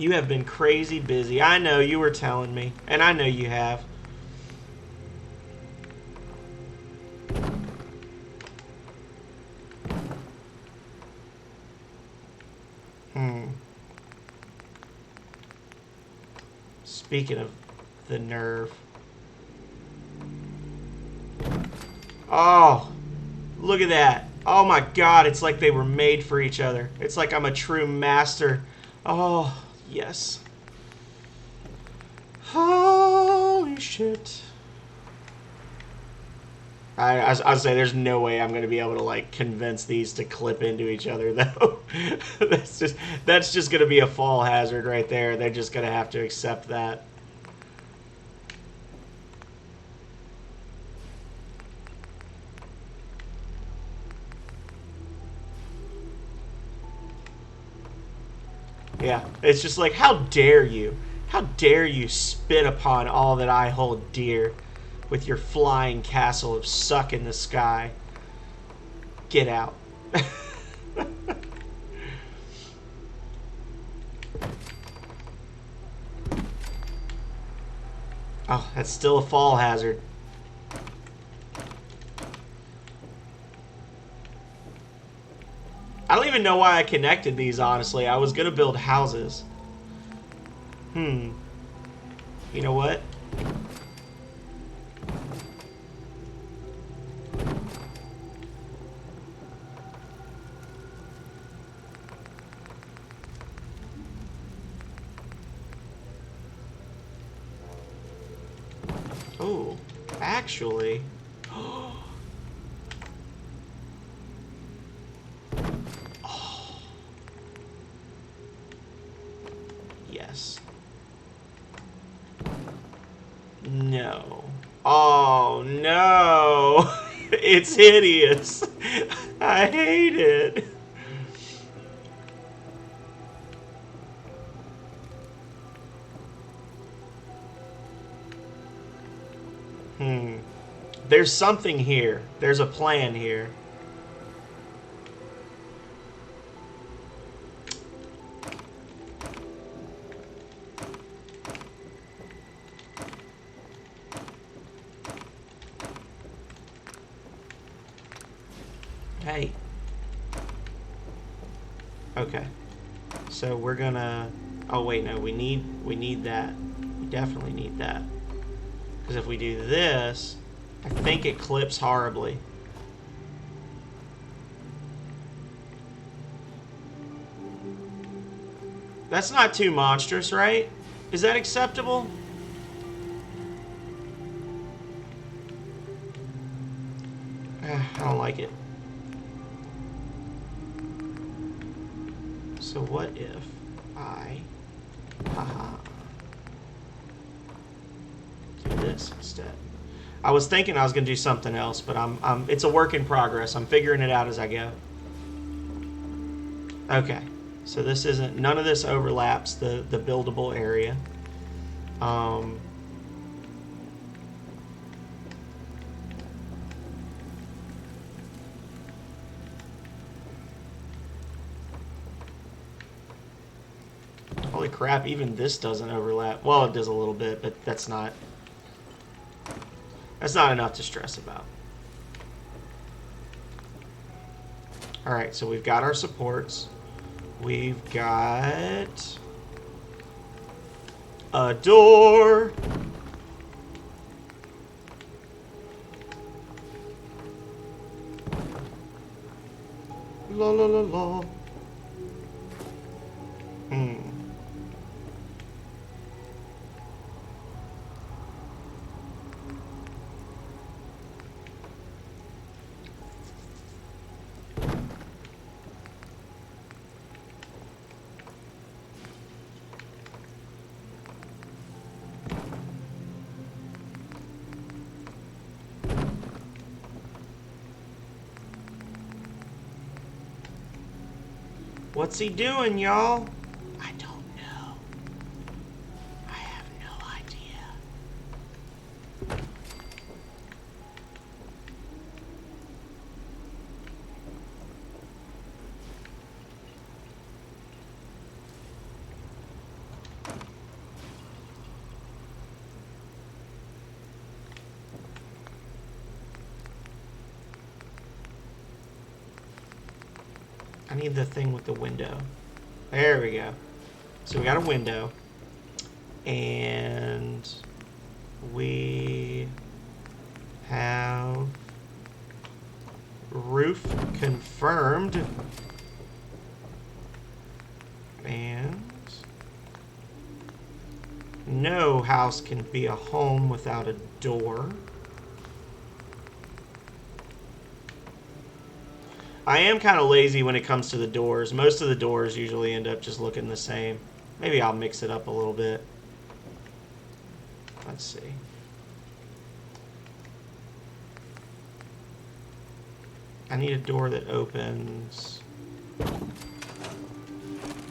You have been crazy busy. I know, you were telling me. And I know you have. Speaking of the nerve. Oh, look at that. Oh my god, it's like they were made for each other. It's like I'm a true master. Oh, yes. Holy shit. I was say there's no way I'm going to be able to like convince these to clip into each other though. that's just going to be a fall hazard right there. They're just going to have to accept that. Yeah, it's just like, how dare you? How dare you spit upon all that I hold dear with your flying castle of suck in the sky? Get out. Oh, that's still a fall hazard. I don't even know why I connected these, honestly. I was going to build houses. You know what? Oh, actually... Yes. No. Oh, no. It's hideous. I hate it. There's something here. There's a plan here. Hey. Okay. So we're gonna... Oh, wait, no. We need that. We definitely need that. Because if we do this, I think it clips horribly. That's not too monstrous, right? Is that acceptable? I don't like it. So what if I... Haha. Do this instead. I was thinking I was going to do something else, but it's a work in progress. I'm figuring it out as I go. Okay. So this isn't... None of this overlaps the buildable area. Holy crap, even this doesn't overlap. Well, it does a little bit, but that's not enough to stress about. Alright, so we've got our supports. We've got a door. La la la la. What's he doing, y'all? I don't know. I have no idea. I need the thing with the window. There we go. So we got a window. And we have roof confirmed. And no house can be a home without a door. I am kind of lazy when it comes to the doors. Most of the doors usually end up just looking the same. Maybe I'll mix it up a little bit. Let's see. I need a door that opens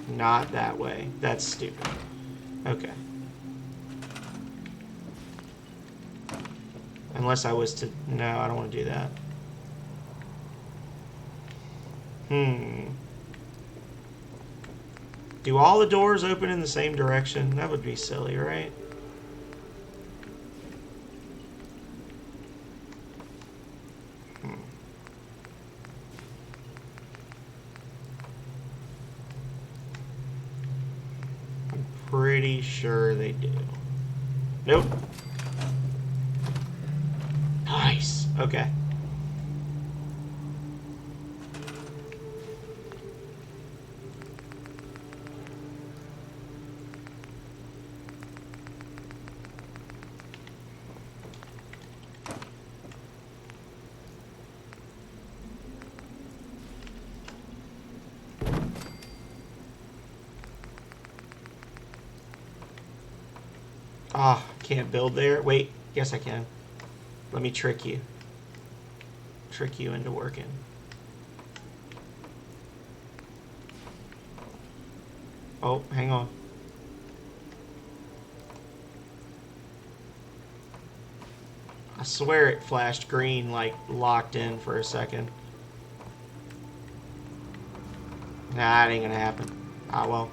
not that way. That's stupid. Okay. Unless I was to... No, I don't want to do that. Do all the doors open in the same direction? That would be silly, right? I'm pretty sure they do. Nope. Nice. Okay. Ah, can't build there. Wait, yes I can. Let me trick you. Trick you into working. Oh, hang on. I swear it flashed green, like locked in for a second. Nah, it ain't gonna happen. Ah, well.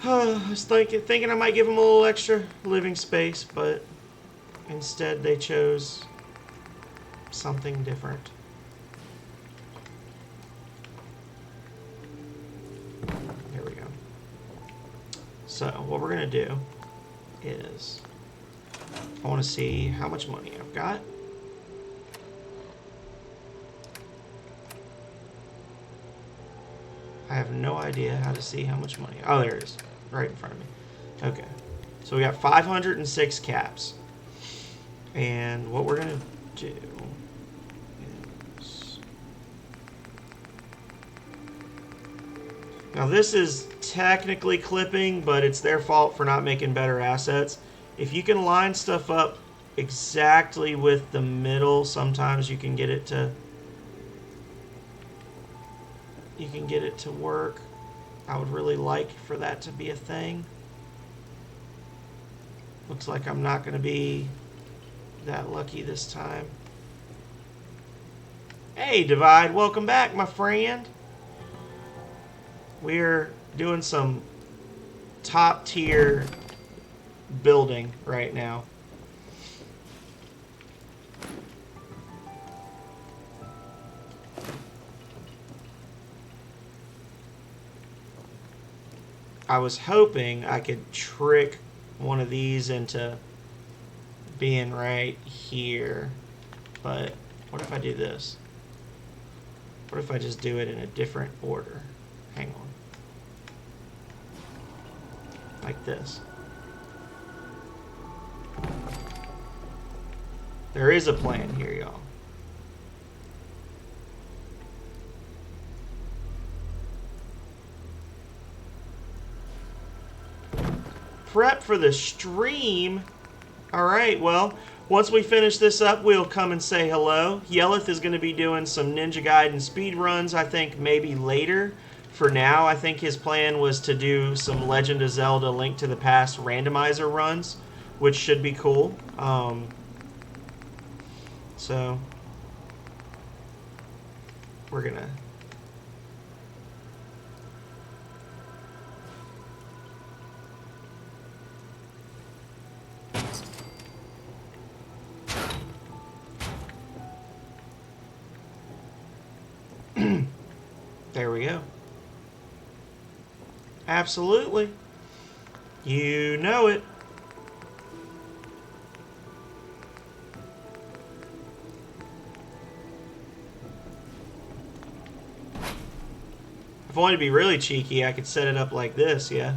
I was thinking I might give them a little extra living space, but instead they chose something different. There we go. So what we're gonna do is I want to see how much money I've got. I have no idea how to see how much money. Oh, there it is. Right in front of me. Okay. So we got 506 caps. And what we're going to do is... Now this is technically clipping, but it's their fault for not making better assets. If you can line stuff up exactly with the middle, sometimes you can get it to... work. I would really like for that to be a thing. Looks like I'm not going to be that lucky this time. Hey, Divide, welcome back, my friend. We're doing some top tier building right now. I was hoping I could trick one of these into being right here, but what if I do this? What if I just do it in a different order? Hang on. Like this. There is a plan here, y'all. Prep for the stream. Alright, well, once we finish this up, we'll come and say hello. Yelleth is going to be doing some Ninja Gaiden speed runs, I think maybe later. For now, I think his plan was to do some Legend of Zelda Link to the Past randomizer runs, which should be cool. So, we're going to... There we go. Absolutely. You know it. If I wanted to be really cheeky, I could set it up like this, yeah.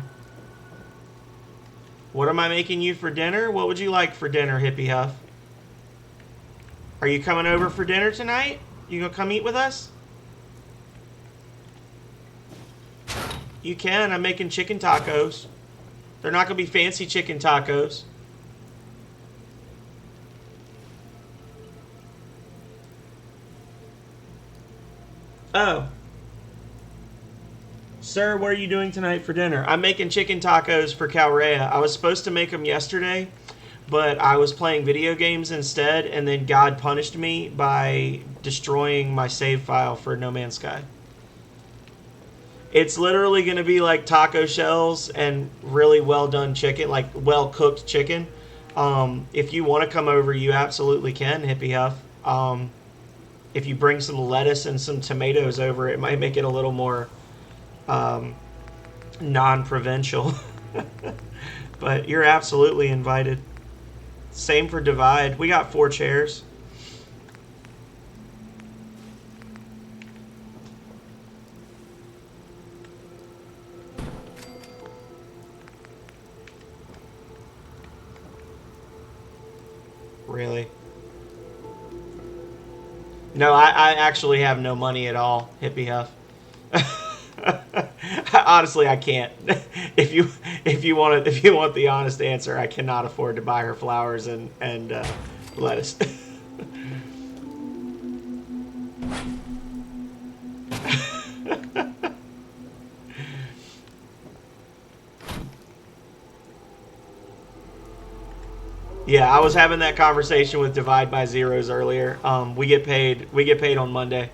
What am I making you for dinner? What would you like for dinner, Hippie Huff? Are you coming over for dinner tonight? You gonna come eat with us? You can. I'm making chicken tacos. They're not gonna be fancy chicken tacos. Oh. Sir, what are you doing tonight for dinner? I'm making chicken tacos for Calrea. I was supposed to make them yesterday, but I was playing video games instead, and then God punished me by destroying my save file for No Man's Sky. It's literally going to be like taco shells and really well done chicken, like well cooked chicken. If you want to come over, you absolutely can, Hippie Huff. If you bring some lettuce and some tomatoes over, it might make it a little more non-provincial. But you're absolutely invited. Same for Divide. We got 4 chairs. Really? No, I actually have no money at all, Hippie Huff. Honestly, I can't. If you want the honest answer, I cannot afford to buy her flowers and lettuce. Yeah, I was having that conversation with Divide by Zeros earlier. We get paid on Monday.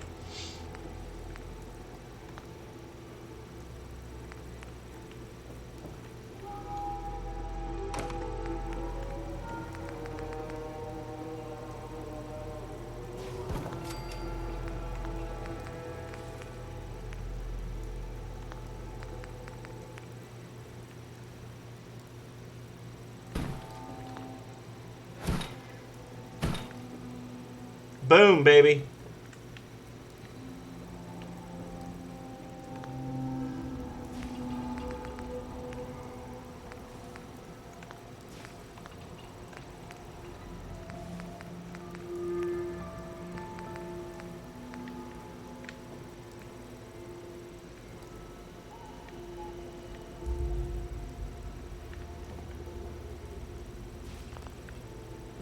Boom, baby.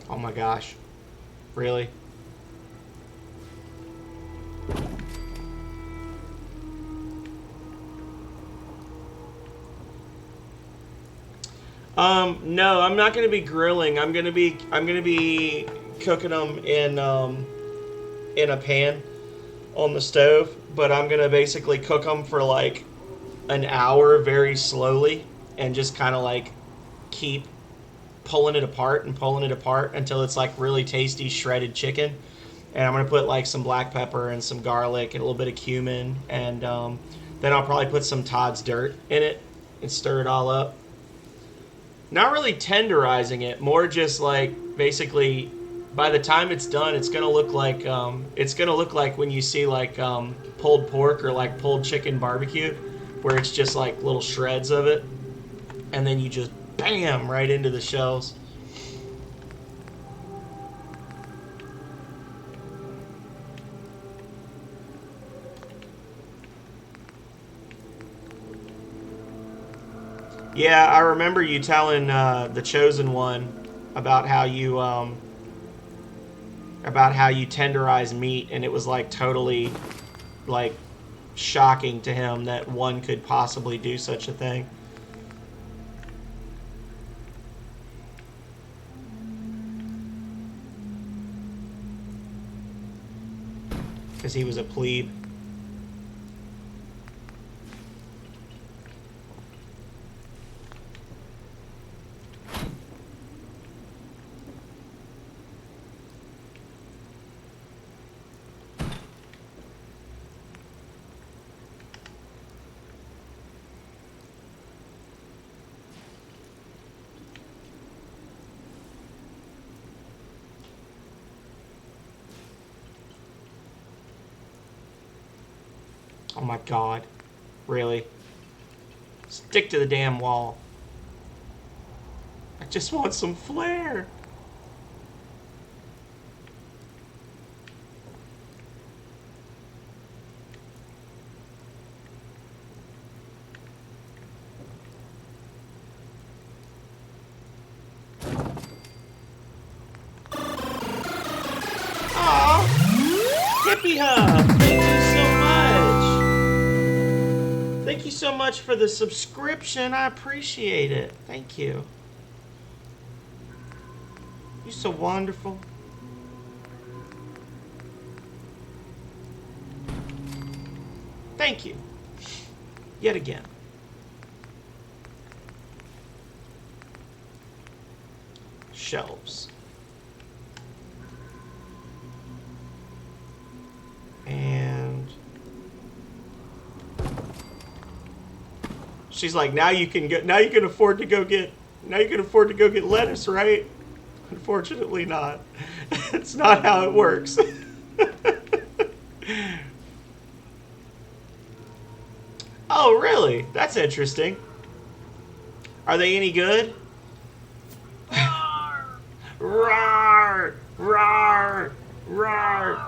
Oh my gosh. Really? No, I'm not going to be grilling. I'm going to be cooking them in a pan on the stove, but I'm going to basically cook them for like an hour very slowly and just kind of like keep pulling it apart until it's like really tasty shredded chicken. And I'm going to put like some black pepper and some garlic and a little bit of cumin, and then I'll probably put some Todd's Dirt in it and stir it all up. Not really tenderizing it, more just like basically by the time it's done, it's gonna look like when you see like pulled pork or like pulled chicken barbecue, where it's just like little shreds of it, and then you just bam right into the shells. Yeah, I remember you telling the Chosen One about how you tenderize meat, and it was like totally like shocking to him that one could possibly do such a thing. Because he was a plebe. Oh my god. Really? Stick to the damn wall. I just want some flair. Aw! Hippie Hub! Thank you so much! Thank you so much for the subscription. I appreciate it. Thank you. You're so wonderful. Thank you. Yet again. Shelves. And she's like, now you can afford to go get lettuce, right? Unfortunately not. It's not how it works. Oh, really? That's interesting. Are they any good? Roar! Roar! Roar!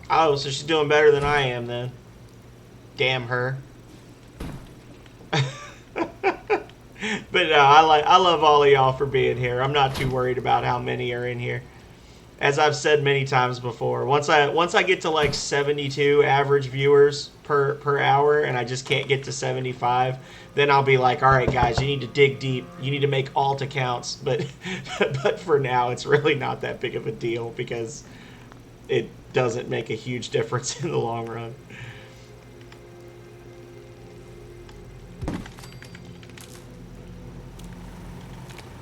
Oh, so she's doing better than I am then. Damn her. But no, I love all of y'all for being here. I'm not too worried about how many are in here. As I've said many times before, once I get to like 72 average viewers per hour and I just can't get to 75, then I'll be like, all right guys, you need to dig deep. You need to make alt accounts. But but for now, it's really not that big of a deal because it doesn't make a huge difference in the long run.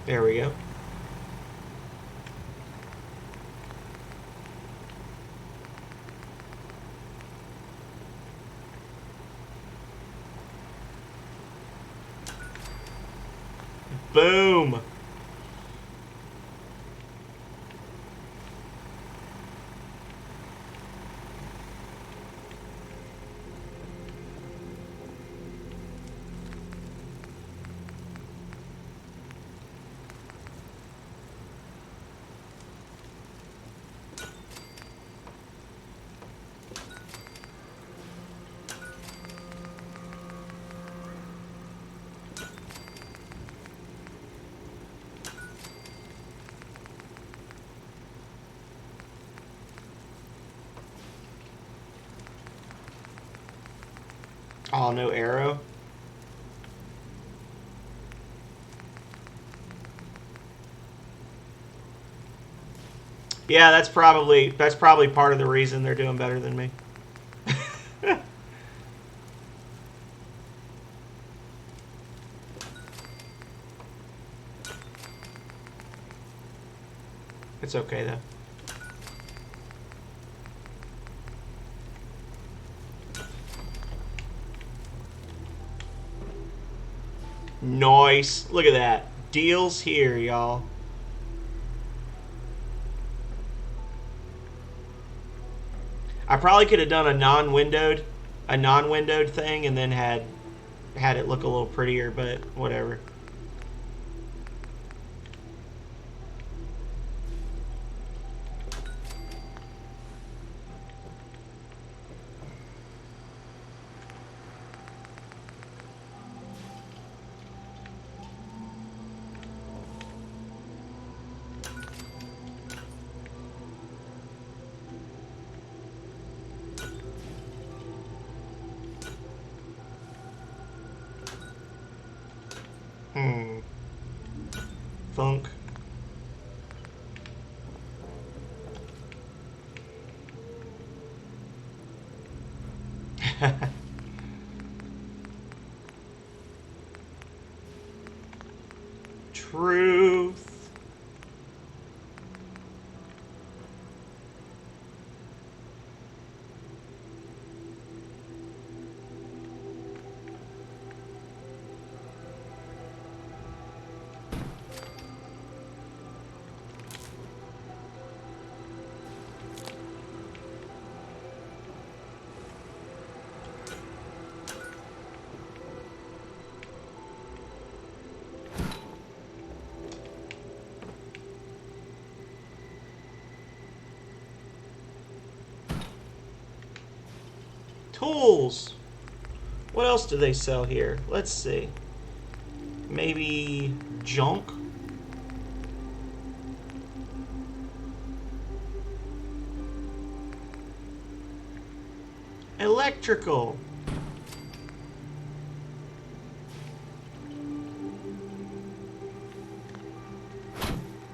There we go. Boom. Oh, no arrow. Yeah, that's probably part of the reason they're doing better than me. It's okay though. Nice. Look at that. Deals here, y'all. I probably could have done a non-windowed thing and then had it look a little prettier, but whatever. Funk. Truth. Tools. What else do they sell here? Let's see. Maybe junk? Electrical.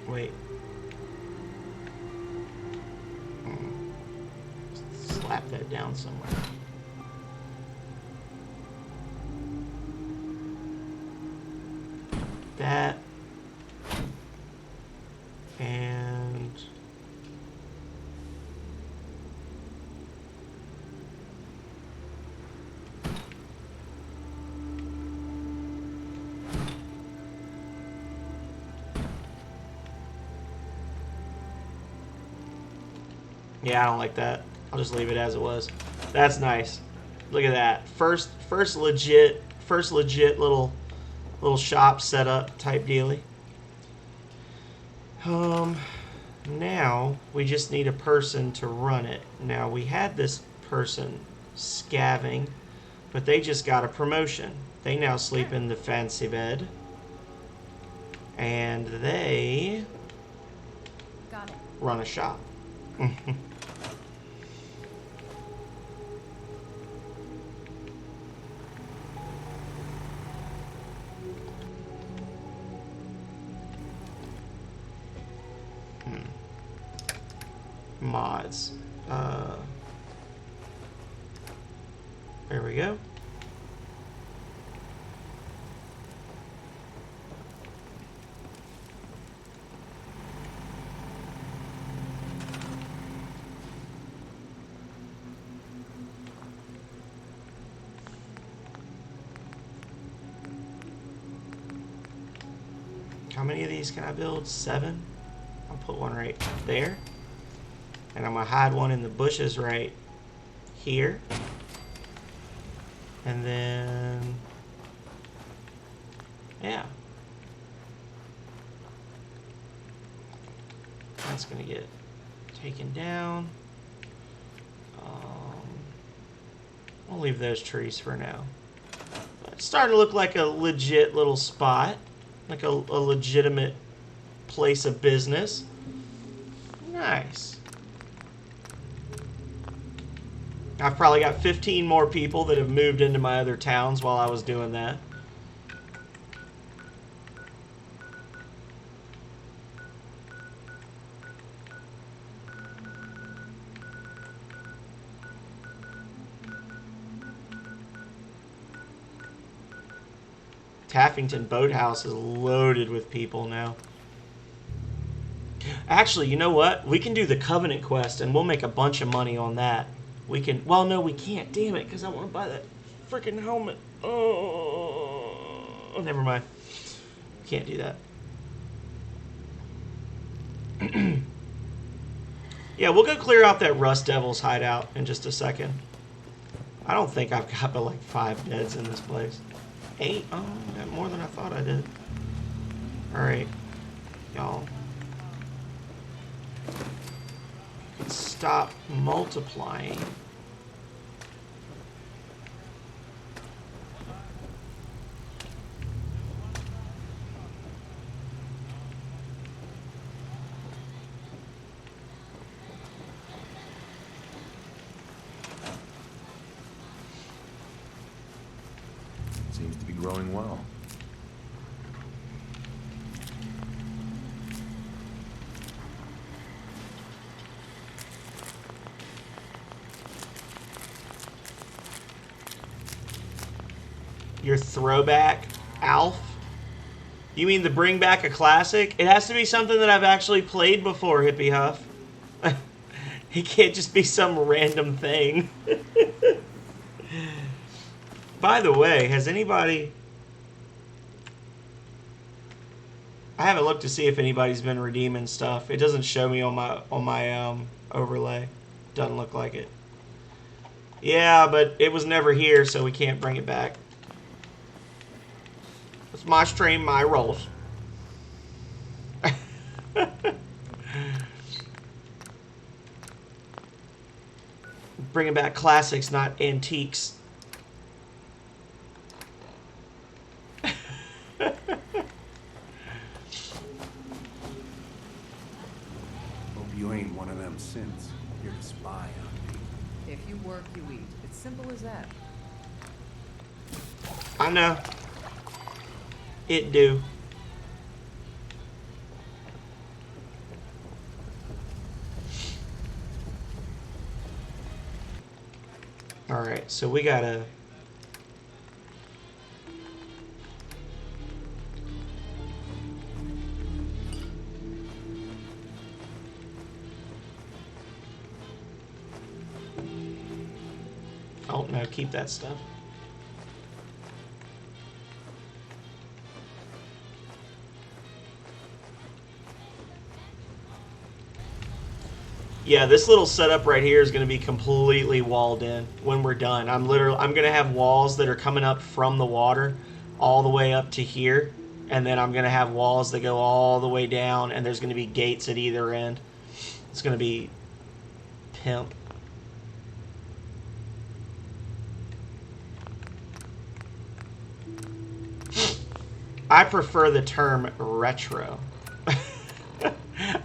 Wait. Slap that down somewhere. That. And yeah, I don't like that. I'll just leave it as it was. That's nice. Look at that. First legit little shop setup type dealy. Now we just need a person to run it. Now we had this person scavenging, but they just got a promotion. They now sleep in the fancy bed. And they Got it. run a shop. Mods. There we go. How many of these can I build? 7? I'll put one right there. And I'm going to hide one in the bushes right here. And then, yeah. That's going to get taken down. We'll leave those trees for now. But it's starting to look like a legit little spot. Like a legitimate place of business. Nice. I've probably got 15 more people that have moved into my other towns while I was doing that. Taffington Boathouse is loaded with people now. Actually, you know what? We can do the Covenant quest and we'll make a bunch of money on that. We can... Well, no, we can't. Damn it, because I want to buy that freaking helmet. Oh, never mind. Can't do that. Yeah, we'll go clear out that Rust Devil's hideout in just a second. I don't think I've got but like 5 beds in this place. 8? Oh, I got more than I thought I did. Alright. Y'all. Stop multiplying. Seems to be growing well. Your throwback, Alf? You mean the bring back a classic? It has to be something that I've actually played before, Hippie Huff. It can't just be some random thing. By the way, has anybody... I haven't looked to see if anybody's been redeeming stuff. It doesn't show me on my overlay. Doesn't look like it. Yeah, but it was never here, so we can't bring it back. It's my stream, my rolls. bringing back classics, not antiques. Hope you ain't one of them synths. You're to spy on me. If you work, you eat. It's simple as that. I know. It do. Alright, so we gotta... Oh, no, keep that stuff. Yeah, this little setup right here is going to be completely walled in when we're done. I'm going to have walls that are coming up from the water all the way up to here, and then I'm going to have walls that go all the way down, and there's going to be gates at either end. It's going to be pimp. I prefer the term retro.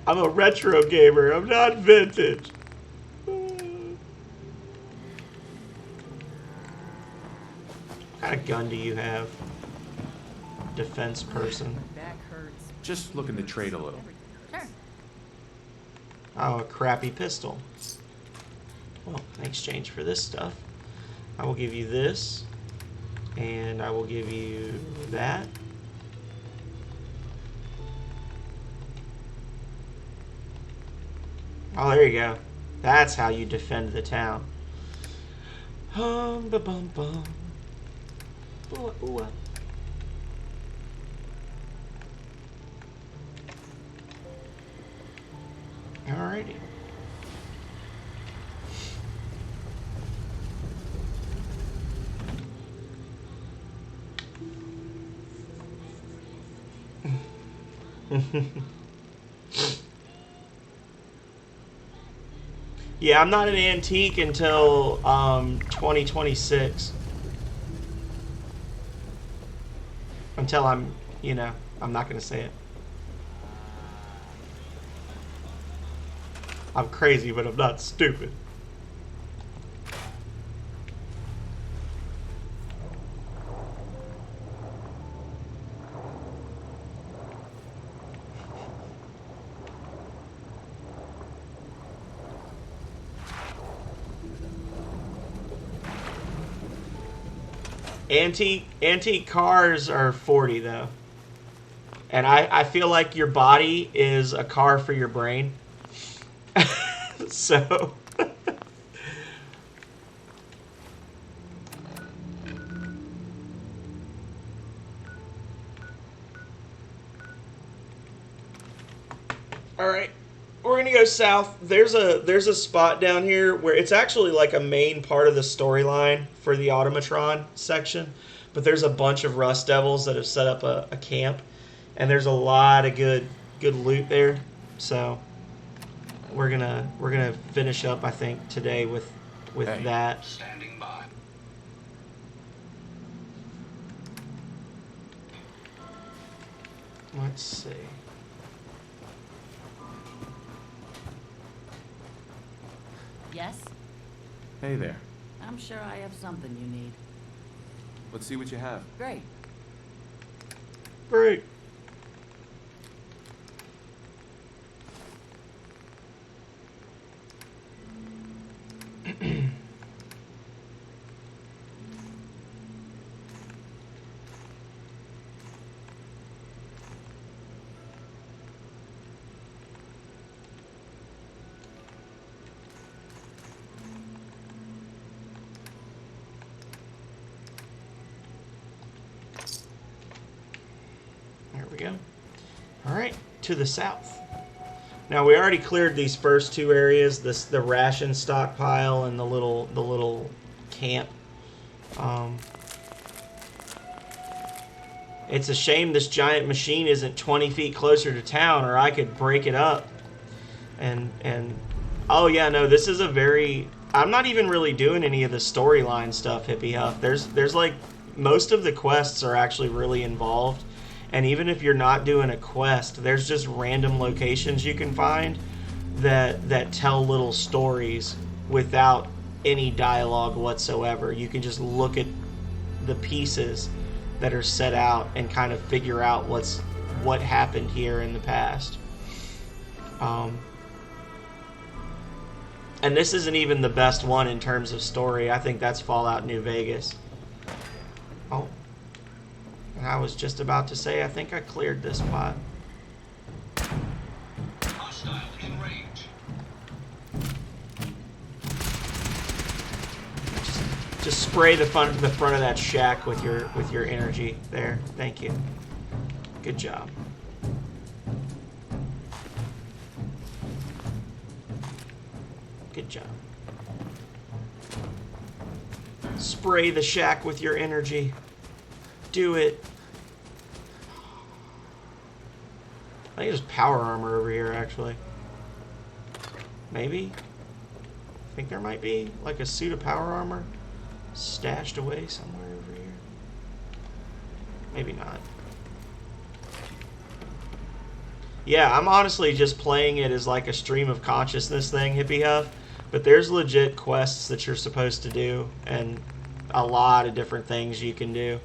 I'm a retro gamer. I'm not vintage. What kind of gun do you have? Defense person. My back hurts. Just looking to trade a little. Sure. Oh, a crappy pistol. Well, in exchange for this stuff, I will give you this, and I will give you that. Oh, there you go. That's how you defend the town. Ba bum bum. Ooh, ooh. Alrighty. Yeah, I'm not an antique until 2026. Until I'm, you know, I'm not going to say it. I'm crazy, but I'm not stupid. Antique cars are 40 though, and I feel like your body is a car for your brain. So all right, we're gonna go south. There's a spot down here where it's actually like a main part of the storyline for the Automatron section, but there's a bunch of Rust Devils that have set up a camp, and there's a lot of good loot there. So we're gonna finish up, I think, today with Hey. that. Standing by. Let's see. Yes? Hey there. I'm sure I have something you need. Let's see what you have. Great. Great. There we go. All right, to the south. Now we already cleared these first two areas, the ration stockpile and the little camp. It's a shame this giant machine isn't 20 feet closer to town, or I could break it up and Oh yeah, no, this is a very... I'm not even really doing any of the storyline stuff, Hippie Huff. There's like... Most of the quests are actually really involved. And even if you're not doing a quest, there's just random locations you can find that tell little stories without any dialogue whatsoever. You can just look at the pieces that are set out and kind of figure out what happened here in the past. And this isn't even the best one in terms of story. I think that's Fallout New Vegas. Oh. I was just about to say, I think I cleared this spot. Hostile in range. Just spray the front of that shack with your energy there. Thank you. Good job. Good job. Spray the shack with your energy. Do it. I think there's power armor over here, actually. Maybe? I think there might be, like, a suit of power armor stashed away somewhere over here. Maybe not. Yeah, I'm honestly just playing it as, like, a stream of consciousness thing, Hippie Huff. But there's legit quests that you're supposed to do, and a lot of different things you can do.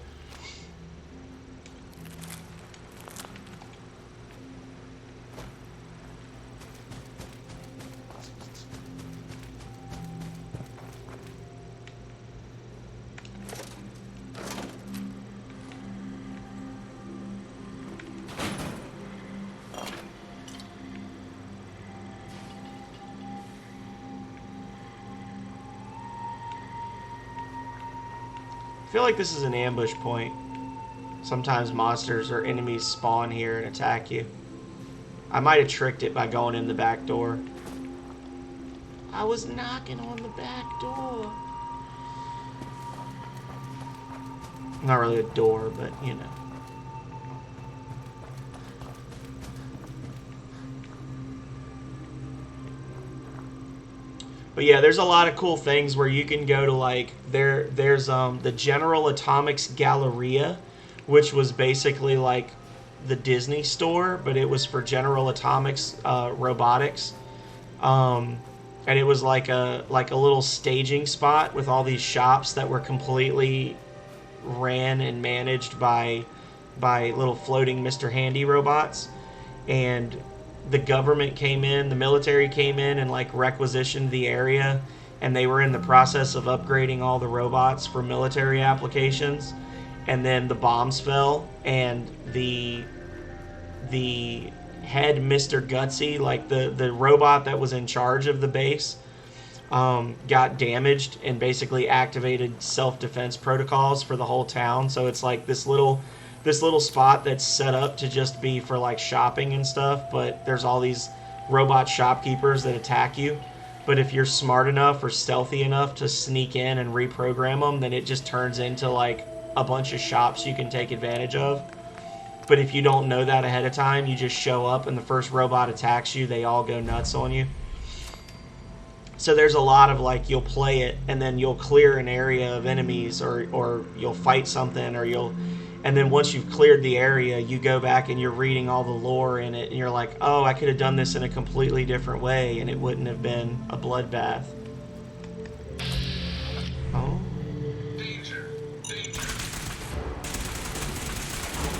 I feel like this is an ambush point. Sometimes monsters or enemies spawn here and attack you. I might have tricked it by going in the back door. I was knocking on the back door. Not really a door, but you know. But yeah, there's a lot of cool things where you can go to, like, there's the General Atomics Galleria, which was basically like the Disney store, but it was for General Atomics robotics. And it was like a little staging spot with all these shops that were completely ran and managed by little floating Mr. Handy robots. And the government came in, the military came in and like requisitioned the area, and they were in the process of upgrading all the robots for military applications. And then the bombs fell, and the head Mr. Gutsy, like the robot that was in charge of the base, got damaged and basically activated self-defense protocols for the whole town. So it's like this little spot that's set up to just be for like shopping and stuff, but there's all these robot shopkeepers that attack you. But if you're smart enough or stealthy enough to sneak in and reprogram them, then it just turns into like a bunch of shops you can take advantage of. But if you don't know that ahead of time, you just show up and the first robot attacks you, they all go nuts on you. So there's a lot of like, you'll play it and then you'll clear an area of enemies, or you'll fight something, and then once you've cleared the area, you go back and you're reading all the lore in it, and you're like, oh, I could have done this in a completely different way, and it wouldn't have been a bloodbath. Oh. Danger. Danger.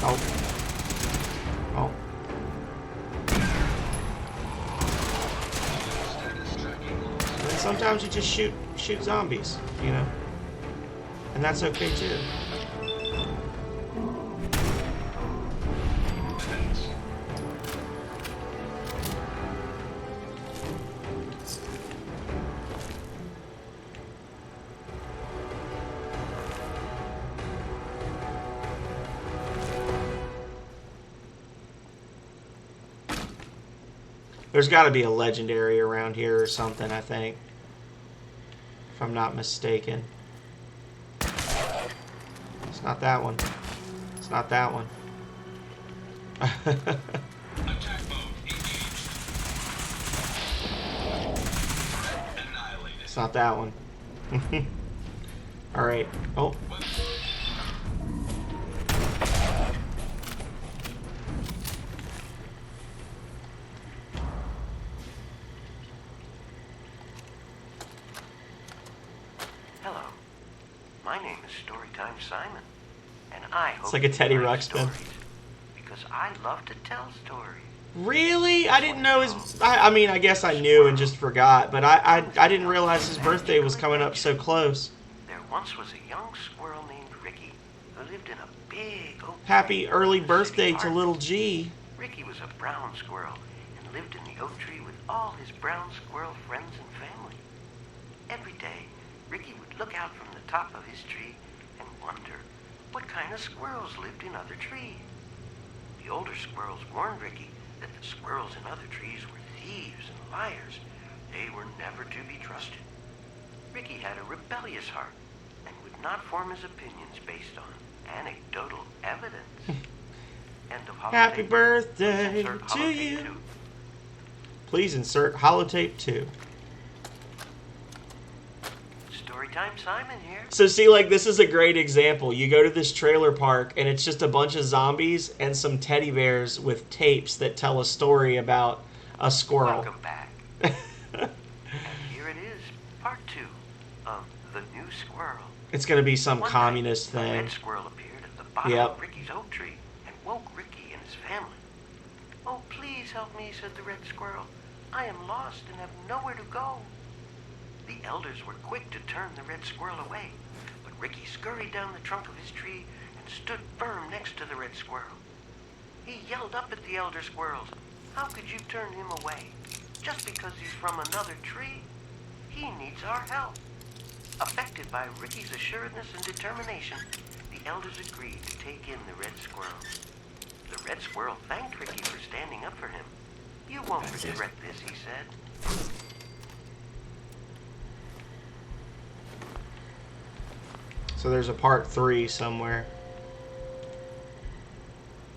Oh. Oh. And sometimes you just shoot zombies, you know? And that's okay too. There's got to be a legendary around here or something, I think. If I'm not mistaken. It's not that one. It's not that one. Attack mode engaged. It's not that one. All right. Oh. Hello. My name is Storytime Simon, and I hope like a Teddy you like Ruxpin. stories, because I love to tell stories. Really? I didn't know his... I mean, I guess I knew and just forgot, but I didn't realize his birthday was coming up so close. There once was a young squirrel named Ricky who lived in a big oak Happy tree early in the city birthday to park. little G. Ricky was a brown squirrel and lived in the oak tree with all his brown squirrel friends and family. Every day, Ricky would look out from the top of his tree and wonder what kind of squirrels lived in other trees. The older squirrels warned Ricky that the squirrels in other trees were thieves and liars. They were never to be trusted. Ricky had a rebellious heart and would not form his opinions based on anecdotal evidence. End of holotape. Happy birthday Insert to holotape you. 2. Please insert holotape 2. Storytime Simon here. So see, like, this is a great example. You go to this trailer park, and it's just a bunch of zombies and some teddy bears with tapes that tell a story about a squirrel. Welcome back. And here it is, part 2 of The New Squirrel. It's going to be some One communist night, a thing. red squirrel appeared at the bottom Yep. of Ricky's oak tree and woke Ricky and his family. "Oh, please help me," said the red squirrel. "I am lost and have nowhere to go." The elders were quick to turn the red squirrel away, but Ricky scurried down the trunk of his tree and stood firm next to the red squirrel. He yelled up at the elder squirrels, "How could you turn him away? Just because he's from another tree? He needs our help." Affected by Ricky's assuredness and determination, the elders agreed to take in the red squirrel. The red squirrel thanked Ricky for standing up for him. "You won't regret this," he said. So there's a part 3 somewhere.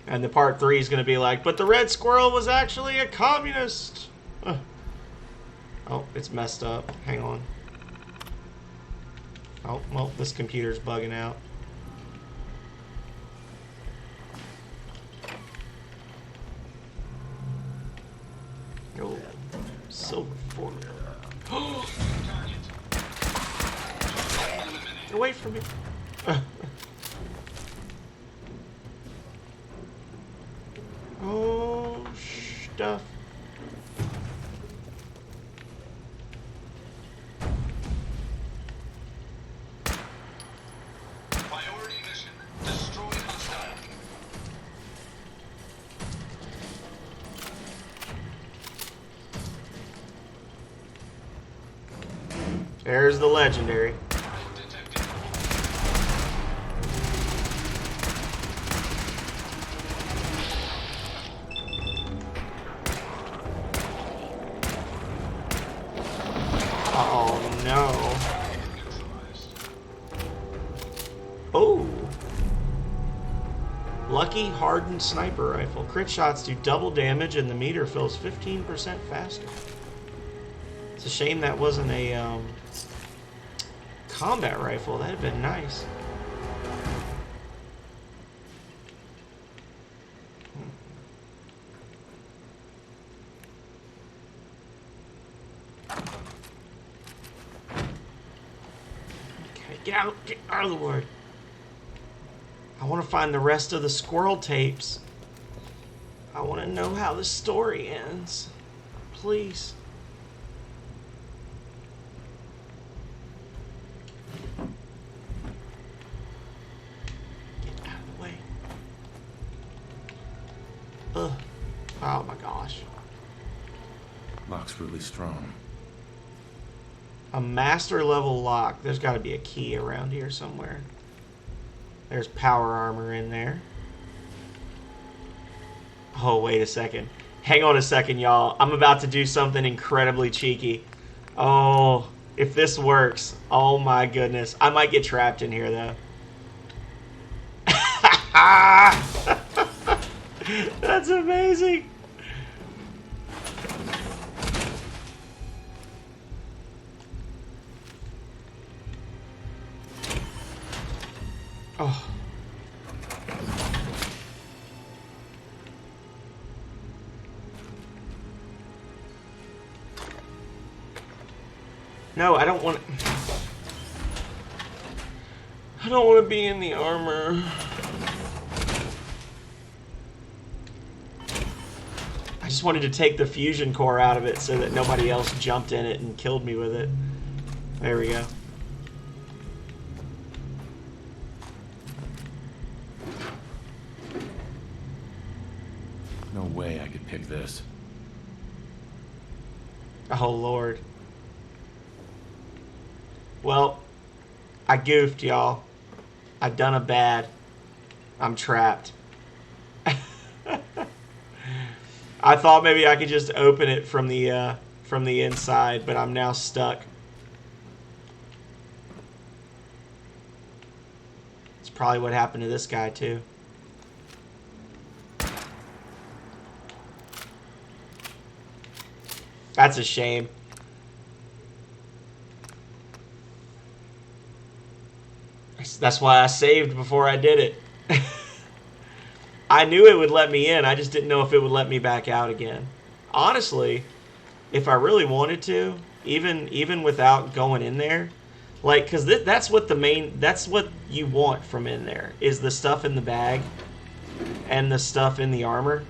And the part 3 is going to be like, but the red squirrel was actually a communist. Oh, it's messed up. Hang on. Oh, well, this computer's bugging out. Oh, silver formula. Get away from me. Oh, stuff. Priority mission. Destroy hostile. There's the legendary. Detected. Oh no. Neutralized. Oh. Lucky hardened sniper rifle. Crit shots do double damage and the meter fills 15% faster. It's a shame that wasn't a combat rifle. That'd have been nice. Okay, get out of the way. I want to find the rest of the squirrel tapes. I want to know how the story ends. Please. Get out of the way. Ugh. Oh my gosh. Lock's really strong. A master level lock. There's got to be a key around here somewhere. There's power armor in there. Oh, wait a second. Hang on a second, y'all. I'm about to do something incredibly cheeky. Oh, if this works. Oh my goodness. I might get trapped in here, though. That's amazing. Oh. No, I don't want. I don't want to be in the armor. I just wanted to take the fusion core out of it so that nobody else jumped in it and killed me with it. There we go. No way I could pick this. Oh, Lord. Well, I goofed, y'all. I done a bad. I'm trapped. I thought maybe I could just open it from the inside, but I'm now stuck. It's probably what happened to this guy, too. That's a shame. That's why I saved before I did it. I knew it would let me in. I just didn't know if it would let me back out again. Honestly, if I really wanted to, even without going in there, like, because that's what that's what you want from in there, is the stuff in the bag and the stuff in the armor.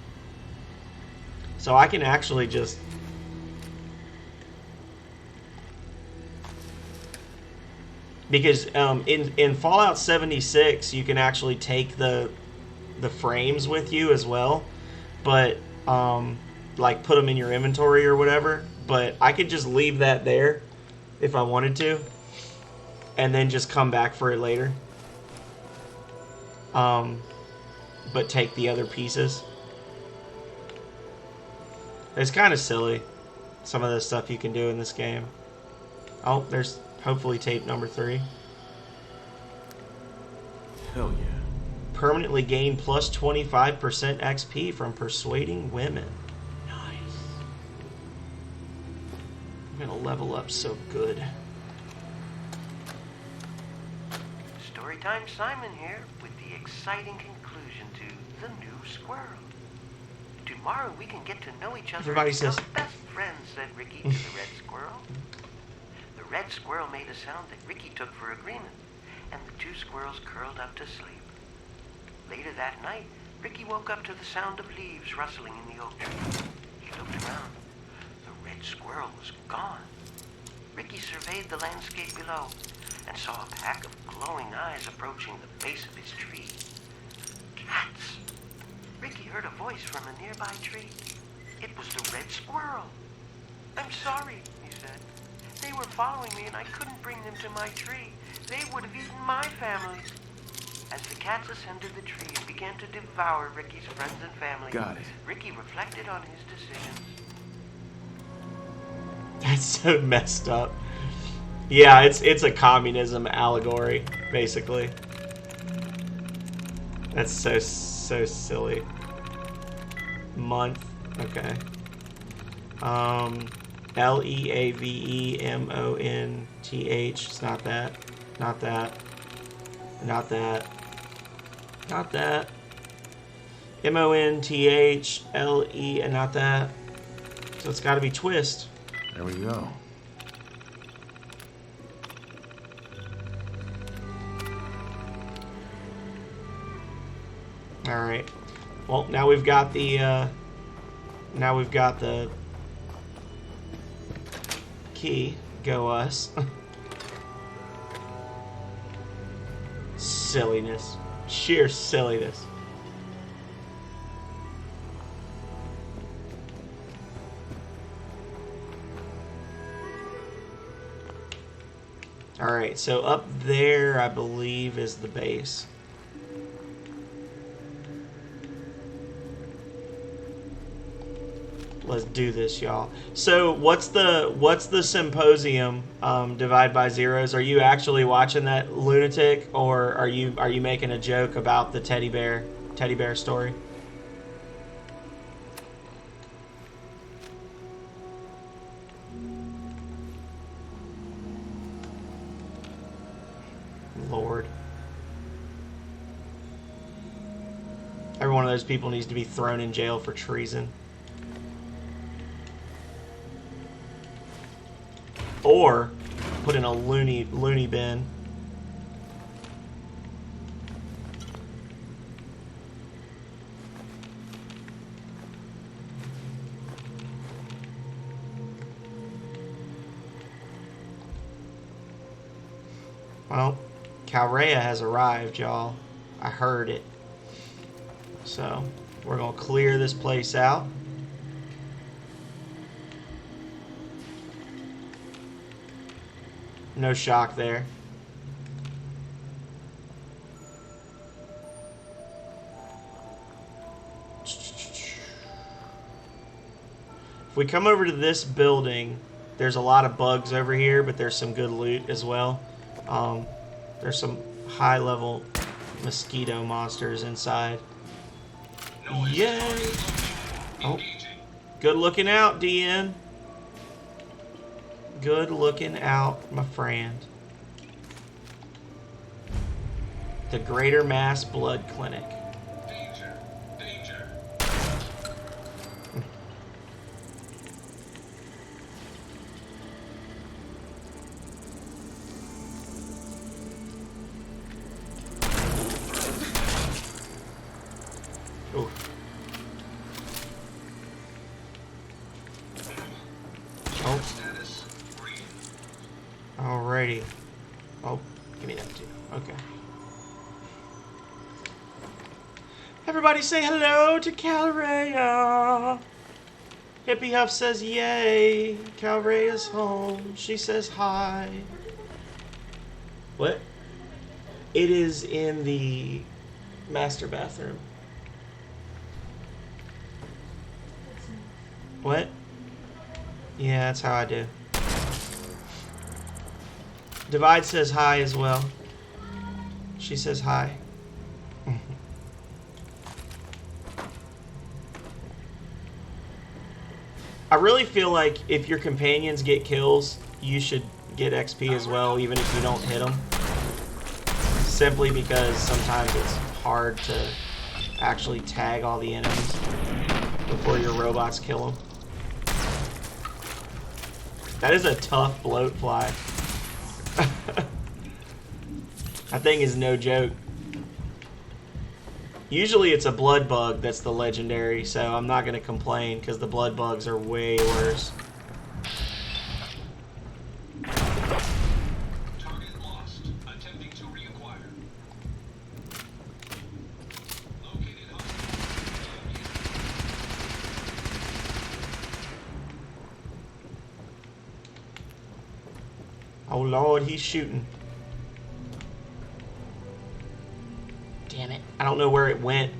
So I can actually just... Because in Fallout 76, you can actually take the frames with you as well, but like put them in your inventory or whatever. But I could just leave that there if I wanted to, and then just come back for it later. But take the other pieces. It's kind of silly, some of the stuff you can do in this game. Oh, there's hopefully tape number 3. Hell yeah. Permanently gain plus 25% XP from persuading women. Nice. I'm gonna level up so good. Storytime Simon here with the exciting conclusion to The New Squirrel. Tomorrow we can get to know each other Everybody and become says- best friends, said Ricky to the red squirrel. The red squirrel made a sound that Ricky took for agreement, and the two squirrels curled up to sleep. Later that night, Ricky woke up to the sound of leaves rustling in the oak tree. He looked around. The red squirrel was gone. Ricky surveyed the landscape below and saw a pack of glowing eyes approaching the base of his tree. Cats! Ricky heard a voice from a nearby tree. It was the red squirrel. I'm sorry, he said. They were following me and I couldn't bring them to my tree. They would have eaten my family. As the cats ascended the tree and began to devour Ricky's friends and family, Got it. Ricky reflected on his decisions. That's so messed up. Yeah, it's a communism allegory, basically. That's so silly. Month, okay. Leavemonth. It's not that. Not that. Not that. Not that. MONTHLE and not that. So it's got to be twist. There we go. All right. Well, now we've got the key. Go us. Silliness. Sheer silliness. All right, so up there, I believe, is the base. Let's do this, y'all. So what's the symposium divide by zeros? Are you actually watching that lunatic, or are you making a joke about the teddy bear story? Lord. one of those people needs to be thrown in jail for treason. Or put in a loony bin. Well, Calrea has arrived, y'all. I heard it. So, we're going to clear this place out. No shock there. If we come over to this building, there's a lot of bugs over here, but there's some good loot as well. There's some high-level mosquito monsters inside. Yay! Oh, good looking out, DN. Good looking out, my friend. The Greater Mass Blood Clinic. Danger. Danger. Ooh. Oh. Status green. Alrighty. Oh, give me that too. Okay. Everybody say hello to Calrea. Hippie Huff says yay. Calrea's home. She says hi. What? It is in the master bathroom. What? Yeah, that's how I do. Divide says hi as well. She says hi. I really feel like if your companions get kills, you should get XP as well, even if you don't hit them. Simply because sometimes it's hard to actually tag all the enemies before your robots kill them. That is a tough bloat fly. That thing is no joke. Usually it's a blood bug that's the legendary, so I'm not going to complain because the blood bugs are way worse. Target lost. Attempting to reacquire. Located Oh Lord, he's shooting. Damn it. I don't know where it went.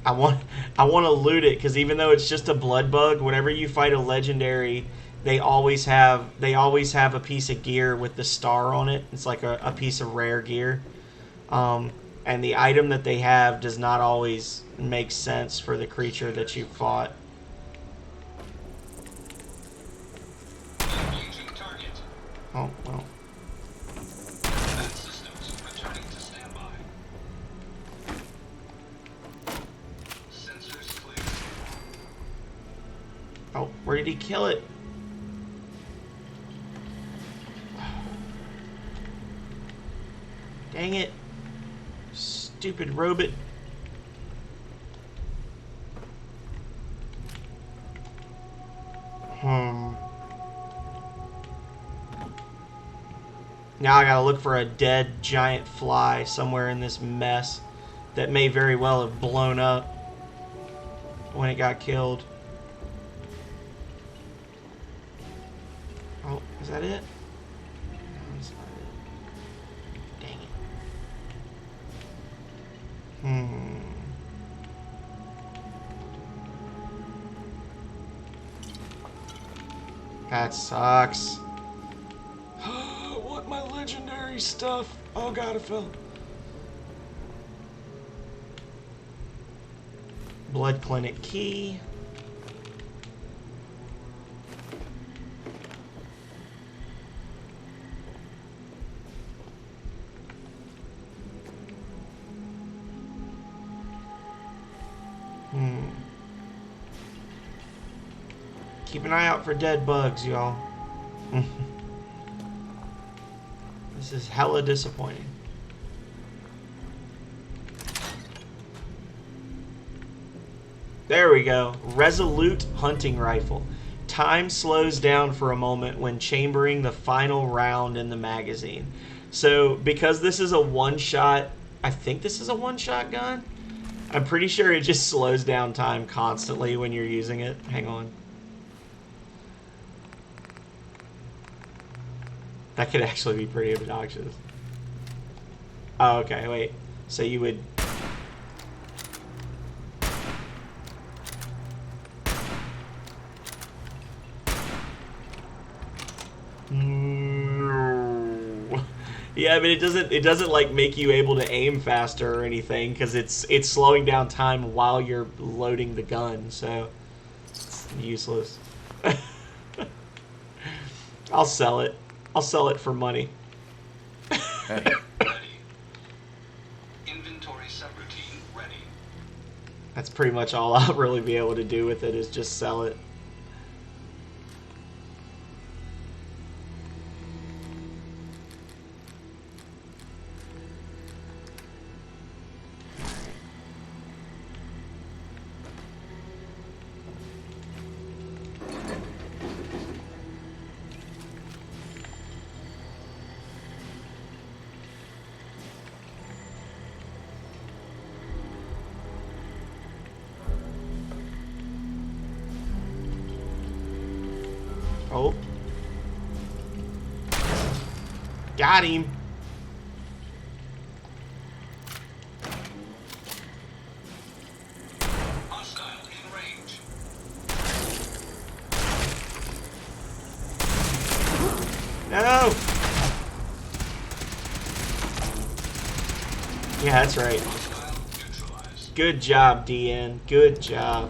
I want to loot it because even though it's just a blood bug, whenever you fight a legendary, they always have a piece of gear with the star on it. It's like a piece of rare gear. And the item that they have does not always make sense for the creature that you fought. engaging target. Oh, well. Defense systems returning to standby. Sensors clear. Oh, where did he kill it? Dang it. Stupid robot. Now I gotta look for a dead giant fly somewhere in this mess that may very well have blown up when it got killed. Oh, is that it? No, that's not it. Dang it. That sucks. What my legendary stuff? Oh god, I fell. Blood Clinic key. Keep an eye out for dead bugs, y'all. This is hella disappointing. There we go. Resolute hunting rifle. Time slows down for a moment when chambering the final round in the magazine. So, because this is a one-shot, I think this is a one-shot gun. I'm pretty sure it just slows down time constantly when you're using it. Hang on. That could actually be pretty obnoxious. Oh, okay, wait. So you would... No. Yeah, but it doesn't like make you able to aim faster or anything because it's slowing down time while you're loading the gun, so it's useless. I'll sell it. I'll sell it for money. Hey, Ready. Inventory subroutine ready. That's pretty much all I'll really be able to do with it is just sell it. Oh. Got him. Hostile in range. No. Yeah, that's right. Hostile neutralized. Good job, DN. Good job.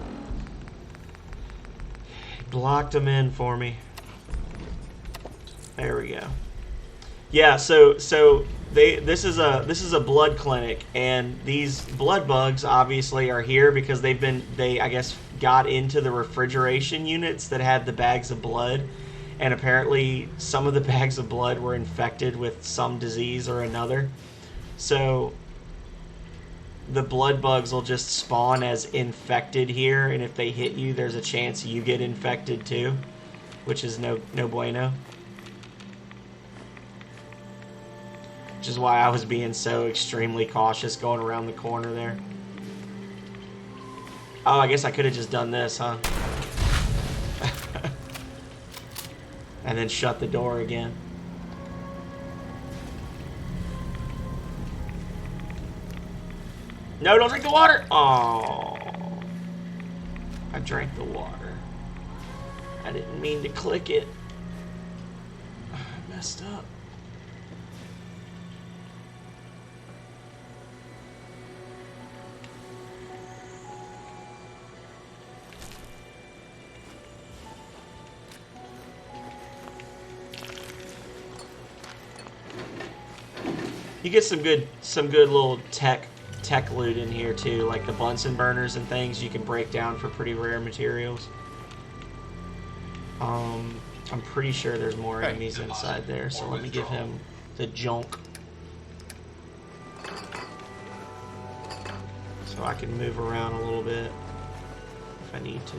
Blocked them in for me. There we go. Yeah, so this is a blood clinic, and these blood bugs obviously are here because they I guess got into the refrigeration units that had the bags of blood, and apparently some of the bags of blood were infected with some disease or another. So the blood bugs will just spawn as infected here, and if they hit you, there's a chance you get infected too, which is no bueno. Which is why I was being so extremely cautious going around the corner there. Oh, I guess I could have just done this, huh? And then shut the door again. No, don't drink the water! Oh, I drank the water. I didn't mean to click it. I messed up. You get some good little tech loot in here too, like the Bunsen burners and things you can break down for pretty rare materials. I'm pretty sure there's more enemies inside there, so let me give him the junk. So I can move around a little bit if I need to.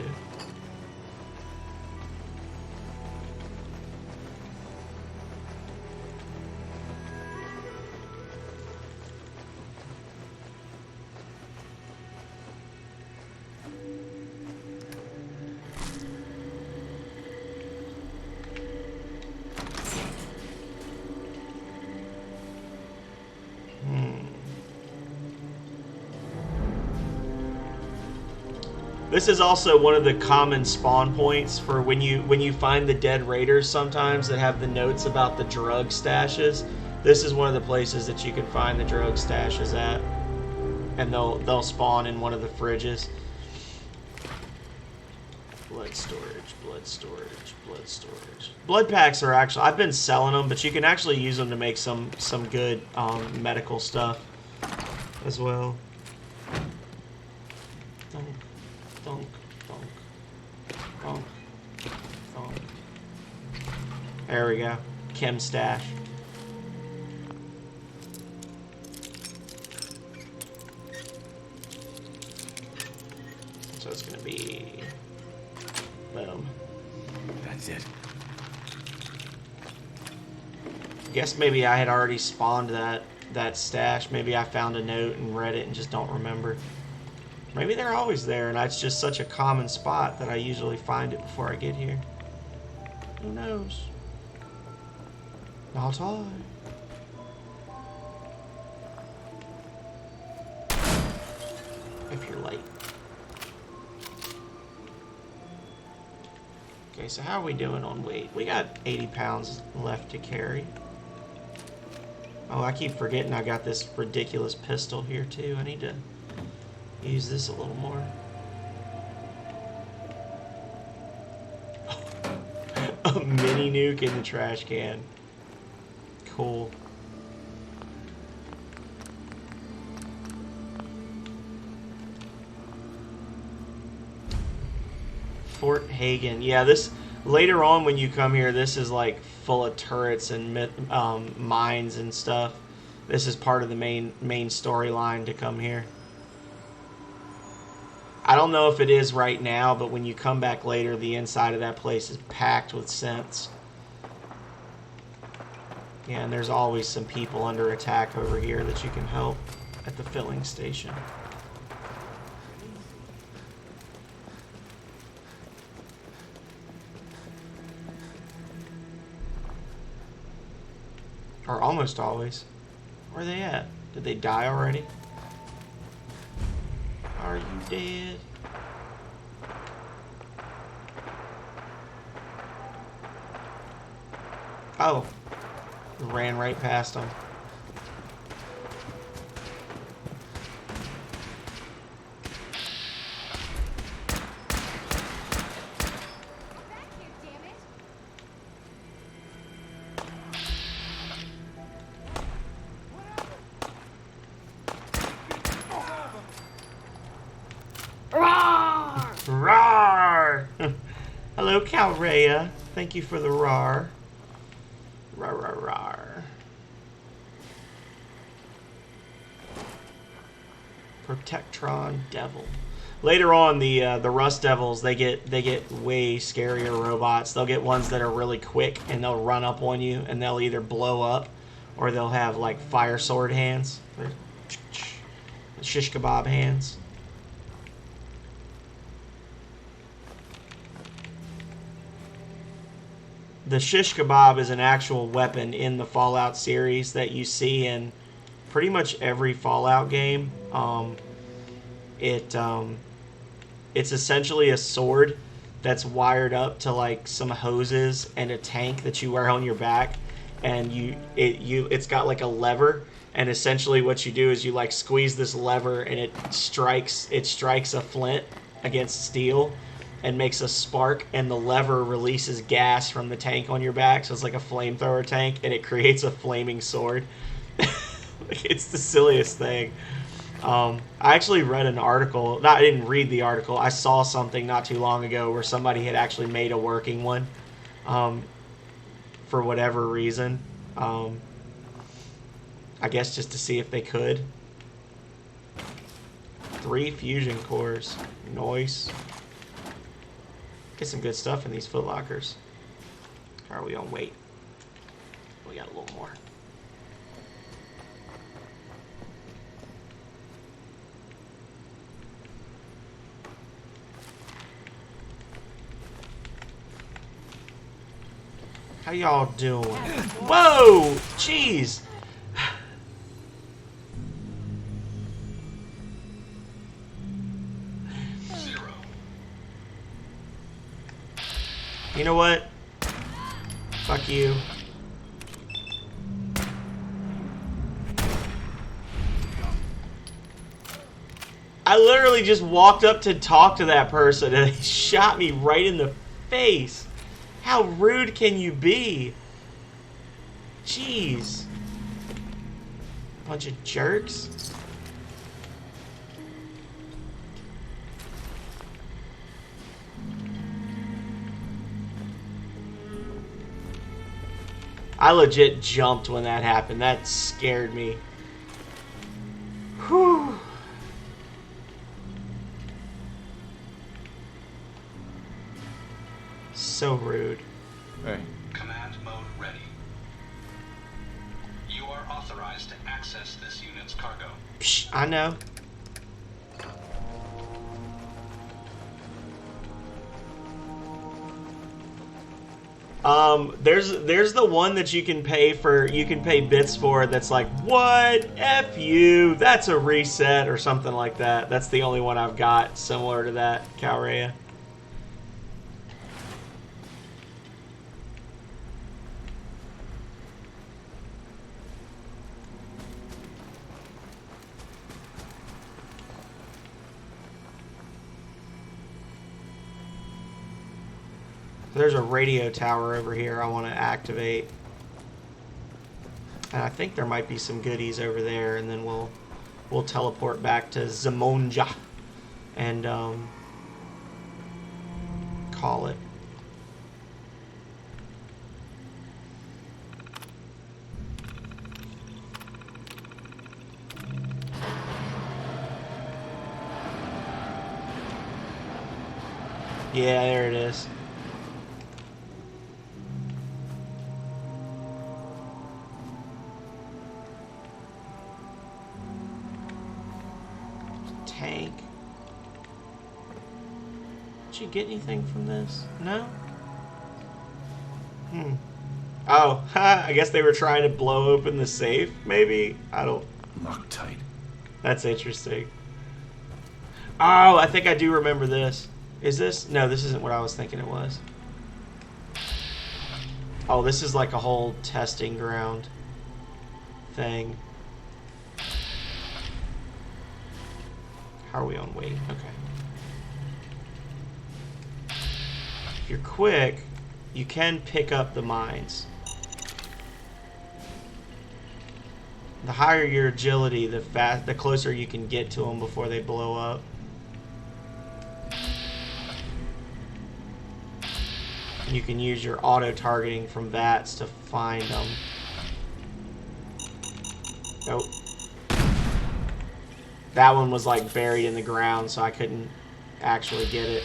This is also one of the common spawn points for when you find the dead raiders sometimes that have the notes about the drug stashes. This is one of the places that you can find the drug stashes at. And they'll spawn in one of the fridges. Blood storage, blood storage, blood storage. Blood packs are actually, I've been selling them, but you can actually use them to make some good medical stuff as well. Dunk, dunk, dunk, dunk. There we go. Chem stash. So it's gonna be... Boom. That's it. Guess maybe I had already spawned that stash. Maybe I found a note and read it and just don't remember. Maybe they're always there and it's just such a common spot that I usually find it before I get here. Who knows? Not I. If you're late. Okay, so how are we doing on weight? We got 80 pounds left to carry. Oh, I keep forgetting I got this ridiculous pistol here too. I need to use this a little more. A mini nuke in the trash can. Cool. Fort Hagen. Yeah, this later on when you come here, this is like full of turrets and mines and stuff. This is part of the main storyline to come here. I don't know if it is right now, but when you come back later, the inside of that place is packed with synths. Yeah, and there's always some people under attack over here that you can help at the filling station. Or almost always. Where are they at? Did they die already? Are you dead? Oh. Ran right past them. Rawr! Hello, Calrea. Thank you for the rawr. Rawr, rawr, rawr. Protectron Devil. Later on, the Rust Devils, they get way scarier robots. They'll get ones that are really quick and they'll run up on you and they'll either blow up or they'll have like fire sword hands. They're shish kebab hands. The shish kebab is an actual weapon in the Fallout series that you see in pretty much every Fallout game. It's essentially a sword that's wired up to like some hoses and a tank that you wear on your back, and it's got like a lever, and essentially what you do is you like squeeze this lever and it strikes a flint against steel and makes a spark, and the lever releases gas from the tank on your back, so it's like a flamethrower tank, and it creates a flaming sword. It's the silliest thing. I actually read an article. I didn't read the article. I saw something not too long ago where somebody had actually made a working one for whatever reason. I guess just to see if they could. 3 fusion cores. Nice. Get some good stuff in these footlockers. How are we on weight? We got a little more. How y'all doing? Whoa! Jeez! You know what? Fuck you. I literally just walked up to talk to that person and they shot me right in the face. How rude can you be? Jeez. Bunch of jerks. I legit jumped when that happened. That scared me. Whew. So rude. Hey, Command mode ready. You are authorized to access this unit's cargo. Psh, I know. There's the one that you can pay bits for that's like, what? F you, that's a reset or something like that. That's the only one I've got similar to that, Calrea. There's a radio tower over here I want to activate. And I think there might be some goodies over there, and then we'll teleport back to Zamonja and call it. Yeah, there it is. Tank. Did you get anything from this? No? Oh, I guess they were trying to blow open the safe, maybe? I don't... Loctite. That's interesting. Oh, I think I do remember this. Is this? No, this isn't what I was thinking it was. Oh, this is like a whole testing ground thing. How are we on weight? Okay. If you're quick, you can pick up the mines. The higher your agility, the closer you can get to them before they blow up. You can use your auto-targeting from VATS to find them. Nope. That one was like buried in the ground, so I couldn't actually get it.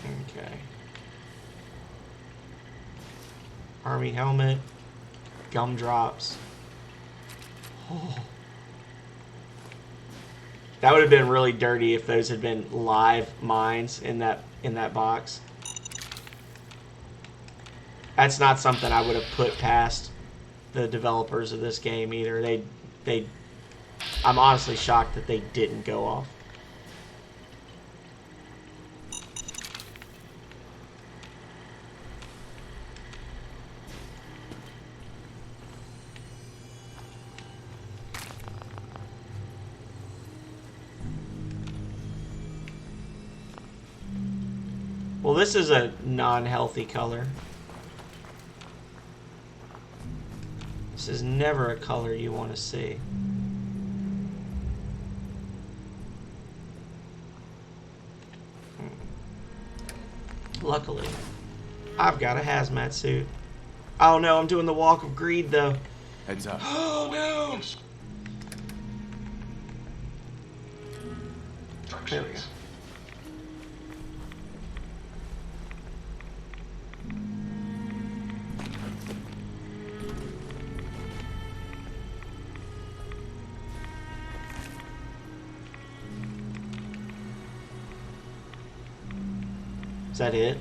Okay. Army helmet. Gumdrops. Oh. That would have been really dirty if those had been live mines in that box. That's not something I would have put past the developers of this game either. I'm honestly shocked that they didn't go off. Well, this is a non-healthy color. This is never a color you want to see. Luckily, I've got a hazmat suit. Oh no, I'm doing the walk of greed though. heads up. Oh no! There we go. Is that it?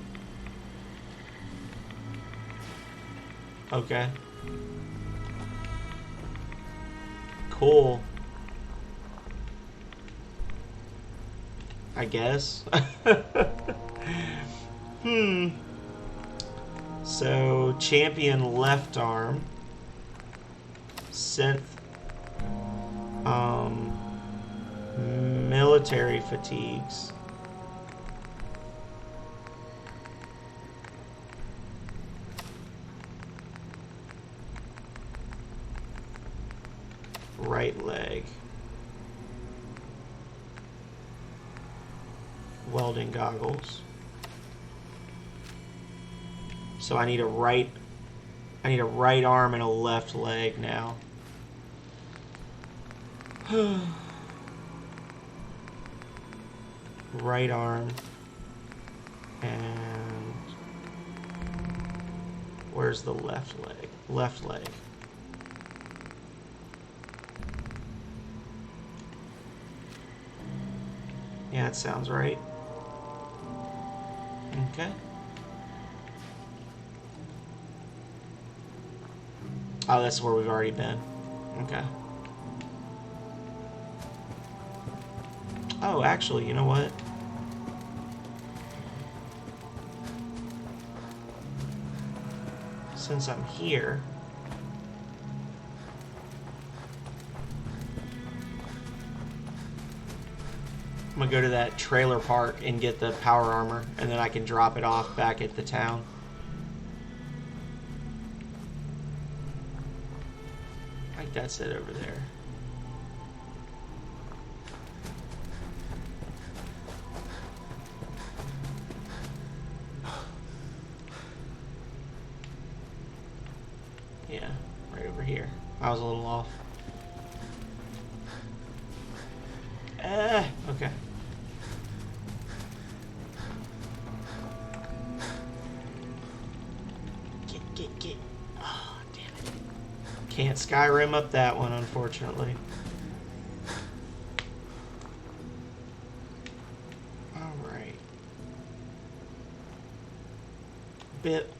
Okay. Cool. I guess. So, champion left arm. Synth. Military fatigues. Right leg. Welding goggles. So I need a right arm and a left leg now. Right arm and where's the left leg? Left leg. Yeah, it sounds right. Okay. Oh, that's where we've already been. Okay. Oh, actually, you know what? Since I'm here, I'm gonna go to that trailer park and get the power armor, and then I can drop it off back at the town. I think that's it over there. Yeah, right over here. I was a little off. Okay. Get. Oh, damn it. Can't Skyrim up that one, unfortunately. Alright. Bip.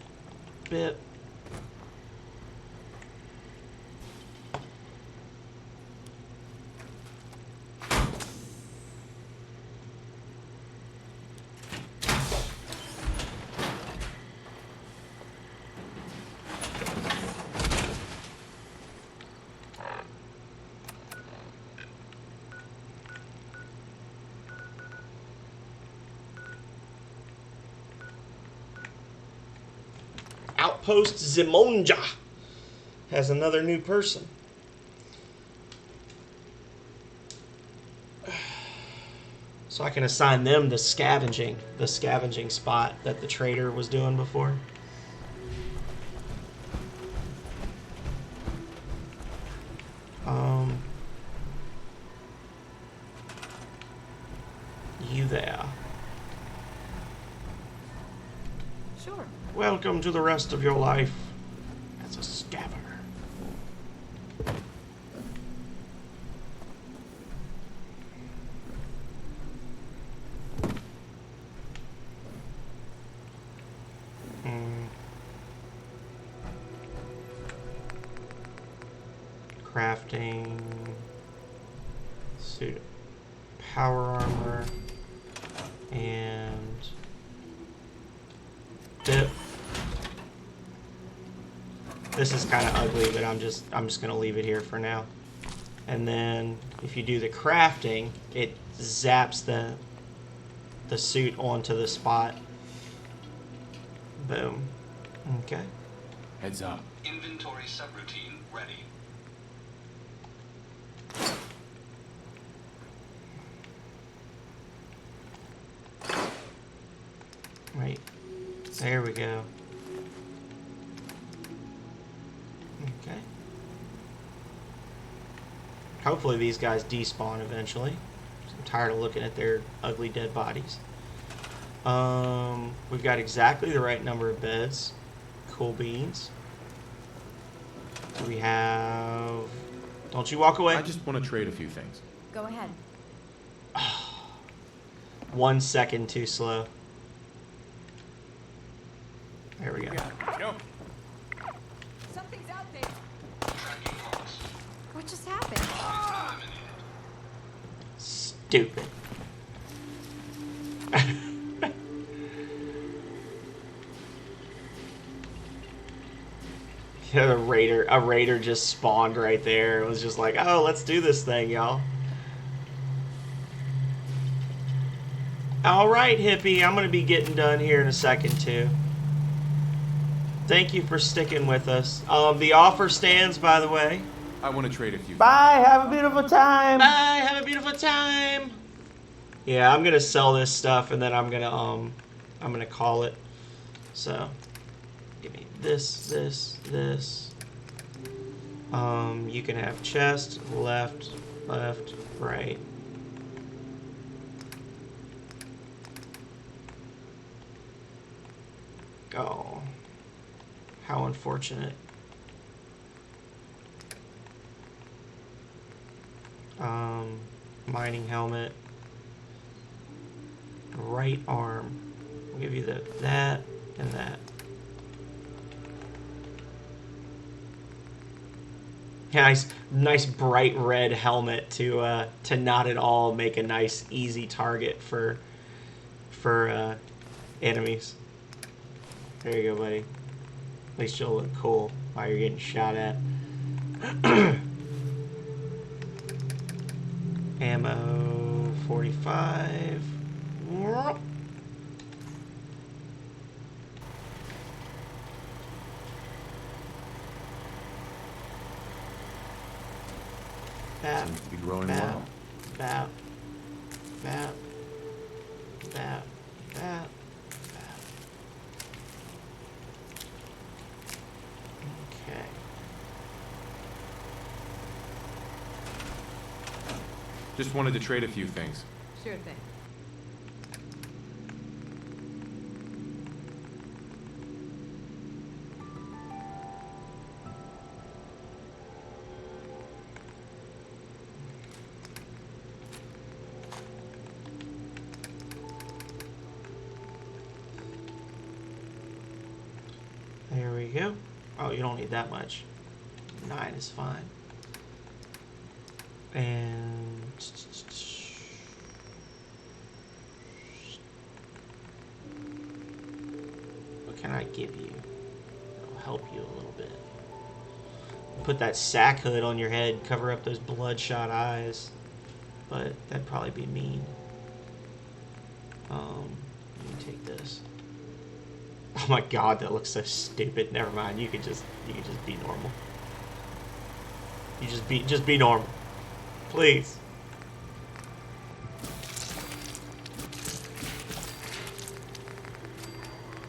Outpost Zimonja has another new person. So I can assign them the scavenging spot that the trader was doing before. You there. Sure. Welcome to the rest of your life as a scaver. Crafting. Suit. Power armor. And dip. This is kind of ugly, but I'm just gonna leave it here for now. And then if you do the crafting, it zaps the suit onto the spot. Boom. Okay. Heads up. Inventory subroutine ready. Right. There we go. Okay. Hopefully these guys despawn eventually. I'm tired of looking at their ugly dead bodies. We've got exactly the right number of beds. Cool beans. We have... Don't you walk away. I just want to trade a few things. Go ahead. 1 second too slow. There we go. Go. Something's out there. Tracking loss. What just happened? Eliminated. Stupid. Yeah, a raider just spawned right there. It was just like, oh, let's do this thing, y'all. All right, hippie, I'm gonna be getting done here in a second too. Thank you for sticking with us. The offer stands, by the way. I want to trade a few. Bye. Have a beautiful time. Bye. Have a beautiful time. Yeah, I'm gonna sell this stuff and then I'm gonna call it. So, this. You can have chest, left, right. Oh, how unfortunate. Mining helmet. Right arm. I'll give you that and that. Yeah, nice bright red helmet to not at all make a nice easy target for enemies. There you go, buddy. At least you'll look cool while you're getting shot at. Ammo 45. Bap, Seems to be growing bap, well. bap, bap, bap, bap, bap. Okay. Just wanted to trade a few things. Sure thing. There we go. Oh, you don't need that much. 9 is fine. And what can I give you? It'll help you a little bit. Put that sack hood on your head, cover up those bloodshot eyes. But that'd probably be mean. You can take this. Oh my god, that looks so stupid. Never mind. You could just be normal. You just be normal. Please.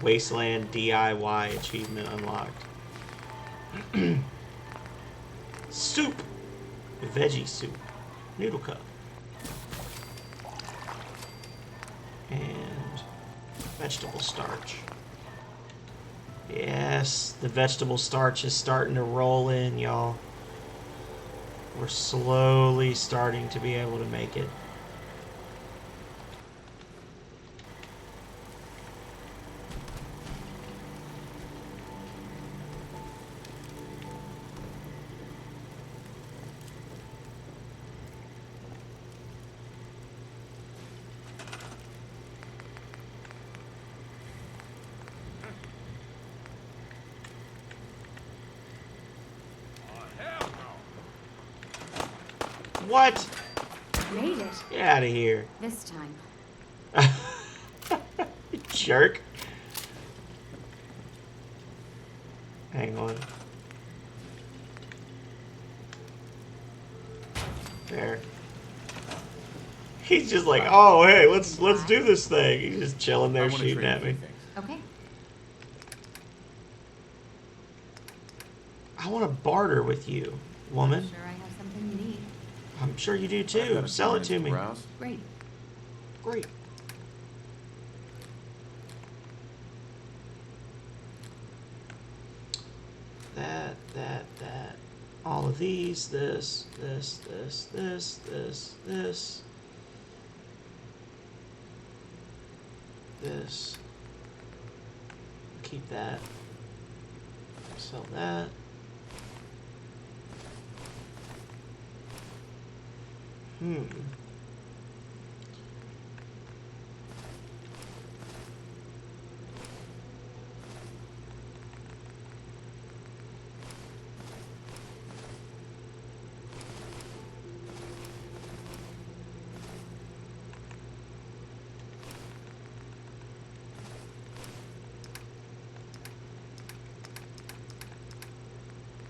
Wasteland DIY achievement unlocked. Soup. Veggie soup. Noodle cup. And vegetable starch. Yes, the vegetable starch is starting to roll in, y'all. We're slowly starting to be able to make it. What? Made it. Get out of here. This time. Jerk. Hang on. There. He's just like, oh hey, let's do this thing. He's just chilling there I wanna shooting trade a at few me. things. Okay. I want to barter with you, woman. Sure, I have something you need. I'm sure you do I've got too. a few Sell it minutes to me. browse. Great. Great. That. All of these. This. This. Keep that. Sell that.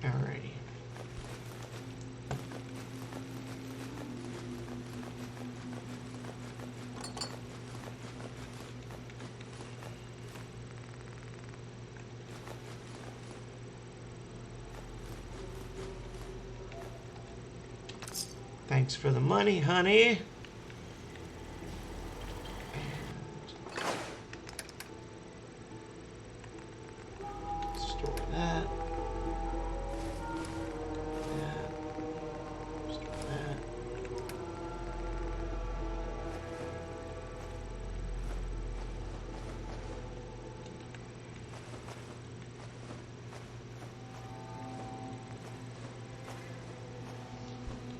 Alrighty. Thanks for the money, honey. And store that. Store that.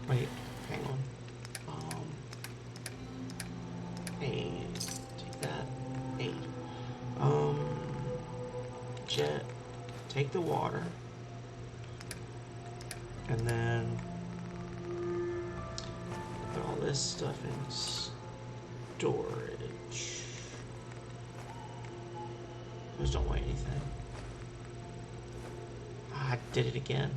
Wait, hang on. 8. Take that. 8. Jet. Take the water. And then put all this stuff in storage. Those don't weigh anything. I did it again.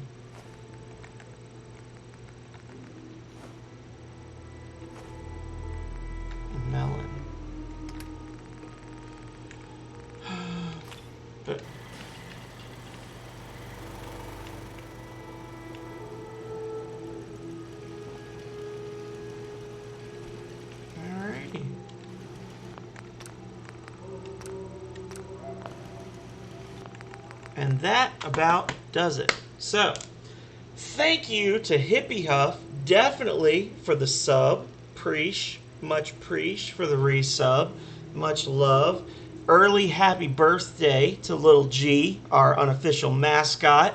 Melon. But alrighty. And that about does it. So, thank you to Hippie Huff, definitely for the sub. Preach. Much preach for the resub. Much love. Early happy birthday to Little G, our unofficial mascot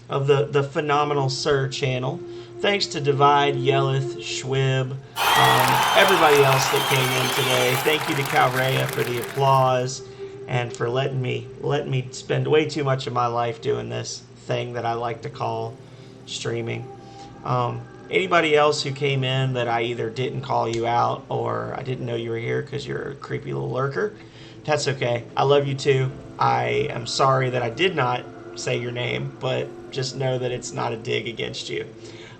of the Phenomenal Sir channel. Thanks to Divide, Yelleth, Schwib, everybody else that came in today. Thank you to Calrea for the applause and for letting me spend way too much of my life doing this thing that I like to call streaming. Anybody else who came in that I either didn't call you out or I didn't know you were here because you're a creepy little lurker, that's okay. I love you too. I am sorry that I did not say your name, but just know that it's not a dig against you.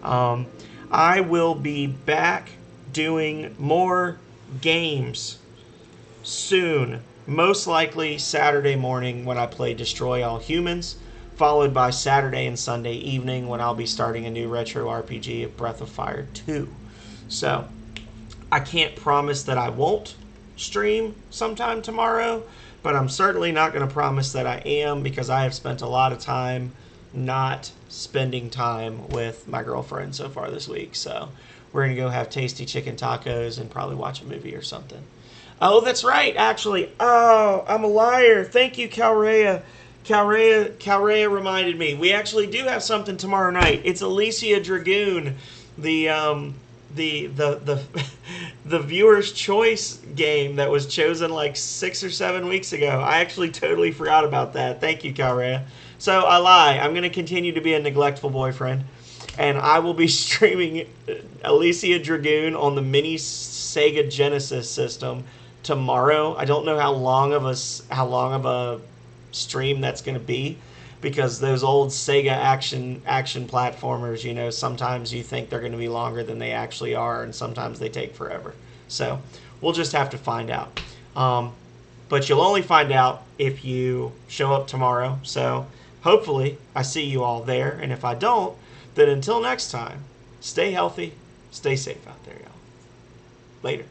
I will be back doing more games soon. Most likely Saturday morning when I play Destroy All Humans, followed by Saturday and Sunday evening when I'll be starting a new retro RPG of Breath of Fire 2. So, I can't promise that I won't stream sometime tomorrow, but I'm certainly not going to promise that I am, because I have spent a lot of time not spending time with my girlfriend so far this week. So, we're going to go have tasty chicken tacos and probably watch a movie or something. Oh, that's right, actually. Oh, I'm a liar. Thank you, Calrea. Calrea reminded me. We actually do have something tomorrow night. It's Alicia Dragoon, the viewer's choice game that was chosen like 6 or 7 weeks ago. I actually totally forgot about that. Thank you, Calrea. So I lie. I'm going to continue to be a neglectful boyfriend, and I will be streaming Alicia Dragoon on the mini Sega Genesis system tomorrow. I don't know how long of a stream that's going to be, because those old Sega action platformers, you know, sometimes you think they're going to be longer than they actually are, and sometimes they take forever. So we'll just have to find out. But you'll only find out if you show up tomorrow. So hopefully I see you all there, and if I don't, then until next time, stay healthy, stay safe out there, y'all. Later.